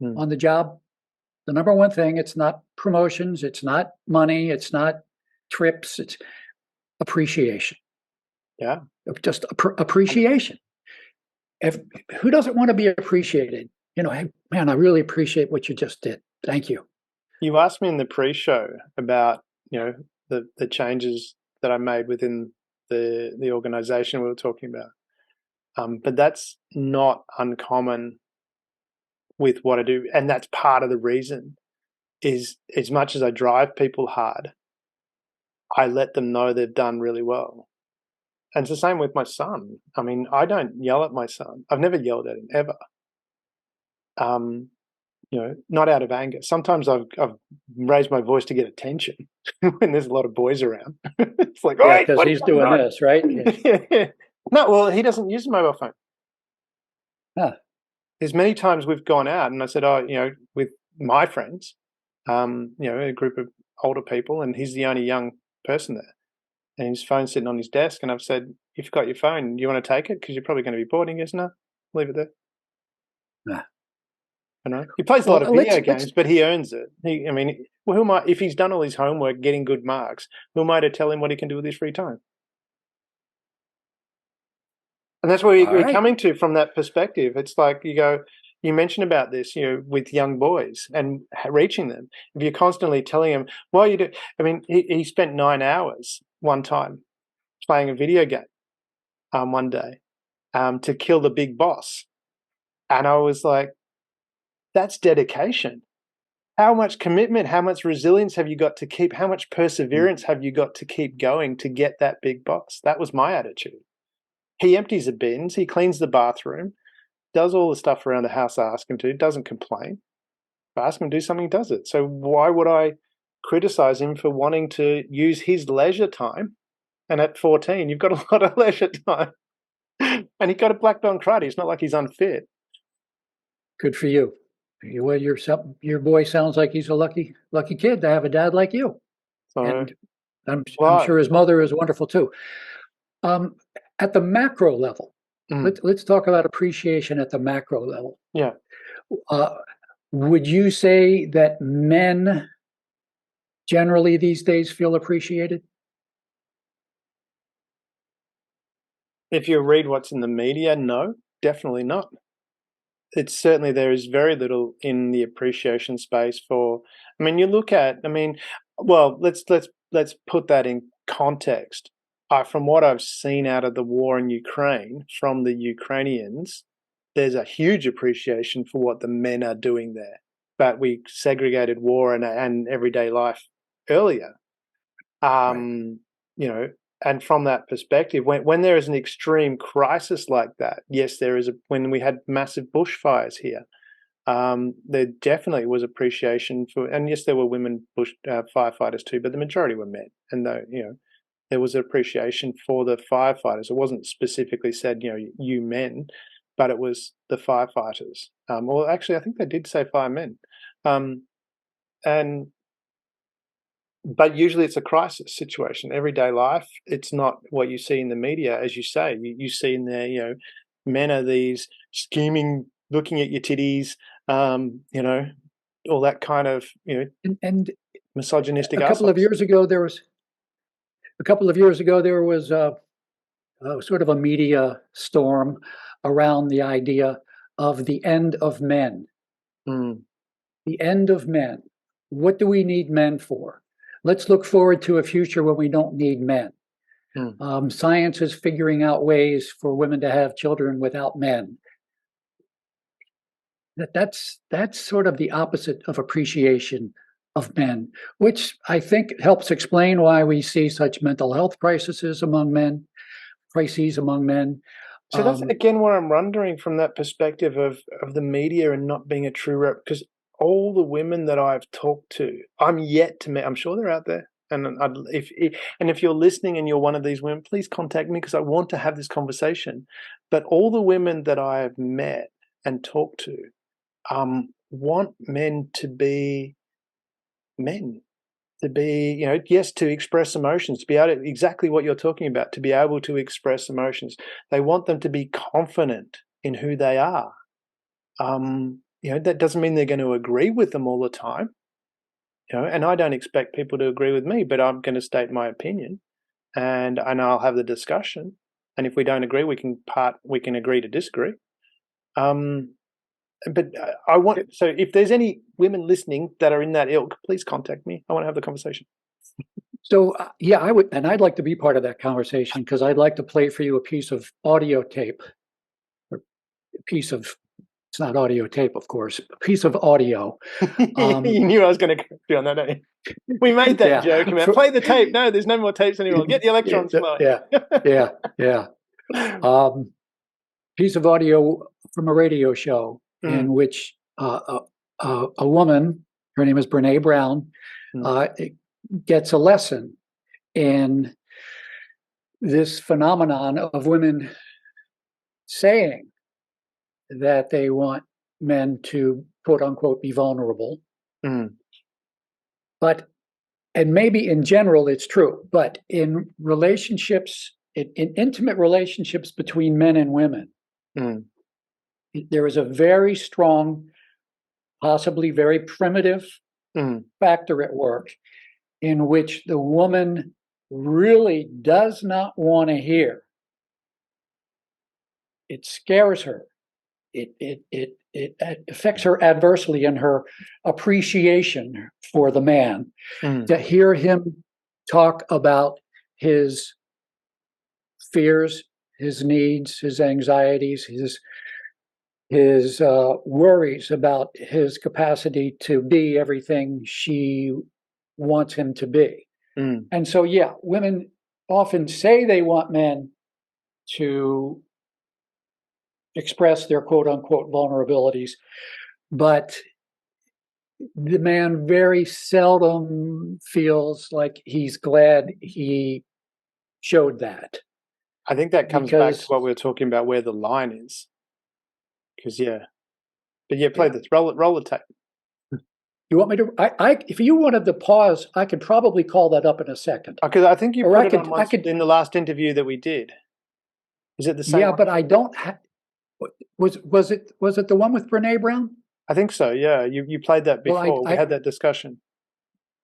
C: on the job, the number one thing, it's not promotions, it's not money, it's not trips, it's appreciation.
A: Yeah.
C: Just appreciation. Who doesn't want to be appreciated? Hey, man, I really appreciate what you just did. Thank you.
A: You asked me in the pre-show about, the changes that I made within the organization we were talking about. But that's not uncommon with what I do. And that's part of the reason is as much as I drive people hard, I let them know they've done really well. And it's the same with my son. I mean, I don't yell at my son. I've never yelled at him ever. Not out of anger. Sometimes I've raised my voice to get attention when there's a lot of boys around. It's like,
C: Yeah,
A: "Oi,
C: because
A: what are
C: he's
A: you
C: doing
A: doing?"
C: this, right? Yes.
A: No, well, he doesn't use a mobile phone.
C: Huh.
A: There's many times we've gone out and I said, with my friends, a group of older people, and he's the only young person there. And his phone's sitting on his desk, and I've said, "You've got your phone. Do you want to take it? Because you're probably going to be bored." And he goes, "No, leave it there."
C: Huh.
A: He plays a
C: Well,
A: lot of video games, but he earns it. Who am I? If he's done all his homework, getting good marks, who am I to tell him what he can do with his free time? And that's where
C: all
A: we're
C: right.
A: coming to from that perspective. It's like you mentioned about this, with young boys and reaching them. If you're constantly telling them, "Why you do?" I mean, he spent 9 hours one time playing a video game one day to kill the big boss, and I was like, "That's dedication. How much commitment, how much resilience have you got to keep? How much perseverance have you got to keep going to get that big boss?" That was my attitude. He empties the bins, he cleans the bathroom, does all the stuff around the house I ask him to, doesn't complain. If I ask him to do something, he does it. So why would I criticize him for wanting to use his leisure time? And at 14, you've got a lot of leisure time. And he got a black belt in karate. It's not like he's unfit.
C: Good for you. Well, your boy sounds like he's a lucky kid to have a dad like you.
A: So,
C: And I'm
A: well,
C: sure his mother is wonderful too. At the macro level, let's talk about appreciation at the macro level.
A: yeah.
C: Would you say that men generally these days feel appreciated?
A: If you read what's in the media, no, definitely not. It's certainly there is very little in the appreciation space for. I mean, you look at. I mean, well, let's put that in context. From what I've seen out of the war in Ukraine from the Ukrainians, there's a huge appreciation for what the men are doing there. But we segregated war and everyday life earlier.
C: Right.
A: And from that perspective, when there is an extreme crisis like that, yes, when we had massive bushfires here, there definitely was appreciation for, and yes, there were women bush firefighters too, but the majority were men, and there was appreciation for the firefighters. It wasn't specifically said, you men, but it was the firefighters. Well, actually, I think they did say firemen, and but usually it's a crisis situation. Everyday life, it's not what you see in the media, as you say. You see in there, men are these scheming, looking at your titties, all that kind of,
C: And
A: misogynistic
C: a couple of
A: assholes.
C: years ago, there was sort of a media storm around the idea of the end of men.
A: Mm,
C: The end of men. What do we need men for? Let's look forward to a future when we don't need men.
A: mm.
C: Science is figuring out ways for women to have children without men. That's sort of the opposite of appreciation of men, which I think helps explain why we see such mental health crises among men.
A: So that's again what I'm wondering from that perspective of the media and not being a true rep. Because all the women that I've talked to, I'm yet to meet. I'm sure they're out there. And if you're listening and you're one of these women, please contact me because I want to have this conversation. But all the women that I have met and talked to want men to be men, to be, yes, to express emotions, to be able to, exactly what you're talking about, to be able to express emotions. They want them to be confident in who they are. That doesn't mean they're going to agree with them all the time, and I don't expect people to agree with me, but I'm going to state my opinion and I'll have the discussion. And if we don't agree, we can agree to disagree. But so if there's any women listening that are in that ilk, please contact me. I want to have the conversation.
C: So yeah, I would, and I'd like to be part of that conversation because I'd like to play for you a piece of audio tape piece of, it's not audio tape, of course, a piece of audio.
A: You knew I was going to be on that, didn't you? We made that joke about play the tape. No, there's no more tapes anymore. Get the electrons flowing.
C: Yeah. Piece of audio from a radio show in which a woman, her name is Brene Brown, gets a lesson in this phenomenon of women saying that they want men to, quote unquote, be vulnerable. But, and maybe in general it's true, but in relationships, in intimate relationships between men and women, there is a very strong, possibly very primitive factor at work in which the woman really does not want to hear. It scares her. It affects her adversely in her appreciation for the man to hear him talk about his fears, his needs, his anxieties, his worries about his capacity to be everything she wants him to be. And so, yeah, women often say they want men to express their quote unquote vulnerabilities, but the man very seldom feels like he's glad he showed that.
A: I think that comes back to what we were talking about, where the line is. Because play this, roll the tape.
C: You want me to? If you wanted to pause, I could probably call that up in a second.
A: Because I think you put it on once in the last interview that we did. Is it the same?
C: Yeah, but I don't. Was it the one with Brene Brown?
A: I think so. Yeah, you played that before. Well, we had that discussion.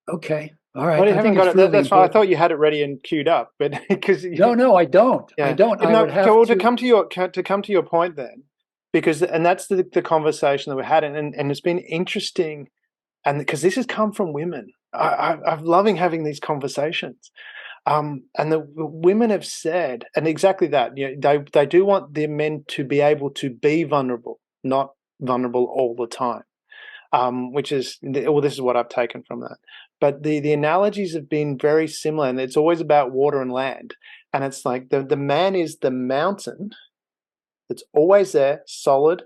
C: Okay, all right.
A: Well, you haven't got it. That's why I thought you had it ready and queued up, but because
C: no, I don't.
A: Yeah.
C: I don't.
A: I would have to come to your point then, because that's the conversation that we had, and it's been interesting, and because this has come from women. I'm loving having these conversations. And the women have said, and exactly that, they do want their men to be able to be vulnerable, not vulnerable all the time, which is, well, this is what I've taken from that. But the analogies have been very similar, and it's always about water and land. And it's like the man is the mountain that's always there, solid,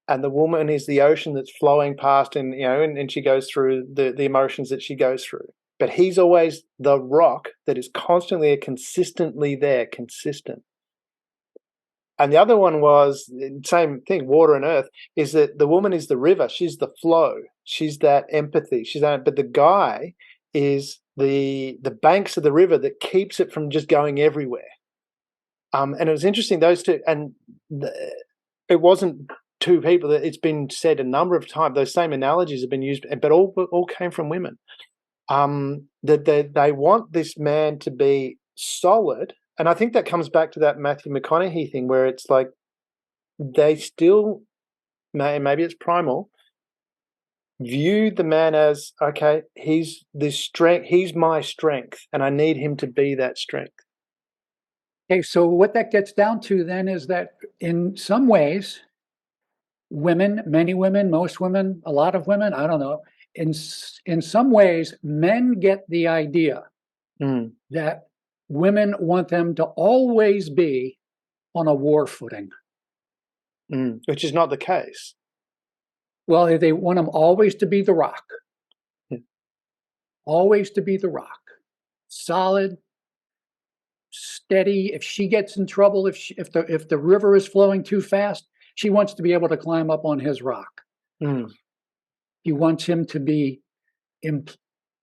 A: and the woman is the ocean that's flowing past, and and she goes through the emotions that she goes through. But he's always the rock that is constantly, consistently there, consistent. And the other one was same thing, water and earth, is that the woman is the river. She's the flow. She's that empathy. But the guy is the banks of the river that keeps it from just going everywhere. And it was interesting, those two, and it wasn't two people. It's been said a number of times. Those same analogies have been used, but all came from women. That they want this man to be solid, and I think that comes back to that Matthew McConaughey thing, where it's like they still, maybe it's primal, view the man as, okay, he's this strength, he's my strength, and I need him to be that strength.
C: Okay, so what that gets down to then is that in some ways, women, many women, most women, a lot of women, I don't know, in some ways, men get the idea that women want them to always be on a war footing.
A: Which is not the case.
C: Well, they want them always to be the rock. Always to be the rock. Solid, steady. If she gets in trouble, if the river is flowing too fast, she wants to be able to climb up on his rock. He wants him to be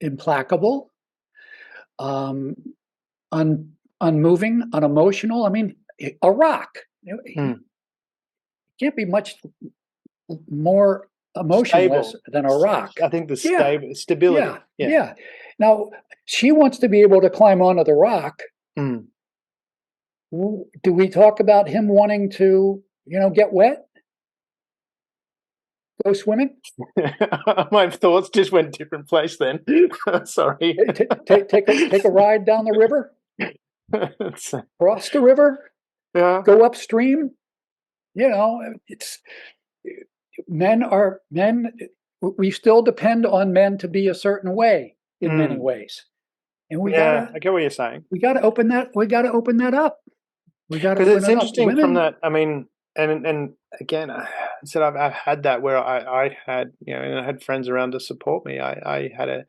C: implacable, unmoving, unemotional. I mean, a rock. It can't be much more emotionless than a rock.
A: I think the stability.
C: Yeah. Now, she wants to be able to climb onto the rock. Do we talk about him wanting to, get wet? Go swimming?
A: My thoughts just went a different place then. Sorry.
C: Take a ride down the river? Cross the river?
A: Yeah.
C: Go upstream? it's men. We still depend on men to be a certain way in many ways, and
A: I get what you're saying.
C: we gotta open that. We gotta open that up. We gotta
A: Because
C: open
A: it's
C: it up.
A: interesting
C: Women,
A: from that. I mean, and again, said I've had that where I had and I had friends around to support me. I had a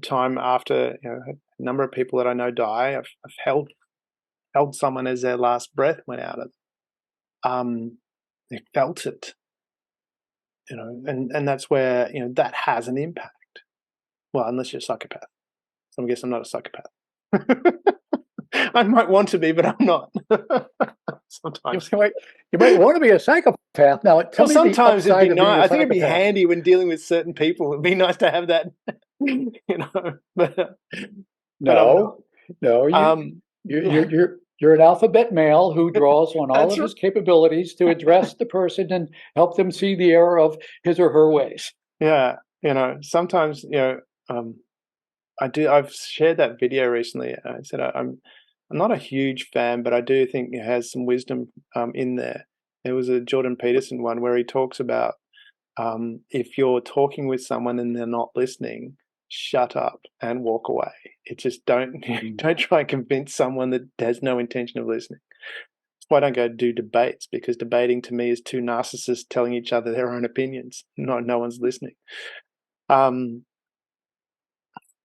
A: time after a number of people that I know die. I've held someone as their last breath went out of them. They felt it, and that's where that has an impact. Well, unless you're a psychopath. So I guess I'm not a psychopath. I might want to be, but I'm not. Sometimes.
C: you might want to be a psychopath. Now, tell
A: Well,
C: me the
A: sometimes it'd
C: upside
A: be
C: of being
A: nice.
C: a
A: I think it'd be
C: psychopath.
A: handy when dealing with certain people. It'd be nice to have that, But
C: No,
A: um,
C: you're an alphabet male who draws on all
A: that's
C: of his capabilities to address the person and help them see the error of his or her ways.
A: yeah. Sometimes I do. I've shared that video recently. I said I'm not a huge fan, but I do think it has some wisdom in there. There was a Jordan Peterson one where he talks about if you're talking with someone and they're not listening, shut up and walk away. It just don't try and convince someone that has no intention of listening. That's why I don't go do debates, because debating to me is two narcissists telling each other their own opinions. No one's listening.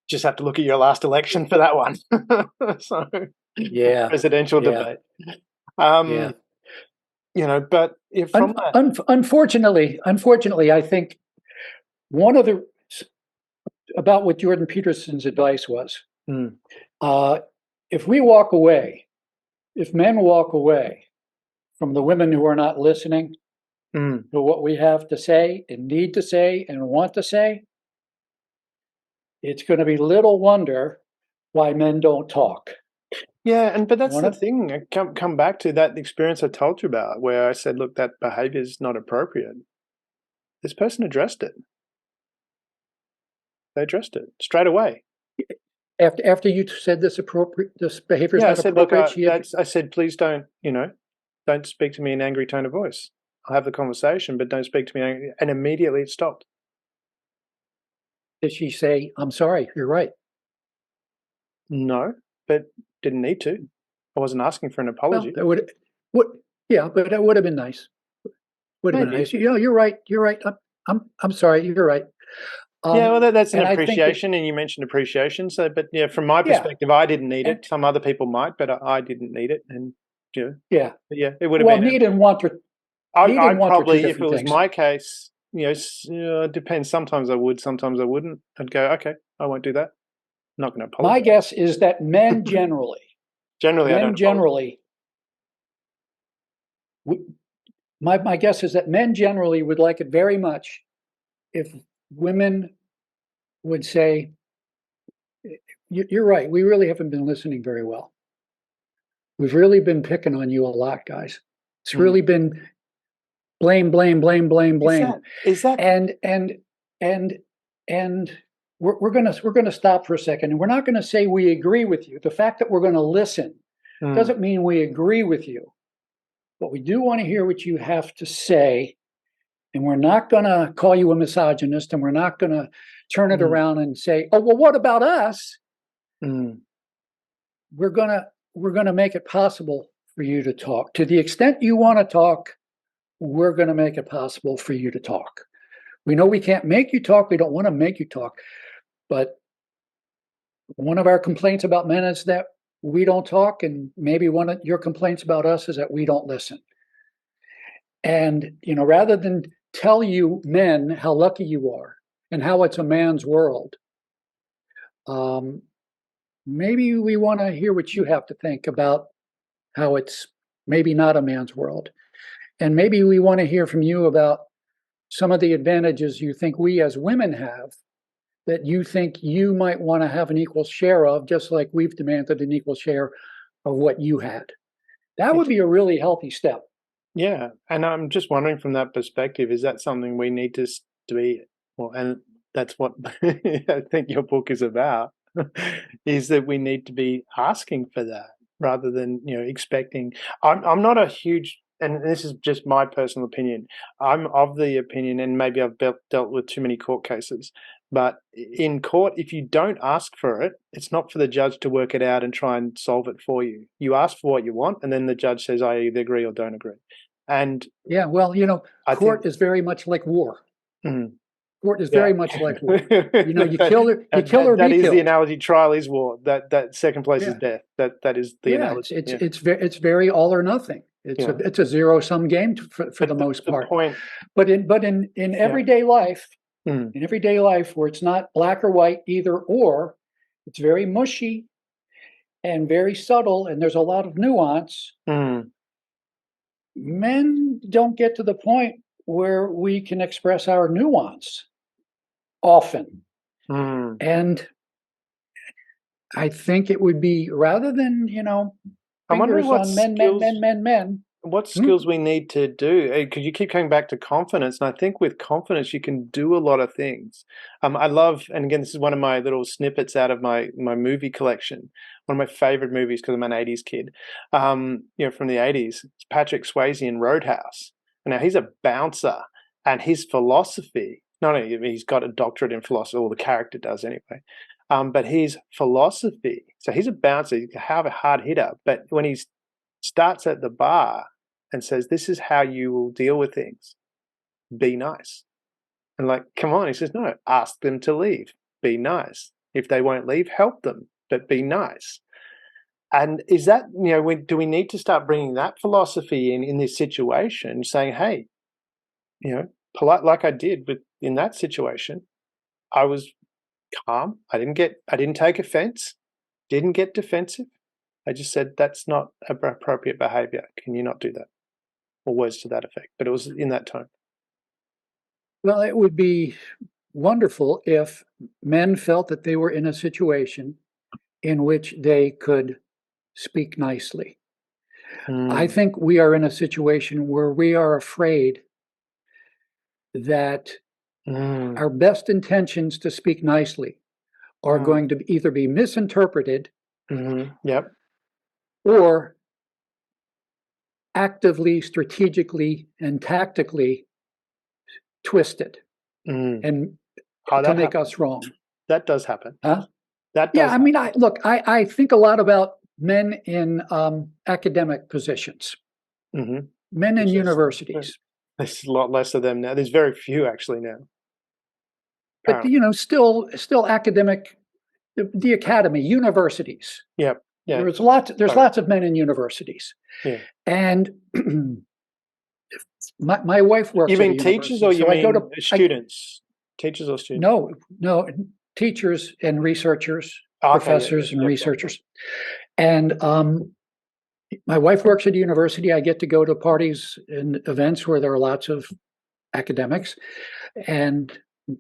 A: Just have to look at your last election for that one. So
C: Yeah,
A: presidential
C: yeah,
A: debate.
C: yeah.
A: But if from that,
C: Unfortunately, I think one of the about what Jordan Peterson's advice was, if we walk away, if men walk away from the women who are not listening to what we have to say and need to say and want to say, it's going to be little wonder why men don't talk.
A: yeah, but that's the thing. I come back to that experience I told you about, where I said, look, that behavior is not appropriate. This person addressed it. They addressed it straight away.
C: After you said this behavior is
A: Yeah, I
C: not
A: said,
C: appropriate.
A: look, I said, please don't speak to me in an angry tone of voice. I'll have the conversation, but don't speak to me angry. And immediately it stopped.
C: Did she say, "I'm sorry, you're right"?
A: No, but didn't need to. I wasn't asking for an apology.
C: Well, but that would have been nice. Would have been nice. You're right. You're right. I'm sorry. You're right.
A: Yeah, well, that's an
C: and I think
A: appreciation, and you mentioned appreciation. So, but yeah, from my perspective, I didn't need it. Some other people might, but I didn't need it. And
C: yeah,
A: it would have been.
C: Need and want are
A: I probably,
C: two
A: if it
C: different
A: was
C: things.
A: my case, it depends. Sometimes I would, sometimes I wouldn't. I'd go, okay, I won't do that. I'm not going to apologize.
C: My guess is that men generally, my guess is that men generally would like it very much if women would say, "You're right. We really haven't been listening very well. We've really been picking on you a lot, guys. It's really been blame.
A: Is that
C: and we're gonna stop for a second, and we're not gonna say we agree with you. The fact that we're gonna listen doesn't mean we agree with you, but we do want to hear what you have to say. And we're not gonna call you a misogynist, and we're not gonna turn it around and say, oh, well, what about us?" We're gonna make it possible for you to talk. To the extent you want to talk, we're gonna make it possible for you to talk. We know we can't make you talk. We don't want to make you talk. But one of our complaints about men is that we don't talk, and maybe one of your complaints about us is that we don't listen. And rather than tell you men how lucky you are and how it's a man's world, maybe we want to hear what you have to think about how it's maybe not a man's world. And maybe we want to hear from you about some of the advantages you think we as women have that you think you might want to have an equal share of, just like we've demanded an equal share of what you had. That would be a really healthy step.
A: Yeah, and I'm just wondering from that perspective, is that something we need to be, well, and that's what I think your book is about, is that we need to be asking for that rather than, expecting. I'm not a huge and this is just my personal opinion, I'm of the opinion, and maybe I've dealt with too many court cases, but in court, if you don't ask for it, it's not for the judge to work it out and try and solve it for you. You ask for what you want, and then the judge says, I either agree or don't agree. And
C: yeah, well, court is very much like war.
A: Mm.
C: Court is very much like war. You kill or be killed.
A: That is the analogy. Trial is war. That second place is death. That is the analogy.
C: It's very all or nothing. It's a zero-sum game for the most part. But in everyday life, in everyday life where it's not black or white, either or, it's very mushy and very subtle, and there's a lot of nuance. Men don't get to the point where we can express our nuance often. And I think it would be, rather than,
A: I'm wondering what skills,
C: men.
A: What skills we need to do, because you keep coming back to confidence, and I think with confidence you can do a lot of things. I love, and again, this is one of my little snippets out of my movie collection. One of my favorite movies, because I'm an '80s kid, from the '80s. It's Patrick Swayze in Roadhouse. Now he's a bouncer, and his philosophy, not only he's got a doctorate in philosophy, or the character does anyway, but his philosophy. So he's a bouncer, he's a hard hitter, but when he starts at the bar and says, "This is how you will deal with things. Be nice." And like, come on, he says, "No, ask them to leave. Be nice. If they won't leave, help them, but be nice." And is that, do we need to start bringing that philosophy in this situation, saying, "Hey, polite," like I did in that situation. I was calm. I didn't take offense. Didn't get defensive. I just said, "That's not appropriate behavior. Can you not do that?" Or words to that effect. But it was in that tone.
C: Well, it would be wonderful if men felt that they were in a situation in which they could speak nicely. I think we are in a situation where we are afraid that our best intentions to speak nicely are going to either be misinterpreted or actively, strategically, and tactically twisted and to make us wrong.
A: That does happen.
C: Huh?
A: That does.
C: Yeah, I mean, I think a lot about men in academic positions, men in universities.
A: There's a lot less of them now. There's very few actually now.
C: But still academic, the academy, universities.
A: Yeah.
C: There's lots of men in universities.
A: Yeah.
C: And my wife works.
A: You mean teachers, or you mean students? Teachers or students?
C: No, teachers and researchers, professors and researchers. And my wife works at a university. I get to go to parties and events where there are lots of academics, and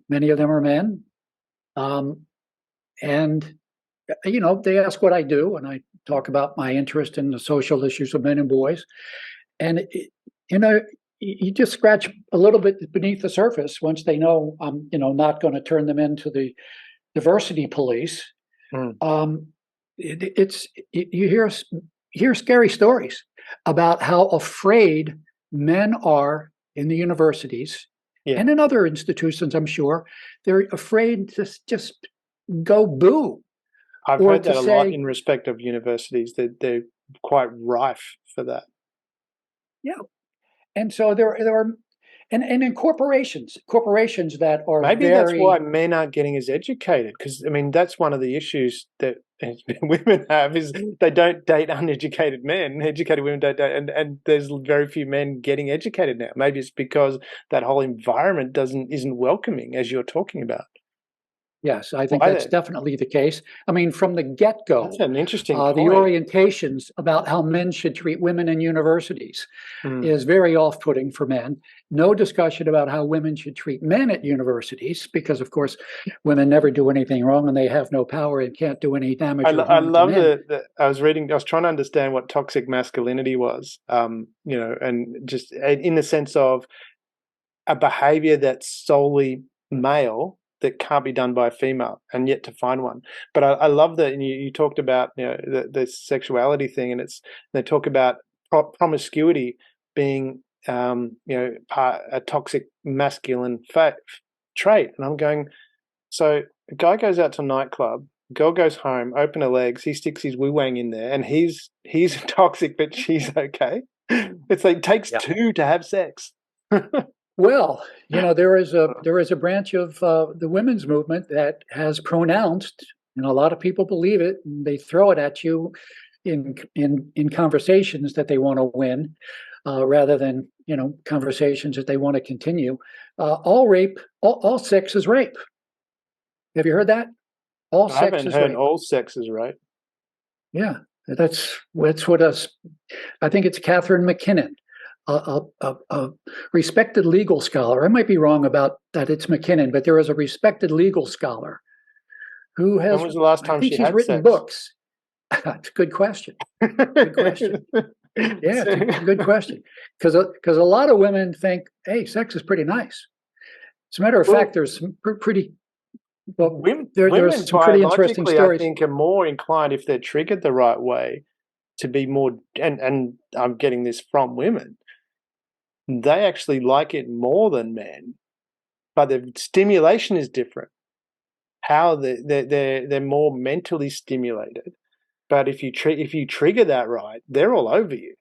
C: many of them are men. And they ask what I do, and I talk about my interest in the social issues of men and boys. And you just scratch a little bit beneath the surface once they know I'm, not going to turn them into the diversity police. You hear scary stories about how afraid men are in the universities and in other institutions. I'm sure they're afraid to just go boo.
A: I've heard that a lot in respect of universities. They're quite rife for that.
C: Yeah. And so there are, and in corporations that are
A: that's why men aren't getting as educated, because I mean that's one of the issues that women have, is they don't date uneducated men. Educated women don't date, and there's very few men getting educated now. Maybe it's because that whole environment isn't welcoming, as you're talking about.
C: Yes, I think that's definitely the case. I mean, from the get-go,
A: that's an interesting point.
C: The orientations about how men should treat women in universities is very off-putting for men. No discussion about how women should treat men at universities, because, of course, women never do anything wrong and they have no power and can't do any damage. I
A: love I was trying to understand what toxic masculinity was, and just in the sense of a behavior that's solely male that can't be done by a female, and yet to find one. But I love that, and you talked about the sexuality thing, and they talk about promiscuity being, a toxic masculine trait. And I'm going, so a guy goes out to a nightclub, girl goes home, open her legs, he sticks his woo-wang in there, and he's toxic, but she's okay. It's like, it takes two to have sex.
C: Well, there is a branch of the women's movement that has pronounced, and a lot of people believe it, and they throw it at you in conversations that they want to win, rather than conversations that they want to continue. All sex is rape. Have you heard that? All
A: I
C: sex
A: haven't
C: is
A: heard
C: rape.
A: all sex is rape.
C: Yeah, that's what I think it's Catherine McKinnon, a respected legal scholar. I might be wrong about that. It's McKinnon, but there is a respected legal scholar who has.
A: When was the last time
C: I think
A: she
C: she's
A: had
C: written
A: sex?
C: Books. It's a good question. Good question. Yeah, it's a good question, because a lot of women think, hey, sex is pretty nice. As a matter of fact, there's some pretty. Well,
A: women
C: there's some pretty interesting
A: biologically,
C: stories.
A: I think, are more inclined, if they're triggered the right way, to be more. And I'm getting this from women. They actually like it more than men, but the stimulation is different. How they're more mentally stimulated. But if you trigger that right, they're all over you.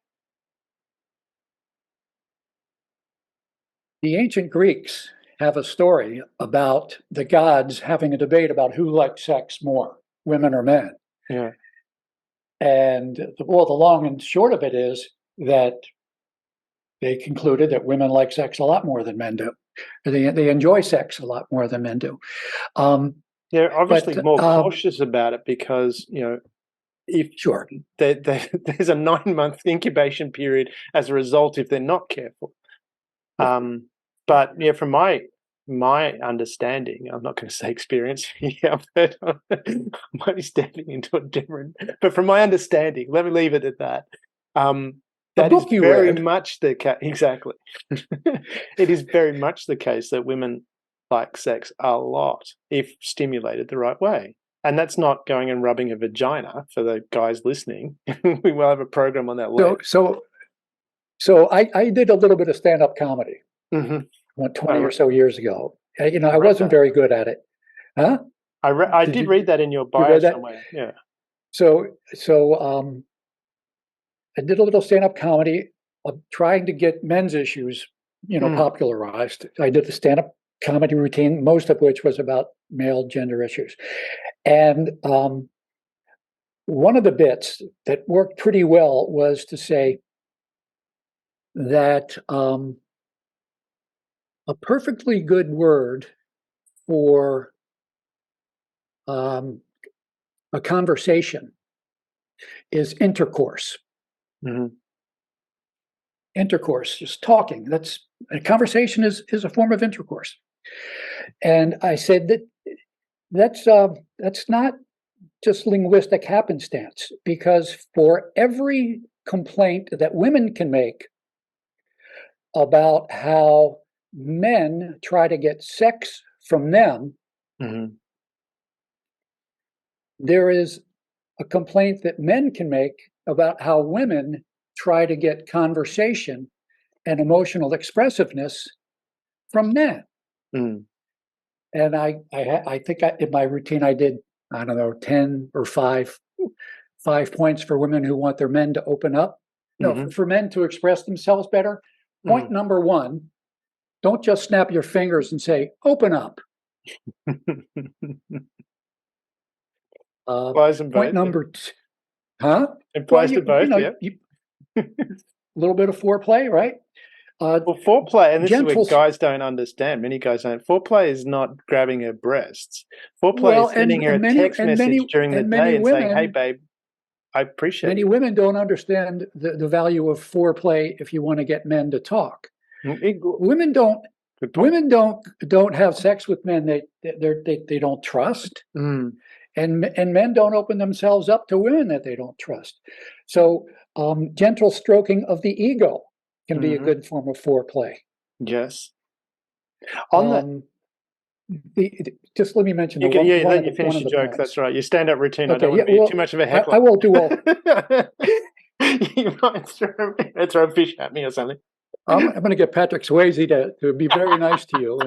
C: The ancient Greeks have a story about the gods having a debate about who liked sex more, women or men.
A: Yeah.
C: And the long and short of it is that they concluded that women like sex a lot more than men do. They enjoy sex a lot more than men do.
A: They're obviously more cautious about it because, if there's a 9-month incubation period as a result if they're not careful. But from my understanding, I'm not going to say experience here, but I might be stepping into a different. But from my understanding, let me leave it at that. That is very much the case. Exactly, it is very much the case that women like sex a lot if stimulated the right way. And that's not going and rubbing a vagina for the guys listening. We will have a program on that later.
C: So I did a little bit of stand-up comedy.
A: Mm-hmm.
C: 20 or so years ago. I wasn't very good at it. Huh?
A: I did read that in your bio somewhere. Yeah.
C: So I did a little stand-up comedy of trying to get men's issues, popularized. I did the stand-up comedy routine, most of which was about male gender issues. And one of the bits that worked pretty well was to say that a perfectly good word for a conversation is intercourse.
A: Mm-hmm.
C: Intercourse, just talking. That's a conversation is a form of intercourse. And I said that's not just linguistic happenstance, because for every complaint that women can make about how men try to get sex from them,
A: mm-hmm.
C: there is a complaint that men can make about how women try to get conversation and emotional expressiveness from men.
A: Mm.
C: And I think in my routine I did, I don't know, 10 or 5 points for women who want their men to open up.
A: Mm-hmm.
C: No, for men to express themselves better. Point number 1, don't just snap your fingers and say, open up. Point number 2, huh?
A: It applies to both,
C: a little bit of foreplay, right?
A: Well, foreplay, and this is what guys don't understand. Many guys don't. Foreplay is not grabbing her breasts. Foreplay is sending her a text message during the day and saying, hey, babe, I appreciate it.
C: Many women don't understand the value of foreplay if you want to get men to talk. Women don't have sex with men they don't trust.
A: Mm.
C: And men don't open themselves up to women that they don't trust. So gentle stroking of the ego can be a good form of foreplay.
A: Yes.
C: Just let me mention.
A: Let you finish your joke. That's right. Your stand-up routine. Okay, I don't want to be too much of a heckler.
C: I will do all.
A: You might throw a fish at me or something.
C: I'm going to get Patrick Swayze to be very nice to you.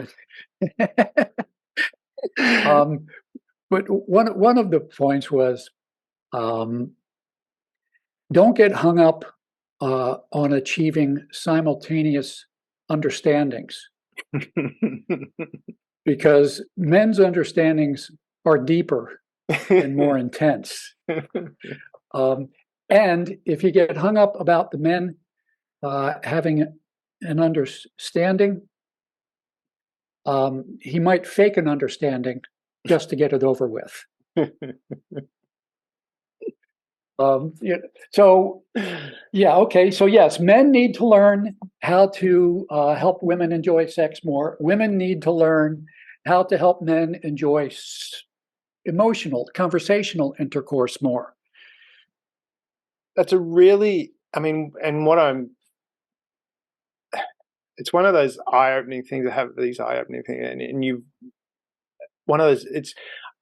C: But one of the points was, don't get hung up on achieving simultaneous understandings, because men's understandings are deeper and more intense. And if you get hung up about the men having an understanding, he might fake an understanding just to get it over with. So yes, men need to learn how to help women enjoy sex more. Women need to learn how to help men enjoy emotional, conversational intercourse more.
A: That's a really, it's one of those eye-opening things that have these eye-opening things, and one of those, it's,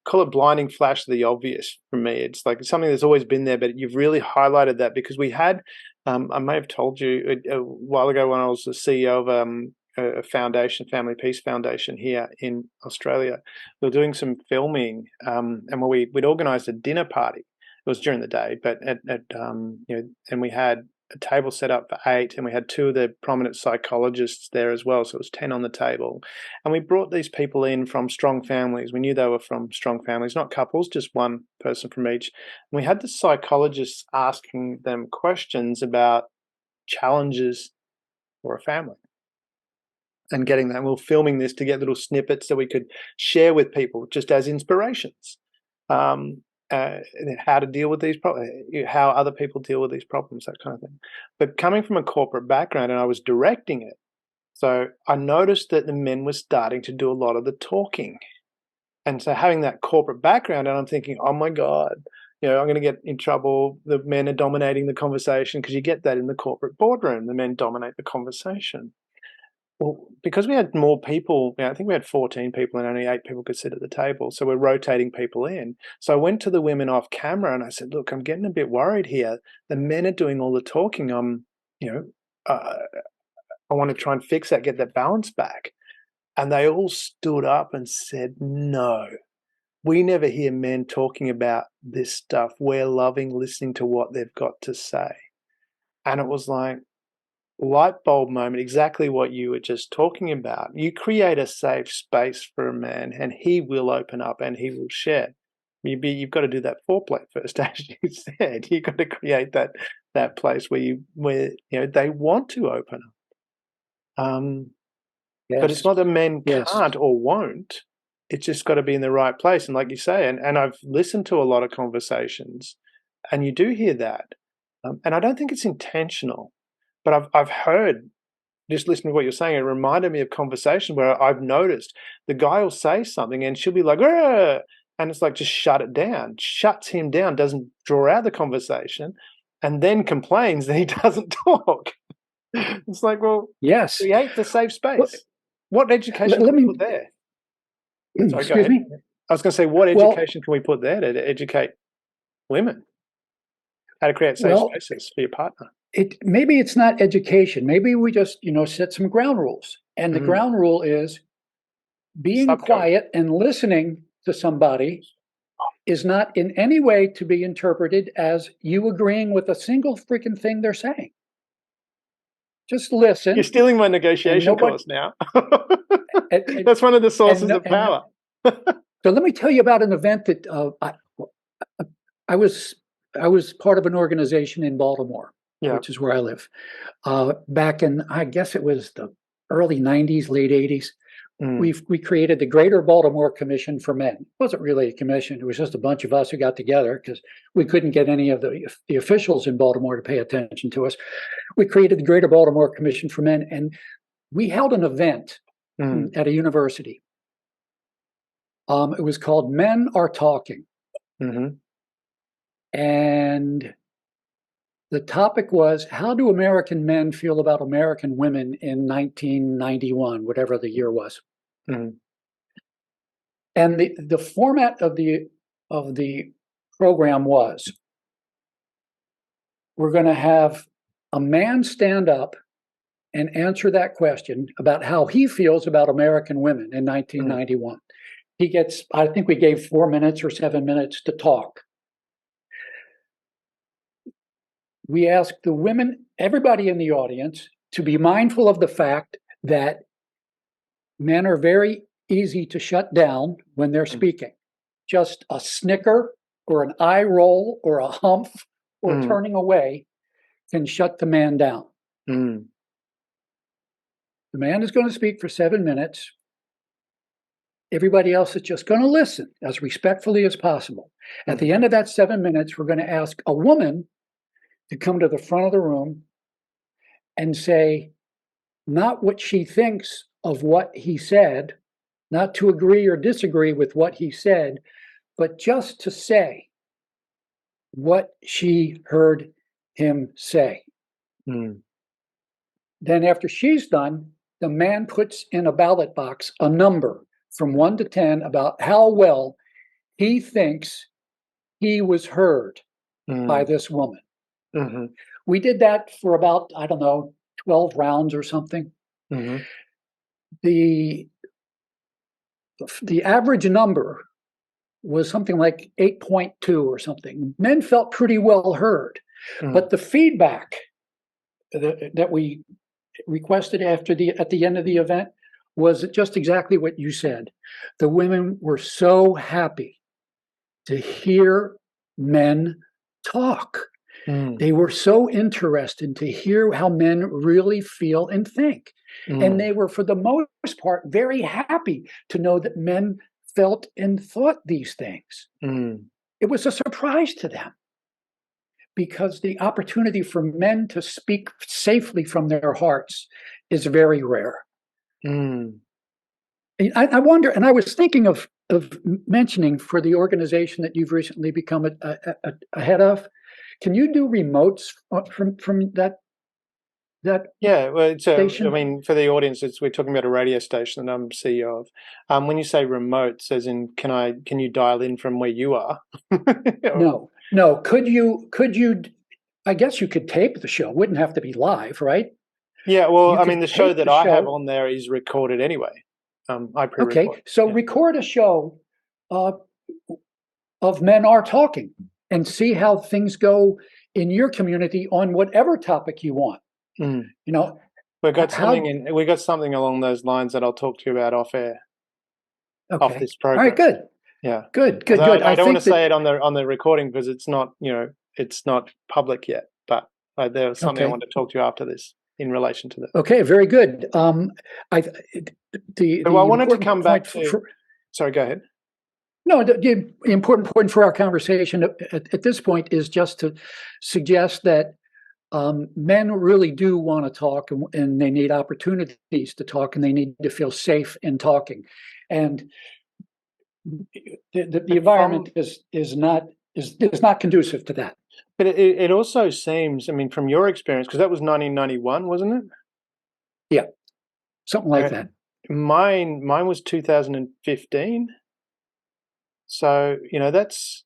A: call it blinding flash of the obvious for me. It's like something that's always been there, but you've really highlighted that, because we had, I may have told you a while ago when I was the CEO of a foundation, Family Peace Foundation here in Australia, we were doing some filming, and we'd organised a dinner party. It was during the day, but and we had a table set up for 8, and we had 2 of the prominent psychologists there as well, so it was 10 on the table. And we brought these people in from strong families. We knew they were from strong families, not couples, just one person from each. And we had the psychologists asking them questions about challenges for a family and getting that. And we were filming this to get little snippets that we could share with people just as inspirations. How to deal with these problems, how other people deal with these problems, that kind of thing. But coming from a corporate background, and I was directing it, so I noticed that the men were starting to do a lot of the talking. And so having that corporate background, and I'm thinking, oh my God, I'm going to get in trouble. The men are dominating the conversation, because you get that in the corporate boardroom. The men dominate the conversation. Well, because we had more people, I think we had 14 people and only 8 people could sit at the table. So we're rotating people in. So I went to the women off camera and I said, look, I'm getting a bit worried here. The men are doing all the talking. I want to try and fix that, get that balance back. And they all stood up and said, no, we never hear men talking about this stuff. We're loving listening to what they've got to say. And it was like, light bulb moment, exactly what you were just talking about. You create a safe space for a man and he will open up and he will share. You've got to do that foreplay first, as you said. You've got to create that place where they want to open up.
C: Yes.
A: But it's not that men
C: Yes.
A: can't or won't. It's just got to be in the right place. And like you say, and I've listened to a lot of conversations, and you do hear that. And I don't think it's intentional. But I've heard, just listening to what you're saying, it reminded me of conversation where I've noticed the guy will say something and she'll be like, "Arr!" And it's like, just shut it down, shuts him down, doesn't draw out the conversation, and then complains that he doesn't talk. It's like, well,
C: yes,
A: create the safe space. What education can we put there? Sorry,
C: excuse me?
A: I was going to say, what education can we put there to educate women how to create safe spaces for your partner?
C: Maybe it's not education. Maybe we just, set some ground rules. And the ground rule is being quiet and listening to somebody is not in any way to be interpreted as you agreeing with a single freaking thing they're saying. Just listen.
A: You're stealing my negotiation course now. That's one of the sources of power.
C: So let me tell you about an event that I was part of an organization in Baltimore. Yeah. Which is where I live. Back in, I guess it was the early 90s, late 80s, we created the Greater Baltimore Commission for Men. It wasn't really a commission. It was just a bunch of us who got together because we couldn't get any of the officials in Baltimore to pay attention to us. We created the Greater Baltimore Commission for Men, and we held an event at a university. It was called Men Are Talking. And the topic was, how do American men feel about American women in 1991, whatever the year was? And the format of the program was, we're going to have a man stand up and answer that question about how he feels about American women in 1991. He gets, I think we gave 4 minutes or 7 minutes to talk. We asked the women, everybody in the audience, to be mindful of the fact that men are very easy to shut down when they're speaking. Just a snicker or an eye roll or a humph or turning away can shut the man down. The man is going to speak for 7 minutes. Everybody else is just going to listen as respectfully as possible. At the end of that 7 minutes, we're going to ask a woman to come to the front of the room and say not what she thinks of what he said, not to agree or disagree with what he said, but just to say what she heard him say. Then after she's done, the man puts in a ballot box a number from 1 to 10 about how well he thinks he was heard by this woman. We did that for about, 12 rounds or something. The average number was something like 8.2 or something. Men felt pretty well heard. But the feedback that we requested at the end of the event was just exactly what you said. The women were so happy to hear men talk. They were so interested to hear how men really feel and think. And they were, for the most part, very happy to know that men felt and thought these things. It was a surprise to them because the opportunity for men to speak safely from their hearts is very rare. I wonder, and I was thinking of mentioning for the organization that you've recently become a head of, can you do remotes from that?
A: Yeah, well,
C: station?
A: I mean, for the audience, we're talking about a radio station that I'm CEO of. When you say remotes, as in, can you dial in from where you are?
C: No. Could you? I guess you could tape the show. Wouldn't have to be live, right?
A: Yeah. Well, I mean, the show that I have on there is recorded anyway. I pre-record.
C: Okay, so record a show of men are talking and see how things go in your community on whatever topic you want.
A: We've got something along those lines that I'll talk to you about off air, off this program.
C: All right, good.
A: Yeah,
C: good.
A: I don't want to say it on the recording because it's not public yet. But there was something I want to talk to you after this in relation to that.
C: Okay, very good.
A: I wanted to come back to. Sorry, go ahead.
C: No, the important point for our conversation at this point is just to suggest that men really do want to talk, and they need opportunities to talk, and they need to feel safe in talking. And the environment is not conducive to that.
A: But it also seems, I mean, from your experience, because that was 1991, wasn't it?
C: Yeah, something like that.
A: Mine was 2015. So, that's,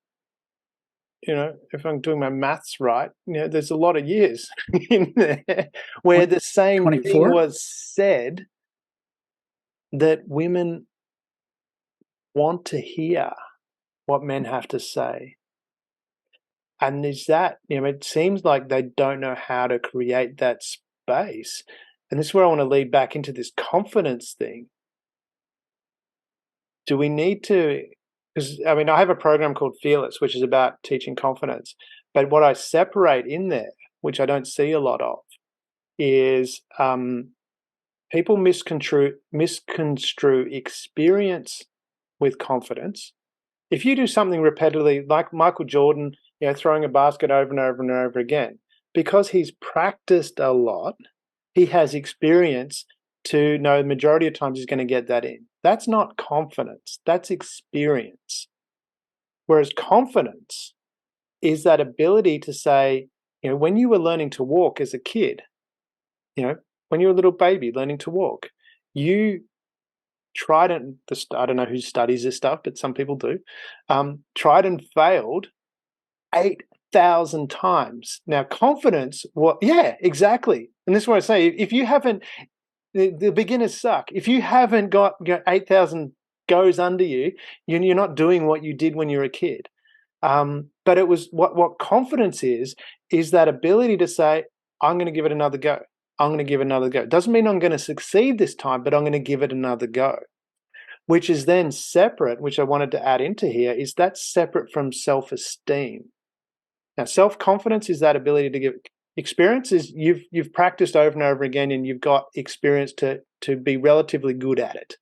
A: if I'm doing my maths right, there's a lot of years in there where the same
C: 24?
A: thing was said, that women want to hear what men have to say. And is that, it seems like they don't know how to create that space. And this is where I want to lead back into this confidence thing. Do we need to, because I have a program called Fearless, which is about teaching confidence. But what I separate in there, which I don't see a lot of, is people misconstrue experience with confidence. If you do something repetitively, like Michael Jordan, throwing a basket over and over and over again, because he's practiced a lot, he has experience to know the majority of times he's going to get that in. That's not confidence, that's experience. Whereas confidence is that ability to say, when you were learning to walk as a kid, when you were a little baby learning to walk, you tried and I don't know who studies this stuff, but some people do, tried and failed 8,000 times. Now, confidence, yeah, exactly. And this is what I say. If you haven't, the beginners suck. If you haven't got 8,000 goes under you, you're not doing what you did when you were a kid. But it was what confidence is that ability to say, I'm going to give it another go. I'm going to give it another go. It doesn't mean I'm going to succeed this time, but I'm going to give it another go. Which is then separate, which I wanted to add into here, is that's separate from self-esteem. Now, self-confidence is that ability to give experience is you've practiced over and over again and you've got experience to be relatively good at it.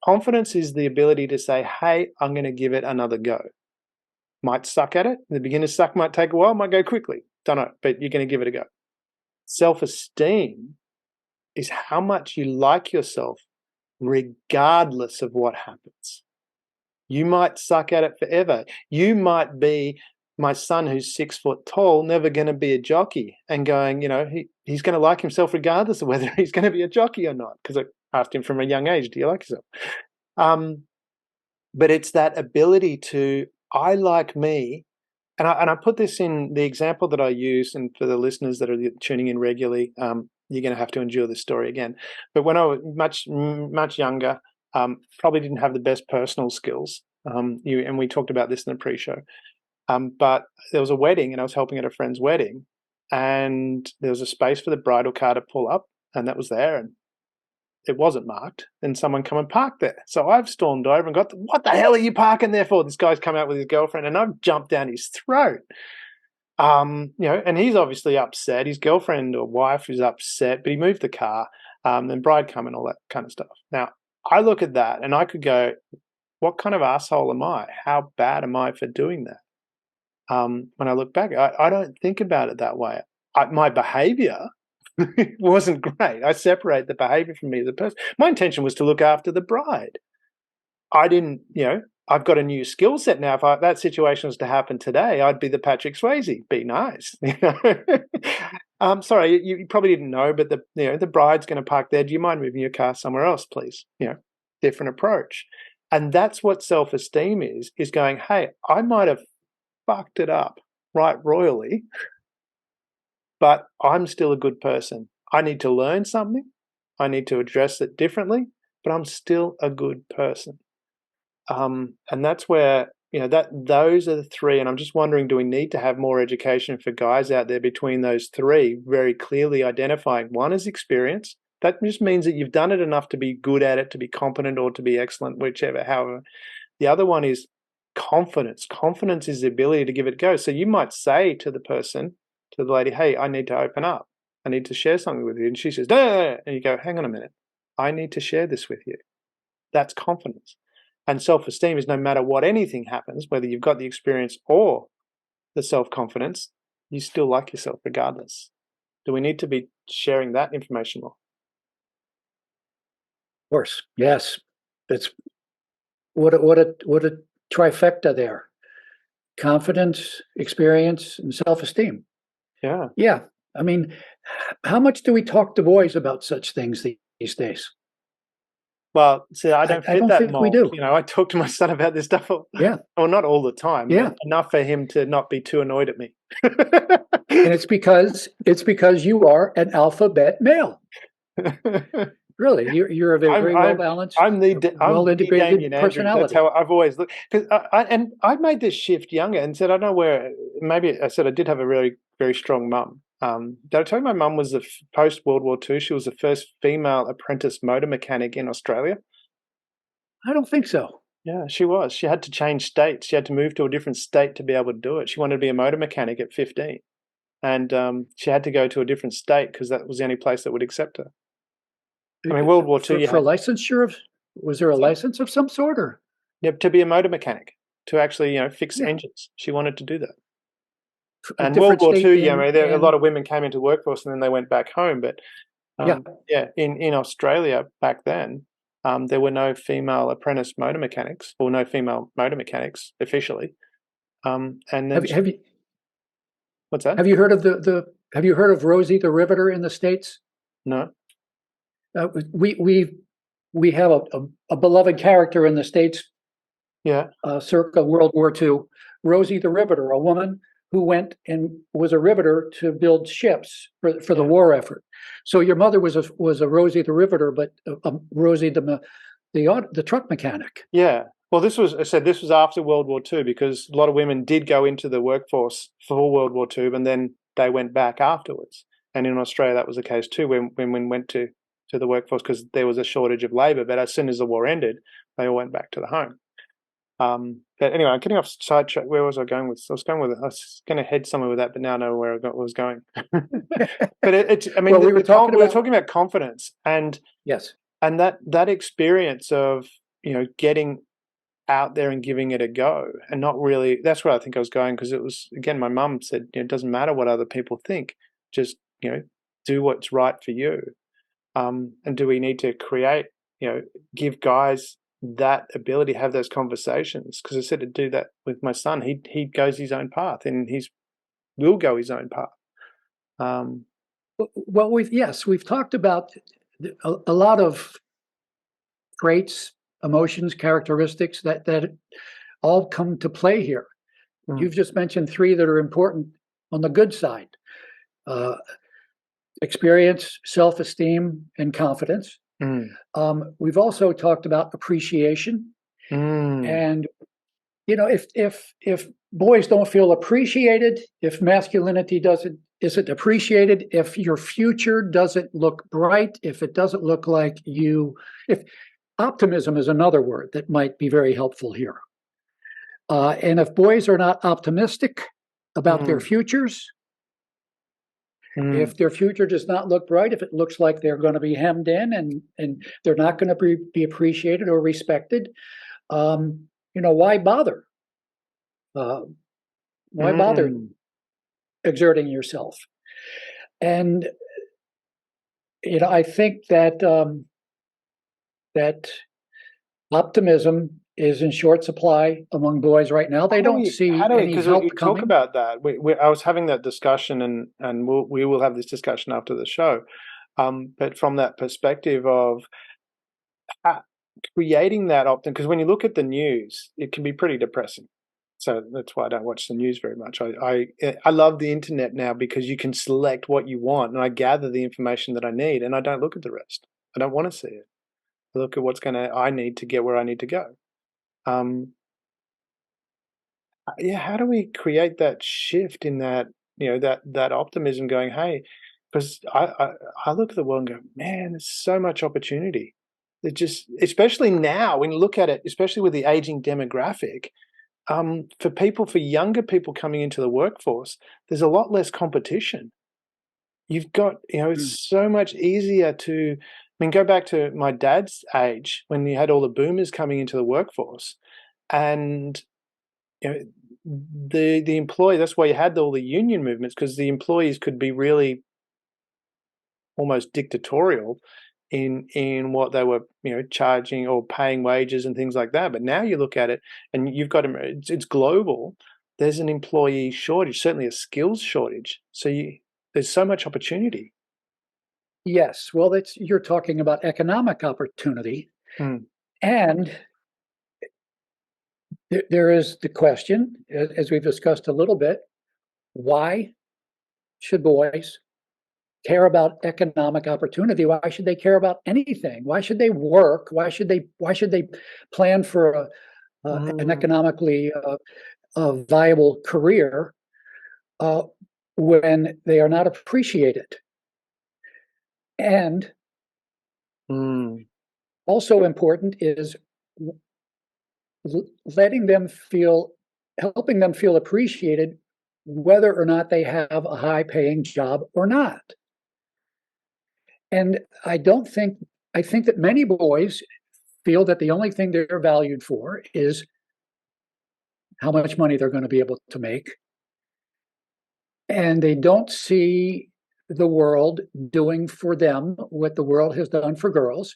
A: Confidence is the ability to say, hey, I'm going to give it another go. Might suck at it. The beginner's suck might take a while, might go quickly. Don't know, but you're going to give it a go. Self-esteem is how much you like yourself regardless of what happens. You might suck at it forever. You might be my son who's 6 foot tall, never going to be a jockey, and going, he's going to like himself regardless of whether he's going to be a jockey or not, because I asked him from a young age, do you like yourself? But it's that ability to, I like me, and I put this in the example that I use, and for the listeners that are tuning in regularly, you're going to have to endure this story again. But when I was much younger, probably didn't have the best personal skills. And we talked about this in the pre-show. But there was a wedding, and I was helping at a friend's wedding, and there was a space for the bridal car to pull up, and that was there, and it wasn't marked, and someone come and parked there. So I've stormed over and got, what the hell are you parking there for? This guy's come out with his girlfriend, and I've jumped down his throat. And he's obviously upset. His girlfriend or wife is upset, but he moved the car, and bride come and all that kind of stuff. Now, I look at that and I could go, what kind of asshole am I? How bad am I for doing that? When I look back, I don't think about it that way. My behavior wasn't great. I separate the behavior from me as a person. My intention was to look after the bride. I didn't, I've got a new skill set now. If that situation was to happen today, I'd be the Patrick Swayze. Be nice. Sorry, you probably didn't know, but the bride's going to park there. Do you mind moving your car somewhere else, please? Different approach. And that's what self-esteem is going, hey, I might have fucked it up right royally, but I'm still a good person. I need to learn something. I need to address it differently, but I'm still a good person. And that's where, those are the three. And I'm just wondering, do we need to have more education for guys out there between those three, very clearly identifying? One is experience. That just means that you've done it enough to be good at it, to be competent or to be excellent, however. The other one is confidence. Confidence is the ability to give it a go. So you might say to the person, to the lady, hey, I need to open up. I need to share something with you. And she says, no. And you go, hang on a minute. I need to share this with you. That's confidence. And self-esteem is no matter what anything happens, whether you've got the experience or the self-confidence, you still like yourself regardless. Do we need to be sharing that information more?
C: Of course, yes. It's what a trifecta there. Confidence, experience, and self-esteem.
A: Yeah.
C: Yeah. I mean, how much do we talk to boys about such things these days?
A: Well, see, I don't fit that mold.
C: We do.
A: I talk to my son about this stuff.
C: Yeah.
A: Well, not all the time.
C: Yeah.
A: But enough for him to not be too annoyed at me.
C: And it's because you are an alphabet male. Really, you're a very well balanced, well integrated personality.
A: That's how I've always looked. Because I made this shift younger and said, I don't know where. Maybe I said I did have a really very strong mum. Did I tell you my mum was post World War II? She was the first female apprentice motor mechanic in Australia.
C: I don't think so.
A: Yeah, she was. She had to change states. She had to move to a different state to be able to do it. She wanted to be a motor mechanic at 15, and she had to go to a different state because that was the only place that would accept her. I mean, World War II.
C: For licensure was there a license of some sort, or?
A: Yeah, to be a motor mechanic, to actually fix engines. She wanted to do that. And World War II, a lot of women came into the workforce and then they went back home. But in Australia back then, there were no female apprentice motor mechanics, or no female motor mechanics officially. And then
C: have you?
A: What's that?
C: Have you heard of Have you heard of Rosie the Riveter in the States?
A: No.
C: We have a beloved character in the States.
A: Yeah.
C: Circa World War II, Rosie the Riveter, a woman who went and was a riveter to build ships for the war effort. So your mother was a Rosie the Riveter, but Rosie the truck mechanic.
A: Yeah. Well, this was after World War II, because a lot of women did go into the workforce for World War II, and then they went back afterwards. And in Australia, that was the case too, when women went to the workforce because there was a shortage of labour. But as soon as the war ended, they all went back to the home. But anyway, I'm getting off sidetrack. Where was I going with? I was going to head somewhere with that, but now I know where I was going. But I mean,
C: well, we were
A: talking about confidence, and
C: yes,
A: and that experience of getting out there and giving it a go, and not really. That's where I think I was going, because it was, again, my mum said, it doesn't matter what other people think, just do what's right for you. And do we need to create, give guys that ability to have those conversations? Because I said to do that with my son. He goes his own path, and will go his own path.
C: Well, we've talked about a lot of traits, emotions, characteristics that all come to play here. You've just mentioned three that are important on the good side: experience, self-esteem, and confidence. We've also talked about appreciation, and if boys don't feel appreciated, if masculinity isn't appreciated, if your future doesn't look bright, if it doesn't look like if optimism is another word that might be very helpful here. And if boys are not optimistic about their futures, if their future does not look bright, if it looks like they're going to be hemmed in and they're not going to be appreciated or respected, why bother? Why bother exerting yourself? And I think that that optimism is in short supply among boys right now. They don't see any help coming.
A: Talk about that. I was having that discussion, and we will have this discussion after the show. But from that perspective of creating that optimism, because when you look at the news, it can be pretty depressing. So that's why I don't watch the news very much. I love the internet now, because you can select what you want, and I gather the information that I need, and I don't look at the rest. I don't want to see it. I look at what's I need to get where I need to go. How do we create that shift in that, that optimism, going, hey, because I look at the world and go, man, there's so much opportunity. It just, especially now when you look at it, especially with the aging demographic, for younger people coming into the workforce, there's a lot less competition. You've got, it's so much easier to, go back to my dad's age when you had all the boomers coming into the workforce, and the employee, that's why you had all the union movements, because the employees could be really almost dictatorial in what they were charging or paying wages and things like that. But now you look at it, and you've got it's global. There's an employee shortage, certainly a skills shortage. So there's so much opportunity.
C: Yes, well, you're talking about economic opportunity, and there is the question, as we've discussed a little bit: why should boys care about economic opportunity? Why should they care about anything? Why should they work? Why should they plan for an economically viable career when they are not appreciated? And also important is helping them feel appreciated, whether or not they have a high-paying job or not. And I think that many boys feel that the only thing they're valued for is how much money they're going to be able to make. And they don't see the world doing for them what the world has done for girls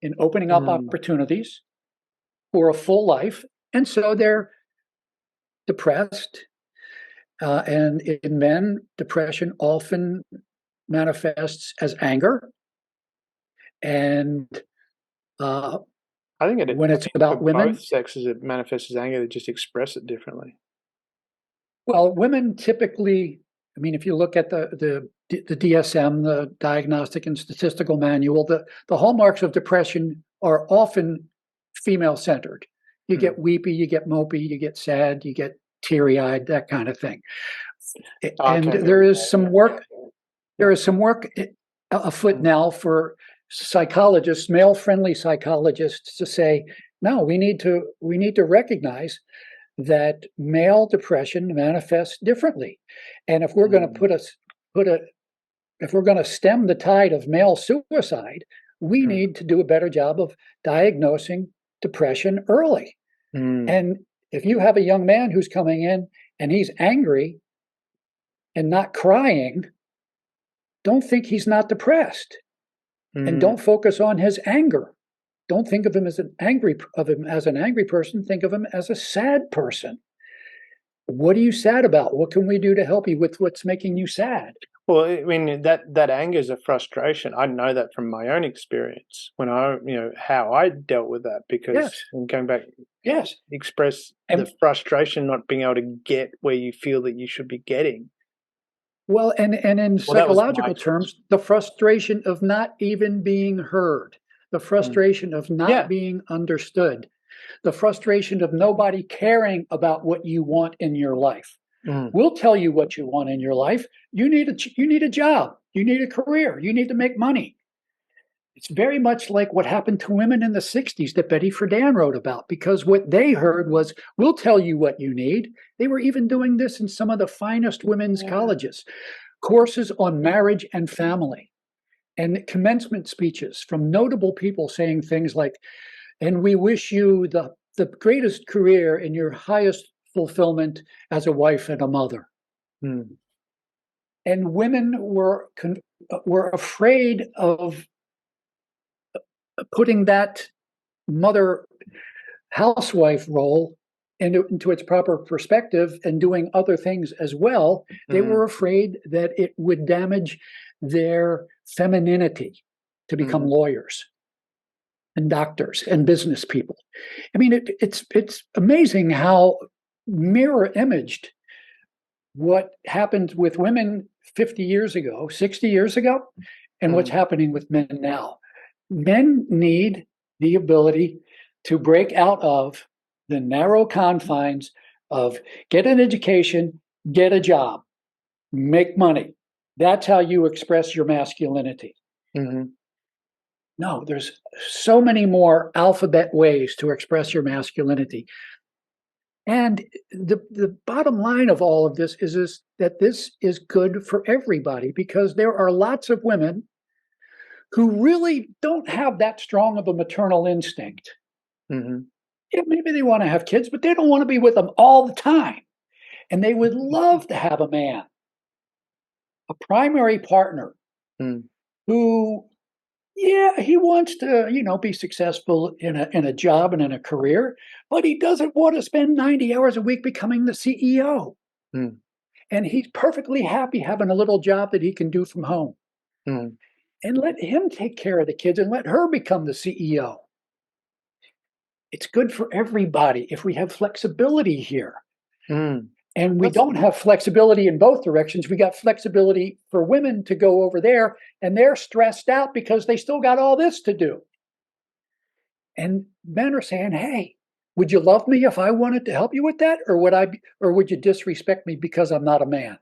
C: in opening up opportunities for a full life. And so they're depressed. And in men, depression often manifests as anger. And
A: I think
C: when it's about women,
A: both sexes, it manifests as anger. They just express it differently.
C: Well, women typically, I mean, if you look at the DSM, the Diagnostic and Statistical Manual, the hallmarks of depression are often female-centered. You get weepy, you get mopey, you get sad, you get teary-eyed, that kind of thing. And there is some work afoot now for psychologists, male-friendly psychologists, to say, no, we need to recognize that male depression manifests differently, and if we're going to if we're going to stem the tide of male suicide, we need to do a better job of diagnosing depression early. And if you have a young man who's coming in and he's angry and not crying, don't think he's not depressed, and don't focus on his anger. Don't think of him as an angry person. Think of him as a sad person. What are you sad about? What can we do to help you with what's making you sad?
A: Well, I mean, that anger is a frustration. I know that from my own experience when how I dealt with that, because going back, express the frustration not being able to get where you feel that you should be getting.
C: Well, and in psychological terms, the frustration of not even being heard, the frustration of not being understood, the frustration of nobody caring about what you want in your life. We'll tell you what you want in your life. You need a job. You need a career. You need to make money. It's very much like what happened to women in the 60s that Betty Friedan wrote about, because what they heard was, we'll tell you what you need. They were even doing this in some of the finest women's colleges, courses on marriage and family, and commencement speeches from notable people saying things like, and we wish you the greatest career in your highest fulfillment as a wife and a mother. And women were afraid of putting that mother housewife role into its proper perspective and doing other things as well. They were afraid that it would damage their femininity to become lawyers and doctors and business people. I mean, it's amazing how mirror imaged what happened with women 50 years ago, 60 years ago, and what's happening with men now. Men need the ability to break out of the narrow confines of get an education, get a job, make money. That's how you express your masculinity. No, there's so many more alphabet ways to express your masculinity. And the bottom line of all of this is that this is good for everybody, because there are lots of women who really don't have that strong of a maternal instinct. Yeah, maybe they want to have kids, but they don't want to be with them all the time. And they would love to have a man, a primary partner, who, he wants to, be successful in a job and in a career, but he doesn't want to spend 90 hours a week becoming the CEO. And he's perfectly happy having a little job that he can do from home. And let him take care of the kids and let her become the CEO. It's good for everybody if we have flexibility here. And we don't have flexibility in both directions. We got flexibility for women to go over there, and they're stressed out because they still got all this to do. And men are saying, hey, would you love me if I wanted to help you with that? Or would you disrespect me because I'm not a man,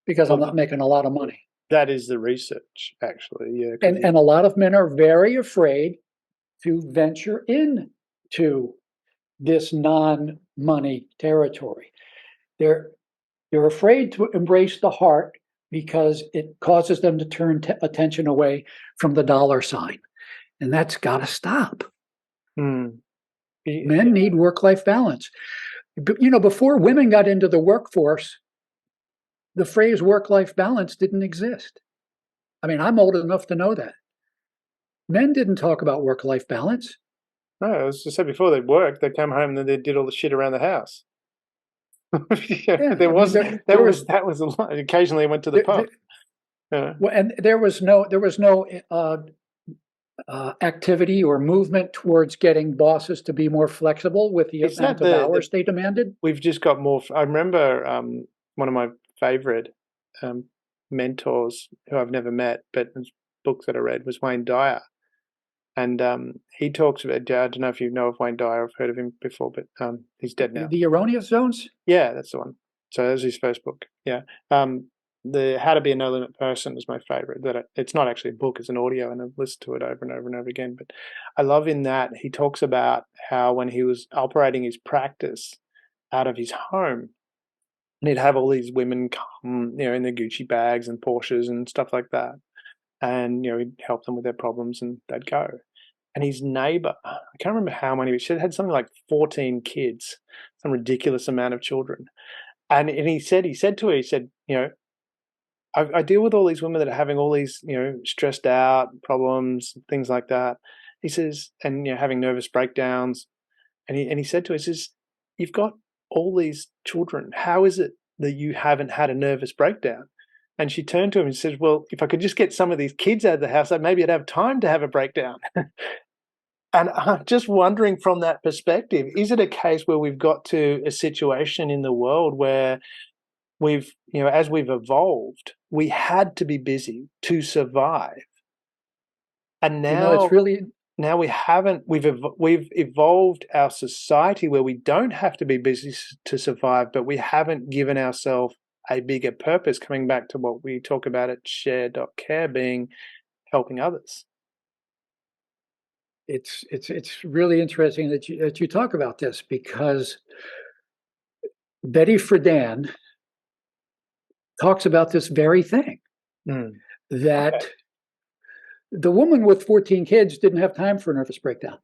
C: because I'm not making a lot of money?
A: That is the research, actually. Yeah.
C: And a lot of men are very afraid to venture into this non-money territory. They're afraid to embrace the heart because it causes them to turn attention away from the dollar sign. And that's got to stop. Men need work-life balance. Before women got into the workforce, the phrase work-life balance didn't exist. I mean, I'm old enough to know that. Men didn't talk about work-life balance.
A: No, as I said before, they'd work, they'd come home, and then they did all the shit around the house. There was a lot. Occasionally, I went to the pub.
C: Well, and there was no activity or movement towards getting bosses to be more flexible with the amount of hours they demanded.
A: We've just got more. I remember one of my favorite mentors who I've never met, but books that I read, was Wayne Dyer. And he talks about, I don't know if you know of Wayne Dyer, I've heard of him before, but he's dead now.
C: The Erroneous Zones?
A: Yeah, that's the one. So that was his first book. Yeah. The How to Be a No Limit Person is my favorite. It's not actually a book, it's an audio, and I've listened to it over and over and over again. But I love in that he talks about how when he was operating his practice out of his home, and he'd have all these women come, in their Gucci bags and Porsches and stuff like that. And, he'd help them with their problems and they'd go. And his neighbor, I can't remember how many, but she had something like 14 kids, some ridiculous amount of children. And he said to her, I deal with all these women that are having all these, stressed out problems, things like that. He says, and, having nervous breakdowns. And he said to her, he says, you've got all these children. How is it that you haven't had a nervous breakdown? And she turned to him and said, well, if I could just get some of these kids out of the house, maybe I'd have time to have a breakdown. And I'm just wondering from that perspective, is it a case where we've got to a situation in the world where we've, as we've evolved, we had to be busy to survive. And now,
C: it's really,
A: now we haven't, we've evolved our society where we don't have to be busy to survive, but we haven't given ourselves a bigger purpose, coming back to what we talk about at share.care being helping others.
C: It's really interesting that you talk about this, because Betty Friedan talks about this very thing, that the woman with 14 kids didn't have time for a nervous breakdown.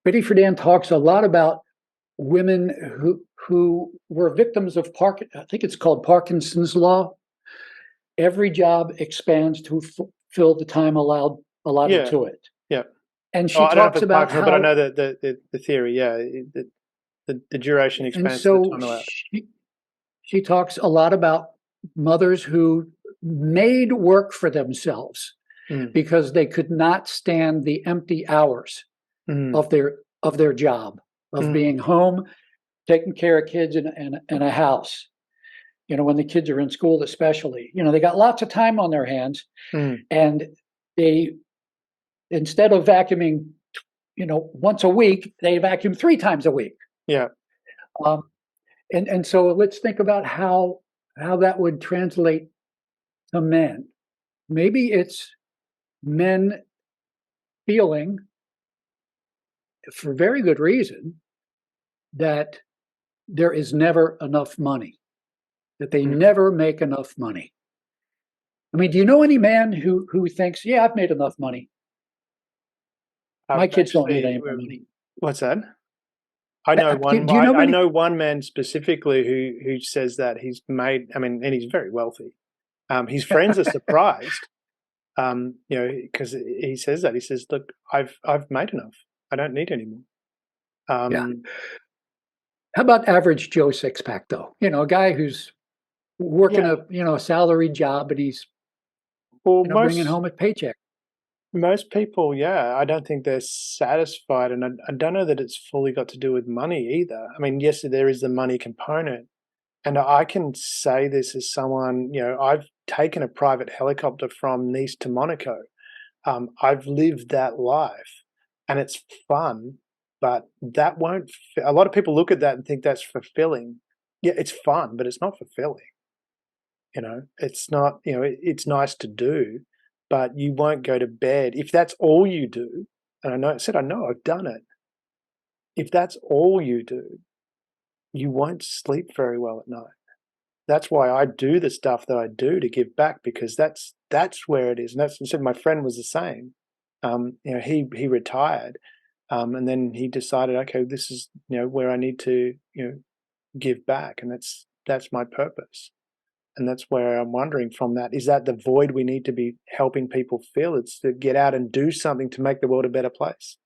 C: Betty Friedan talks a lot about women who were victims of I think it's called Parkinson's law. Every job expands to fill the time allotted to it.
A: Yeah.
C: And she
A: I don't know if
C: talks
A: it's
C: about
A: Parkinson, but I know the theory. Yeah, the duration expands to the time allowed.
C: She talks a lot about mothers who made work for themselves because they could not stand the empty hours of their job, of being home, taking care of kids in a house. When the kids are in school, especially, they got lots of time on their hands, and they, instead of vacuuming, once a week, they vacuum 3 times a week.
A: Yeah.
C: And so let's think about how that would translate to men. Maybe it's men feeling, for very good reason, that there is never enough money, that they never make enough money. I mean, do you know any man who thinks, yeah, I've made enough money? My kids don't need any more money.
A: What's that? I know one. I know one man specifically who says that he's made. I mean, and he's very wealthy. His friends are surprised, because he says that. He says, "Look, I've made enough. I don't need any more."
C: Yeah. How about average Joe six-pack, though? A guy who's working a salaried job, and he's bringing home a paycheck.
A: Most people, I don't think they're satisfied, and I don't know that it's fully got to do with money either. I mean, yes, there is the money component, and I can say this as someone, I've taken a private helicopter from Nice to Monaco. I've lived that life, and it's fun, but that won't. A lot of people look at that and think that's fulfilling. Yeah, it's fun, but it's not fulfilling. It's not. It's nice to do, but you won't go to bed if that's all you do. And I know I've done it. If that's all you do, you won't sleep very well at night. That's why I do the stuff that I do to give back, because that's where it is. And that's, my friend was the same. He retired, and then he decided, okay, this is where I need to give back, and that's my purpose. And that's where I'm wondering from that, is that the void we need to be helping people fill? It's to get out and do something to make the world a better place.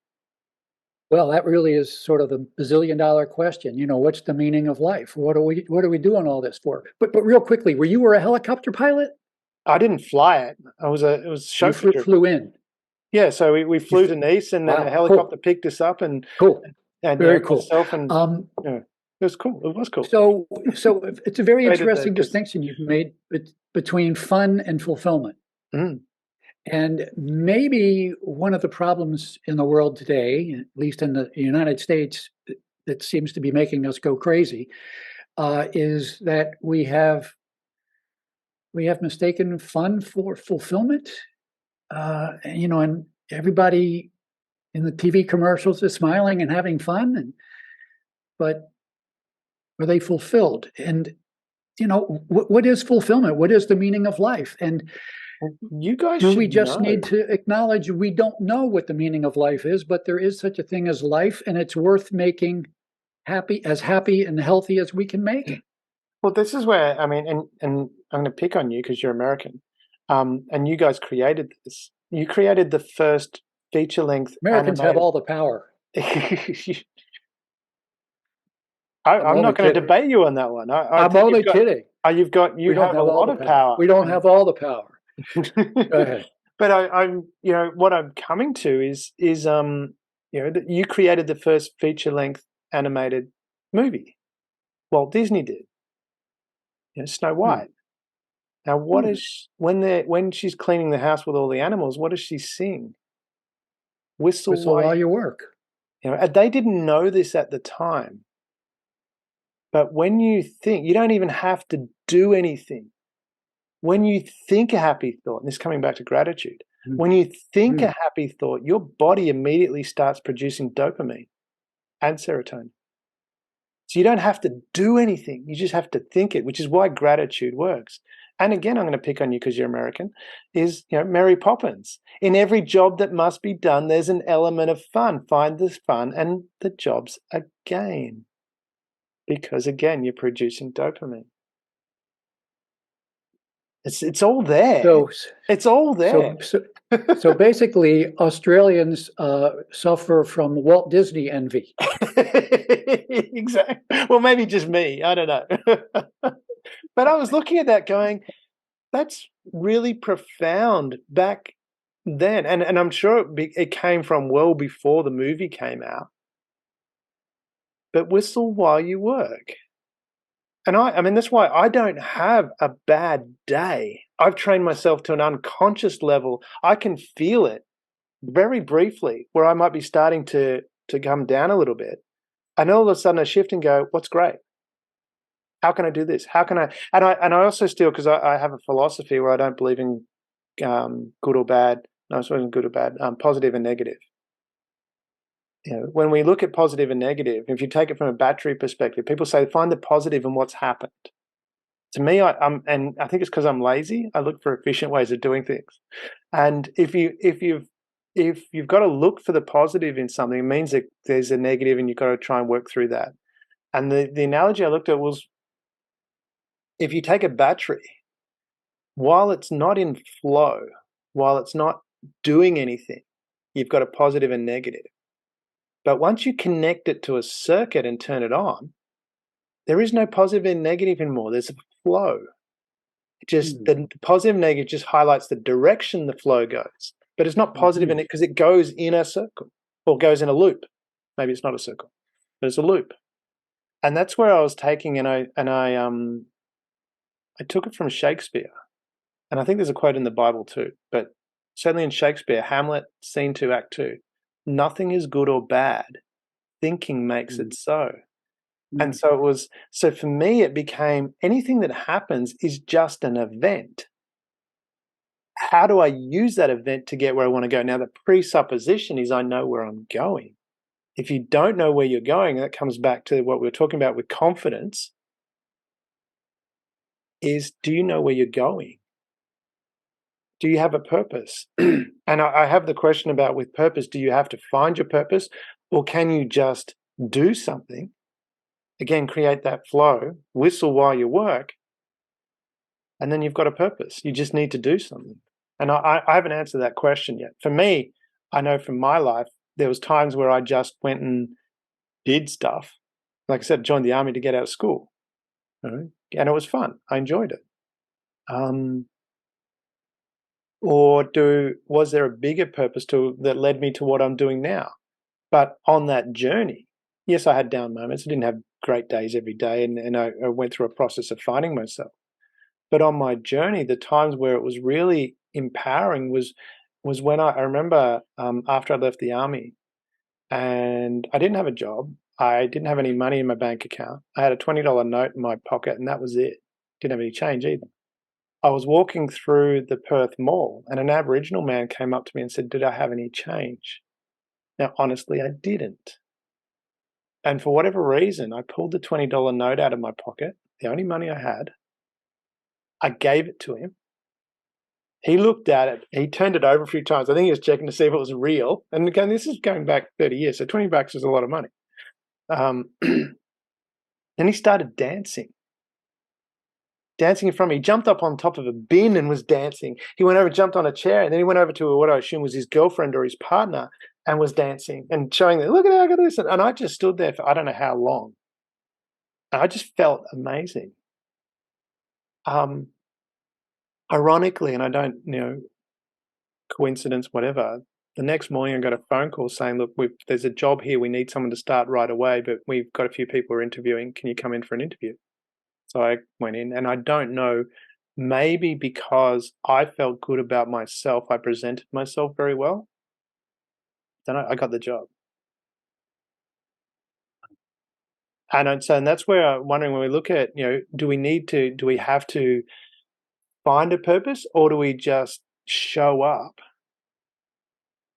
C: Well, that really is sort of the bazillion-dollar question. What's the meaning of life? What are we doing all this for? But real quickly, were you a helicopter pilot?
A: I didn't fly it. It was chauffeur.
C: You flew in.
A: Yeah, so we flew to Nice, and then a helicopter picked us up, and
C: cool.
A: And
C: very cool.
A: myself and It was cool. It was cool.
C: So it's a very
A: Rated
C: interesting
A: because
C: distinction you've made between fun and fulfillment.
A: mm,
C: And maybe one of the problems in the world today, at least in the United States, that seems to be making us go crazy, is that we have mistaken fun for fulfillment. And everybody in the TV commercials is smiling and having fun, but are they fulfilled? And what is fulfillment? What is the meaning of life? And
A: you guys
C: do
A: should
C: we just
A: know.
C: need to acknowledge we don't know what the meaning of life is, but there is such a thing as life, and it's worth making happy and healthy as we can make it.
A: Well, this is where, I mean, and I'm going to pick on you because you're American, and you guys created this. You created the first feature-length
C: Americans have
A: animated.
C: all the power.
A: I'm not going to
C: kidding.
A: debate you on that one.
C: I'm only kidding.
A: You have a lot of power.
C: We don't have all the power. Go ahead.
A: But I'm, what I'm coming to is that you created the first feature-length animated movie. Walt Disney did. Snow White. Now, what is when she's cleaning the house with all the animals? What does she sing? Whistle
C: while you work.
A: They didn't know this at the time. But when you think, you don't even have to do anything. When you think a happy thought, and this is coming back to gratitude, when you think a happy thought, your body immediately starts producing dopamine and serotonin. So you don't have to do anything. You just have to think it, which is why gratitude works. And again, I'm going to pick on you because you're American, is Mary Poppins. In every job that must be done, there's an element of fun. Find the fun and the job's a gain. Because again, you're producing dopamine. It's all there.
C: So
A: it's all there.
C: So basically, Australians suffer from Walt Disney envy.
A: Exactly. Well, maybe just me. I don't know. But I was looking at that going, that's really profound back then. And I'm sure it came from well before the movie came out. But whistle while you work. And I mean, that's why I don't have a bad day. I've trained myself to an unconscious level. I can feel it very briefly where I might be starting to come down a little bit. And all of a sudden I shift and go, what's great? How can I do this? How can I? And I also still, because I have a philosophy where I don't believe in good or bad. No, it's not good or bad, positive and negative. When we look at positive and negative, if you take it from a battery perspective, people say find the positive in what's happened. To me, and I think it's because I'm lazy. I look for efficient ways of doing things. And if you've got to look for the positive in something, it means that there's a negative, and you've got to try and work through that. And the analogy I looked at was, if you take a battery, while it's not in flow, while it's not doing anything, you've got a positive and negative. But once you connect it to a circuit and turn it on, there is no positive and negative anymore. There's a flow. The positive and negative just highlights the direction the flow goes. But it's not positive in it because it goes in a circle or goes in a loop. Maybe it's not a circle, but it's a loop. And that's where I was taking, and I took it from Shakespeare. And I think there's a quote in the Bible too, but certainly in Shakespeare, Hamlet, Scene 2, Act 2. Nothing is good or bad. Thinking makes it so. And so for me, it became anything that happens is just an event. How do I use that event to get where I want to go? Now, the presupposition is I know where I'm going. If you don't know where you're going, that comes back to what we were talking about with confidence, is do you know where you're going? Do you have a purpose? And I have the question about with purpose, do you have to find your purpose, or can you just do something? Again, create that flow, whistle while you work, and then you've got a purpose. You just need to do something. And I haven't answered that question yet. For me, I know from my life, there was times where I just went and did stuff. Like I said, joined the army to get out of school. And it was fun. I enjoyed it. Was there a bigger purpose that led me to what I'm doing now? But on that journey, yes, I had down moments. I didn't have great days every day, and I went through a process of finding myself. But on my journey, the times where it was really empowering was when I remember, after I left the army, and I didn't have a job. I didn't have any money in my bank account. I had a $20 note in my pocket, and that was it. Didn't have any change either. I was walking through the Perth Mall, and an Aboriginal man came up to me and said, "Did I have any change?" Now, honestly, I didn't. And for whatever reason, I pulled the $20 note out of my pocket, the only money I had. I gave it to him. He looked at it. He turned it over a few times. I think he was checking to see if it was real. And again, this is going back 30 years, so $20 is a lot of money. Then he started dancing in front of me. He jumped up on top of a bin and was dancing. He went over, jumped on a chair, and then he went over to what I assume was his girlfriend or his partner and was dancing and showing them, "Look at how I got this." And I just stood there for I don't know how long. And I just felt amazing. Ironically, and I don't, coincidence, whatever, the next morning I got a phone call saying, "Look, there's a job here. We need someone to start right away, but we've got a few people we're interviewing. Can you come in for an interview?" So I went in, and I don't know, maybe because I felt good about myself, I presented myself very well, then I got the job. And that's where I'm wondering, when we look at, do we have to find a purpose, or do we just show up?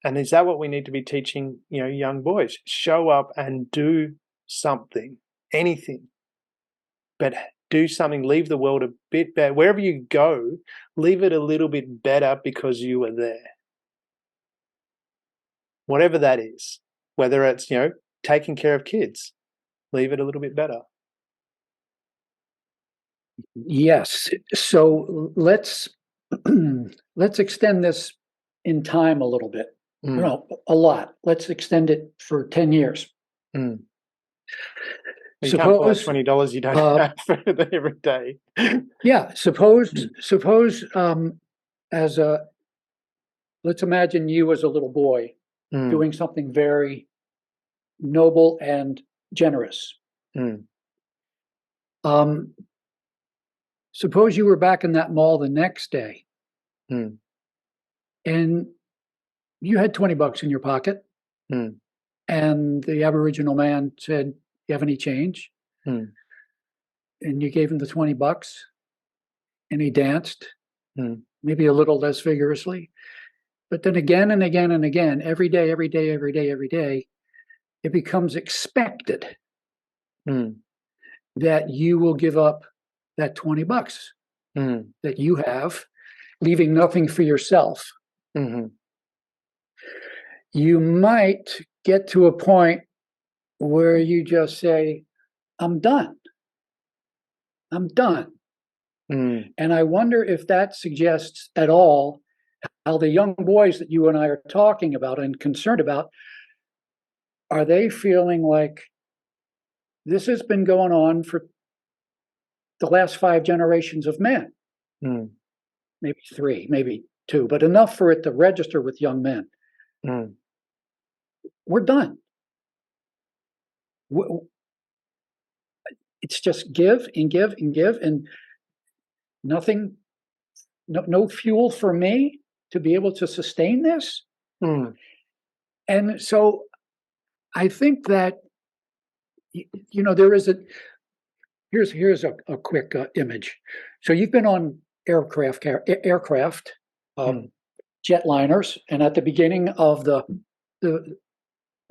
A: And is that what we need to be teaching, young boys? Show up and do something, anything, but do something, leave the world a bit better. Wherever you go, leave it a little bit better because you were there. Whatever that is, whether it's, taking care of kids, leave it a little bit better.
C: Yes. So let's extend this in time a little bit. A lot. Let's extend it for 10 years.
A: You can't pull out $20 you don't have every day.
C: Yeah. Suppose let's imagine you as a little boy doing something very noble and generous. Suppose you were back in that mall the next day, and you had $20 in your pocket, and the Aboriginal man said, "You have any change?" And you gave him the $20, and he danced, maybe a little less vigorously, but then again and again and again, every day, it becomes expected that you will give up that $20 that you have, leaving nothing for yourself. You might get to a point where you just say, "I'm done. I'm done." And I wonder if that suggests at all how the young boys that you and I are talking about and concerned about, are they feeling like this has been going on for the last 5 generations of men? Maybe 3, maybe 2, but enough for it to register with young men. We're done. It's just give and give and give, and nothing, no fuel for me to be able to sustain this. And so I think that, there is here's a quick image. So you've been on aircraft, jetliners, and at the beginning of the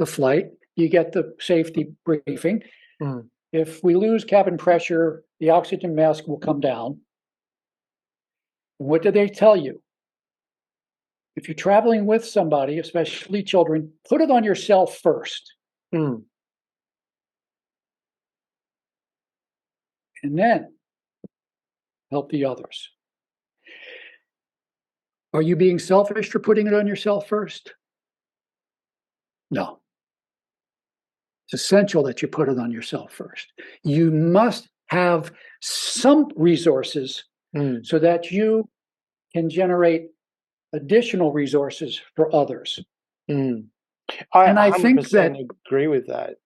C: flight, you get the safety briefing. If we lose cabin pressure, the oxygen mask will come down. What do they tell you? If you're traveling with somebody, especially children, put it on yourself first. And then help the others. Are you being selfish for putting it on yourself first? No. It's essential that you put it on yourself first. You must have some resources so that you can generate additional resources for others.
A: I think that agree with that.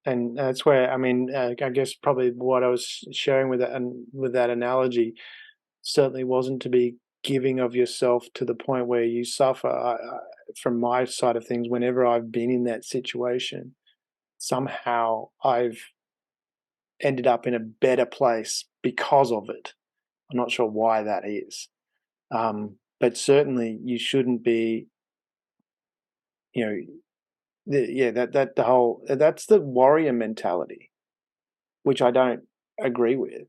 A: And that's where, I mean, I guess probably what I was sharing with that, and with that analogy, certainly wasn't to be giving of yourself to the point where you suffer. From my side of things, whenever I've been in that situation, somehow I've ended up in a better place because of it. I'm not sure why that is. But certainly you shouldn't be, you know, that's the warrior mentality, which I don't agree with.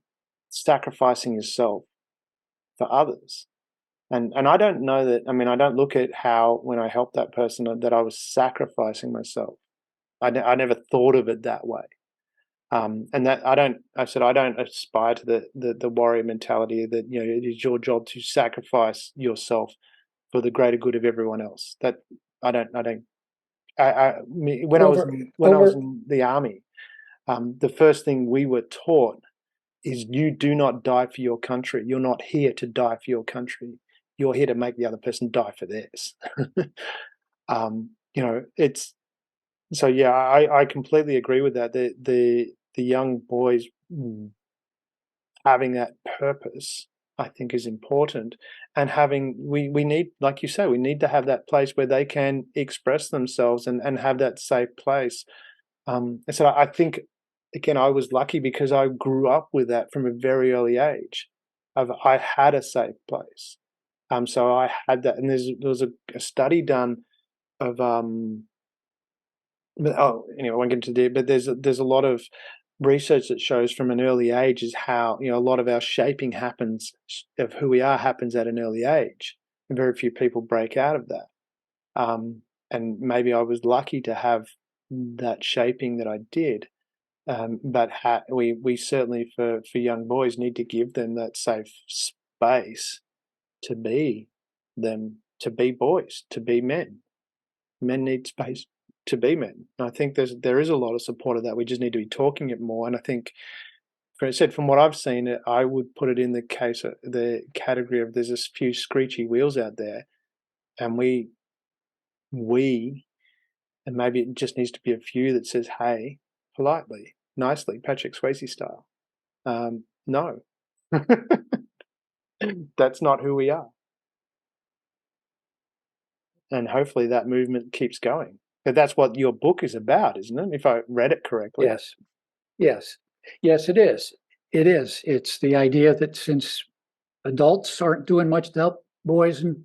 A: Sacrificing yourself for others. And I don't know that, I mean, I don't look at how, when I helped that person, that I was sacrificing myself. I never thought of it that way. And that I don't aspire to the warrior mentality that, you know, it is your job to sacrifice yourself for the greater good of everyone else. That I don't, when I was in the army, the first thing we were taught is, you do not die for your country. You're not here to die for your country. You're here to make the other person die for theirs. You know, it's, so yeah, I completely agree with that. The young boys having that purpose, I think, is important. And having, we need, like you say, we need to have that place where they can express themselves and have that safe place. And so I think, again, I was lucky because I grew up with that from a very early age. I had a safe place. So I had that, and there was a study done of anyway, I won't get into there, but there's a lot of research that shows from an early age is how, you know, a lot of our shaping happens, of who we are, happens at an early age, and very few people break out of that. And maybe I was lucky to have that shaping that I did. But we certainly, for young boys, need to give them that safe space to be them, to be boys, to be men. Men need space to be men. And I think there is a lot of support of that. We just need to be talking it more. And I think, from what I've seen, I would put it in the category of, there's a few screechy wheels out there, and we, and maybe it just needs to be a few that says, hey, politely, nicely, Patrick Swayze style, no, that's not who we are. And hopefully that movement keeps going. But that's what your book is about, isn't it? If I read it correctly.
C: Yes, it is. It's the idea that since adults aren't doing much to help boys and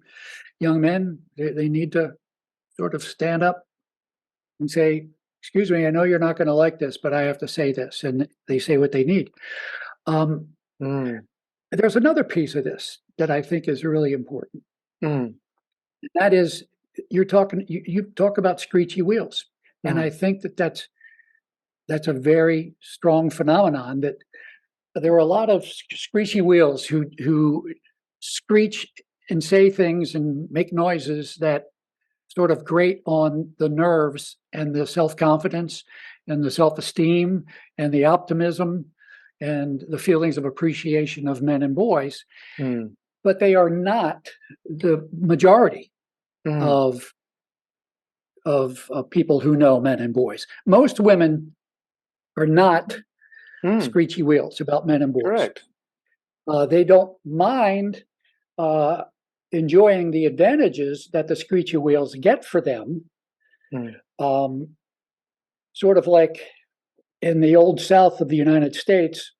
C: young men, they need to sort of stand up and say, excuse me, I know you're not going to like this, but I have to say this. And they say what they need. There's another piece of this that I think is really important. That is, you talk about screechy wheels. And I think that's a very strong phenomenon, that there are a lot of screechy wheels who screech and say things and make noises that sort of grate on the nerves and the self-confidence and the self-esteem and the optimism and the feelings of appreciation of men and boys. But they are not the majority of people who know men and boys. Most women are not screechy wheels about men and boys.
A: Correct.
C: They don't mind enjoying the advantages that the screechy wheels get for them. Sort of like in the old South of the United States,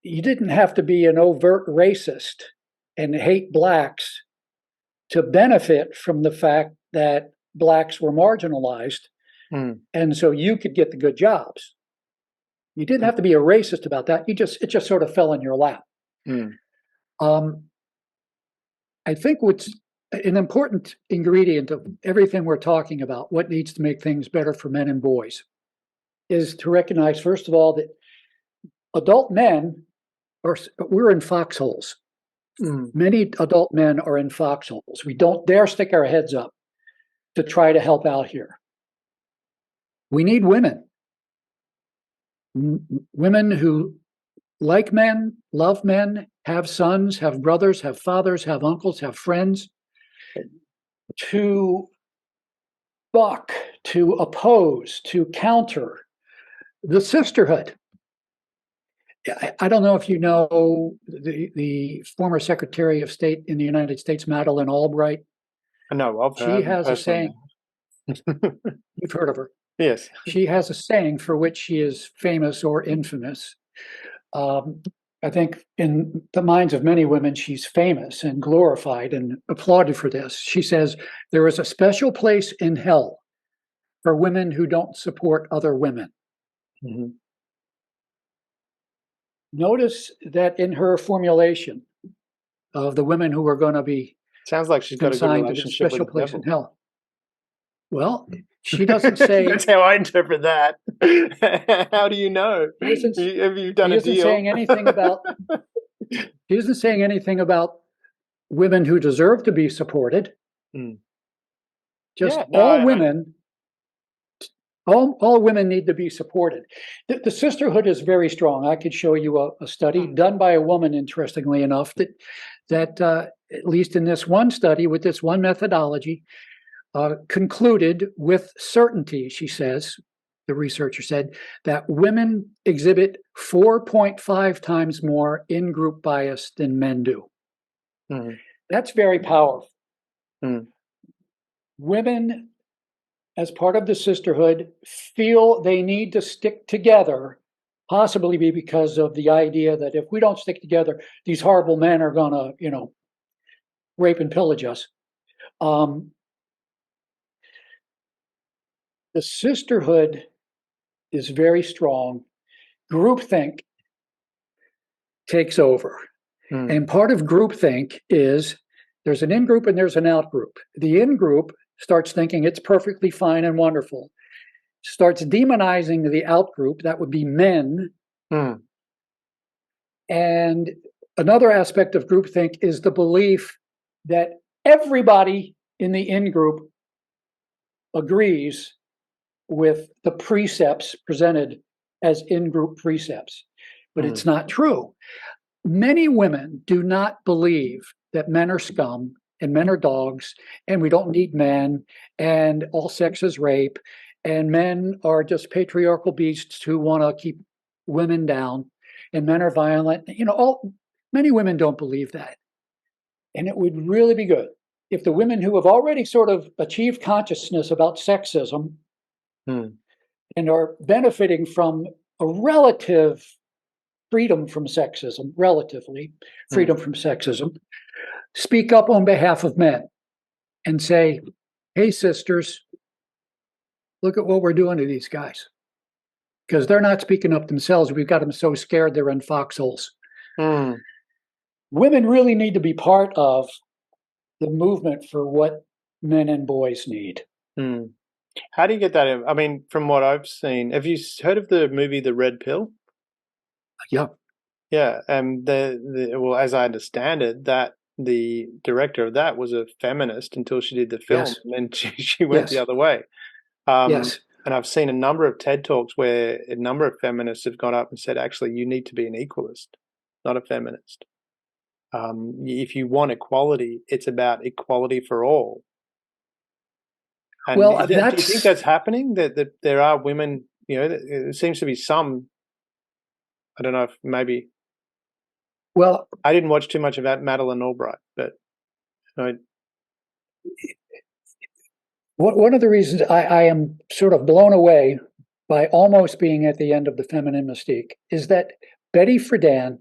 C: you didn't have to be an overt racist and hate blacks to benefit from the fact that blacks were marginalized. And so you could get the good jobs. You didn't have to be a racist about that. It just sort of fell in your lap. I think what's an important ingredient of everything we're talking about, what needs to make things better for men and boys, is to recognize, first of all, that adult men we're in foxholes. Many adult men are in foxholes. We don't dare stick our heads up to try to help out here. We need women. Women who like men, love men, have sons, have brothers, have fathers, have uncles, have friends, to buck, to oppose, to counter. The sisterhood. I don't know if you know the former Secretary of State in the United States, Madeleine Albright.
A: I know of her.
C: She has a saying. You've heard of her.
A: Yes.
C: She has a saying for which she is famous or infamous. I think in the minds of many women, she's famous and glorified and applauded for this. She says, there is a special place in hell for women who don't support other women.
A: Mm-hmm.
C: Notice that in her formulation of the women who are going to be
A: sounds like she's got a good
C: consigned to this
A: relationship
C: special
A: with the
C: place
A: devil.
C: in hell. Well, she doesn't say.
A: That's how I interpret that. How do you know? Have you done a deal?
C: Saying anything about. She isn't saying anything about women who deserve to be supported. Just all women. All women need to be supported. The sisterhood is very strong. I could show you a study done by a woman, interestingly enough, that at least in this one study with this one methodology, concluded with certainty, she says, the researcher said, that women exhibit 4.5 times more in-group bias than men do. That's very powerful. Women, as part of the sisterhood, feel they need to stick together, possibly because of the idea that if we don't stick together, these horrible men are going to, rape and pillage us. The sisterhood is very strong. Groupthink takes over. And part of groupthink is there's an in-group and there's an out-group. The in-group starts thinking it's perfectly fine and wonderful, starts demonizing the out-group, that would be men. And another aspect of groupthink is the belief that everybody in the in-group agrees with the precepts presented as in-group precepts. But it's not true. Many women do not believe that men are scum and men are dogs and we don't need men and all sex is rape and men are just patriarchal beasts who want to keep women down and men are violent. Many women don't believe that. And it would really be good if the women who have already sort of achieved consciousness about sexism and are benefiting from a relative freedom from sexism, speak up on behalf of men and say, hey, sisters, look at what we're doing to these guys. Because they're not speaking up themselves. We've got them so scared they're in foxholes. Women really need to be part of the movement for what men and boys need.
A: How do you get that in? I mean, from what I've seen, have you heard of the movie The Red Pill?
C: Yeah.
A: Yeah, and well, as I understand it, that the director of that was a feminist until she did the film, and then she went the other way. And I've seen a number of TED Talks where a number of feminists have gone up and said, actually, you need to be an equalist, not a feminist. If you want equality, it's about equality for all. And do you think that's happening? That there are women, there seems to be some, I don't know if maybe.
C: Well,
A: I didn't watch too much about Madeleine Albright, but
C: one of the reasons I am sort of blown away by almost being at the end of the feminine mystique is that Betty Friedan,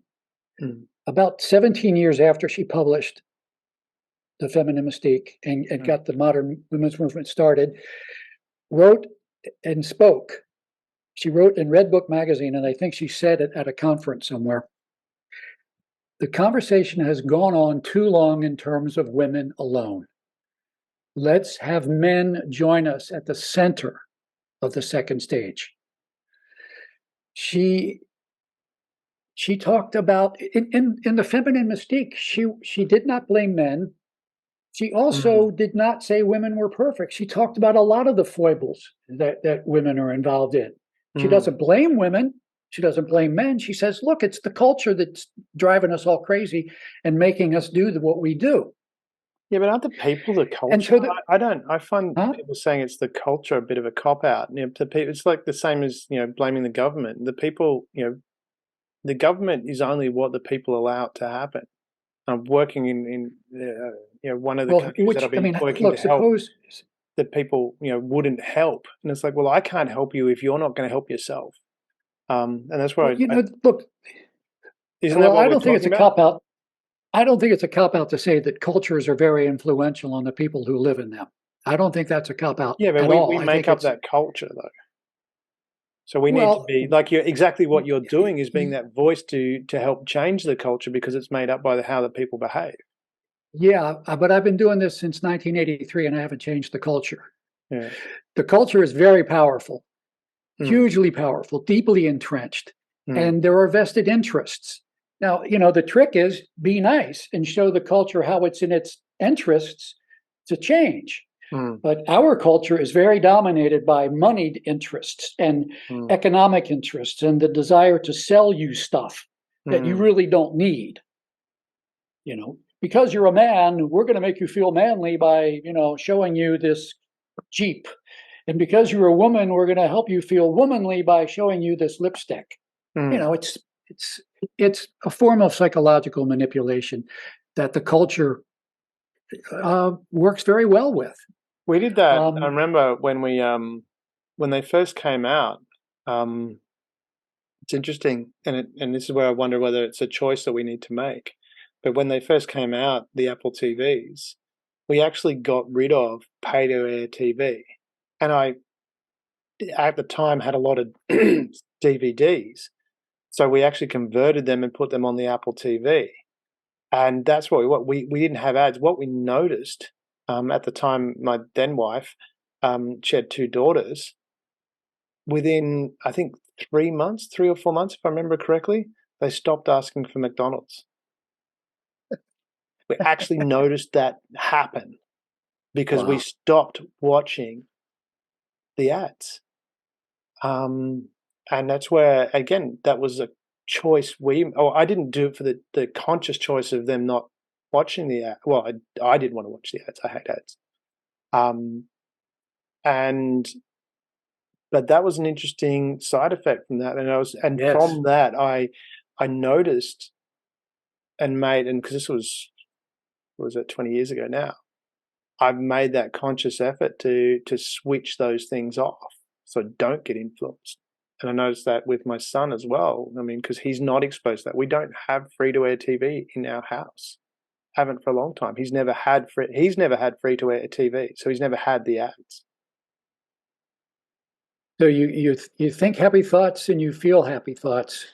C: about 17 years after she published The Feminine Mystique and got the modern women's movement started, wrote and spoke. She wrote in Red Book magazine, and I think she said it at a conference somewhere. The conversation has gone on too long in terms of women alone. Let's have men join us at the center of the second stage. She talked about, in The Feminine Mystique, she did not blame men. She also did not say women were perfect. She talked about a lot of the foibles that women are involved in. She doesn't blame women. She doesn't blame men. She says, look, it's the culture that's driving us all crazy and making us do what we do.
A: Yeah, but aren't the people the
C: And
A: culture?
C: so that,
A: I find
C: huh?
A: people saying it's the culture a bit of a cop-out. The people, it's like the same as, blaming the government. The people, the government is only what the people allow it to happen. I'm working in one of the
C: Well,
A: countries that
C: which,
A: I've
C: I
A: been
C: mean,
A: working
C: look,
A: to help,
C: suppose,
A: that people, wouldn't help. And it's like, well, I can't help you if you're not going to help yourself. And that's where
C: well, look,
A: isn't that
C: well,
A: what
C: I
A: we're
C: don't think it's
A: talking
C: a
A: about?
C: cop out. I don't think it's a cop out to say that cultures are very influential on the people who live in them. I don't think that's a cop out
A: Yeah, but
C: at
A: we
C: all. I
A: make
C: think
A: up
C: it's,
A: that culture though. So we need to
C: well,
A: be like exactly what you're doing is being that voice to help change the culture because it's made up by how the people behave.
C: yeah, but I've been doing this since 1983 and I haven't changed the culture.
A: Yeah.
C: The culture is very powerful,
A: Mm,
C: hugely powerful, deeply entrenched,
A: mm,
C: and there are vested interests. Now, the trick is be nice and show the culture how it's in its interests to change.
A: mm,
C: But our culture is very dominated by moneyed interests and
A: mm,
C: economic interests and the desire to sell you stuff that you
A: mm,
C: really don't need. Because you're a man, we're going to make you feel manly by, showing you this Jeep. And because you're a woman, we're going to help you feel womanly by showing you this lipstick. You
A: mm.
C: know, it's it's it's a form of psychological manipulation that the culture works very well with.
A: We did that. I
C: Um,
A: remember when they first came out. Um, it's interesting, and this is where I wonder whether it's a choice that we need to make. But when they first came out, the Apple TVs, we actually got rid of pay-to-air TV, and I at the time had a lot of DVDs, so we actually converted them and put them on the Apple TV, and that's what we didn't have ads. What we noticed at the time, my then wife, she had two daughters. Within, I think, 3 months, 3 or 4 months, if I remember correctly, they stopped asking for McDonald's. We actually noticed that happen because we
C: wow.
A: stopped watching the ads. Um, and that's where, again, that was a choice I didn't do it for the conscious choice of them not watching the ad. Well, I didn't want to watch the ads. I hate ads. Um, and but that was an interesting side effect from that. And
C: Yes.
A: from that, I noticed and made, and because this was it 20 years ago now, I've made that conscious effort to switch those things off so I don't get influenced. And I noticed that with my son as well. I mean, because he's not exposed to that. We don't have free to air TV in our house. Haven't for a long time. He's never had free to air TV, so he's never had the ads.
C: So you think happy thoughts and you feel happy thoughts,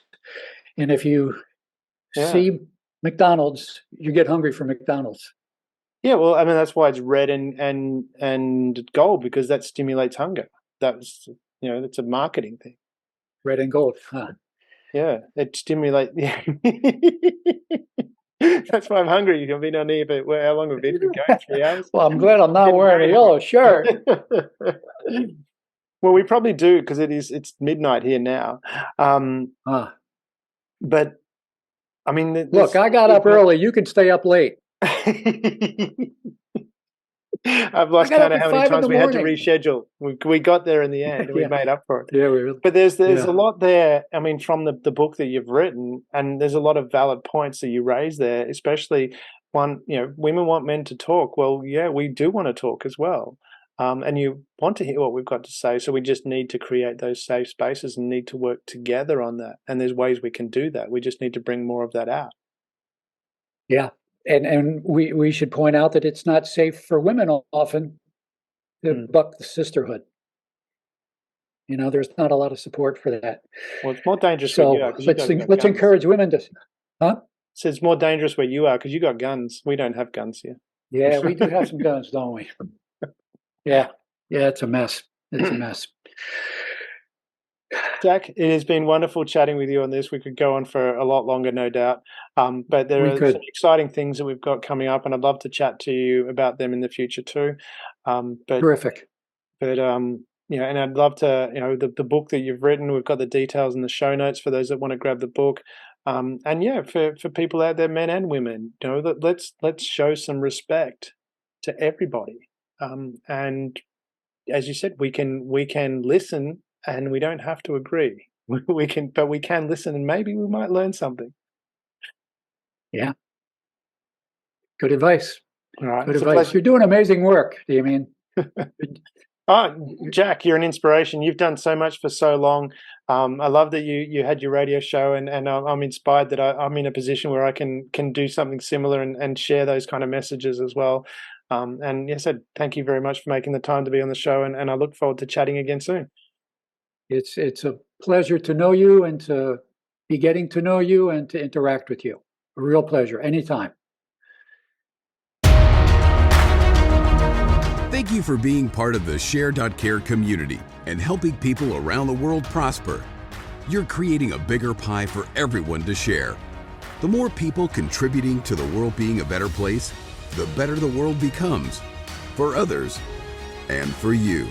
C: and if you
A: Yeah.
C: see McDonald's, you get hungry for McDonald's.
A: Yeah, well, I mean that's why it's red and gold, because that stimulates hunger. That's that's a marketing thing.
C: Red and gold. Huh.
A: Yeah, it stimulates. Yeah. That's why I'm hungry. You can be on here, but how long have we been going? 3 hours?
C: Well, I'm glad I'm not
A: Getting
C: wearing a
A: very
C: yellow shirt.
A: hungry. Well, we probably do because it's midnight here now. Um,
C: Huh.
A: but I mean,
C: Look, I got
A: there's
C: up
A: not.
C: early. You can stay up late.
A: I've
C: I
A: lost
C: got
A: count
C: up
A: of
C: at
A: how many
C: 5 in
A: times
C: the
A: we had to
C: morning.
A: reschedule. We got there in the end, and we
C: Yeah.
A: made up for it.
C: Yeah. We really.
A: But there's a
C: Yeah.
A: lot there. I mean, from the book that you've written, and there's a lot of valid points that you raise there. Especially one, women want men to talk. Well, yeah, we do want to talk as well, and you want to hear what we've got to say. So we just need to create those safe spaces and need to work together on that. And there's ways we can do that. We just need to bring more of that out.
C: Yeah. And we should point out that it's not safe for women often to
A: Mm.
C: buck the sisterhood. There's not a lot of support for that.
A: Well, it's more dangerous where you are
C: So
A: because you
C: let's
A: guys got
C: let's
A: guns.
C: encourage women to, huh?
A: So it's more dangerous where you are because you got guns. We don't have guns here.
C: Yeah, we do have some guns, don't we? Yeah, yeah, it's a mess. It's a mess.
A: Jack, it has been wonderful chatting with you on this. We could go on for a lot longer, no doubt. But there
C: We
A: are some
C: could.
A: exciting things that we've got coming up, and I'd love to chat to you about them in the future too. Um, but
C: Terrific.
A: but and I'd love to, the book that you've written. We've got the details in the show notes for those that want to grab the book. And yeah, for people out there, men and women, let's show some respect to everybody. And as you said, we can listen, and we don't have to agree. We can listen, and maybe we might learn something.
C: Yeah. Good advice.
A: All right,
C: Good
A: it's a
C: advice.
A: pleasure.
C: You're doing amazing work, Damien.
A: Jack, you're an inspiration. You've done so much for so long. I love that you had your radio show, and I'm inspired that I'm in a position where I can do something similar and share those kind of messages as well. And yes, thank you very much for making the time to be on the show, and I look forward to chatting again soon.
C: It's a pleasure to know you and to be getting to know you and to interact with you. A real pleasure. Anytime.
B: Thank you for being part of the Share.Care community and helping people around the world prosper. You're creating a bigger pie for everyone to share. The more people contributing to the world being a better place, the better the world becomes for others and for you.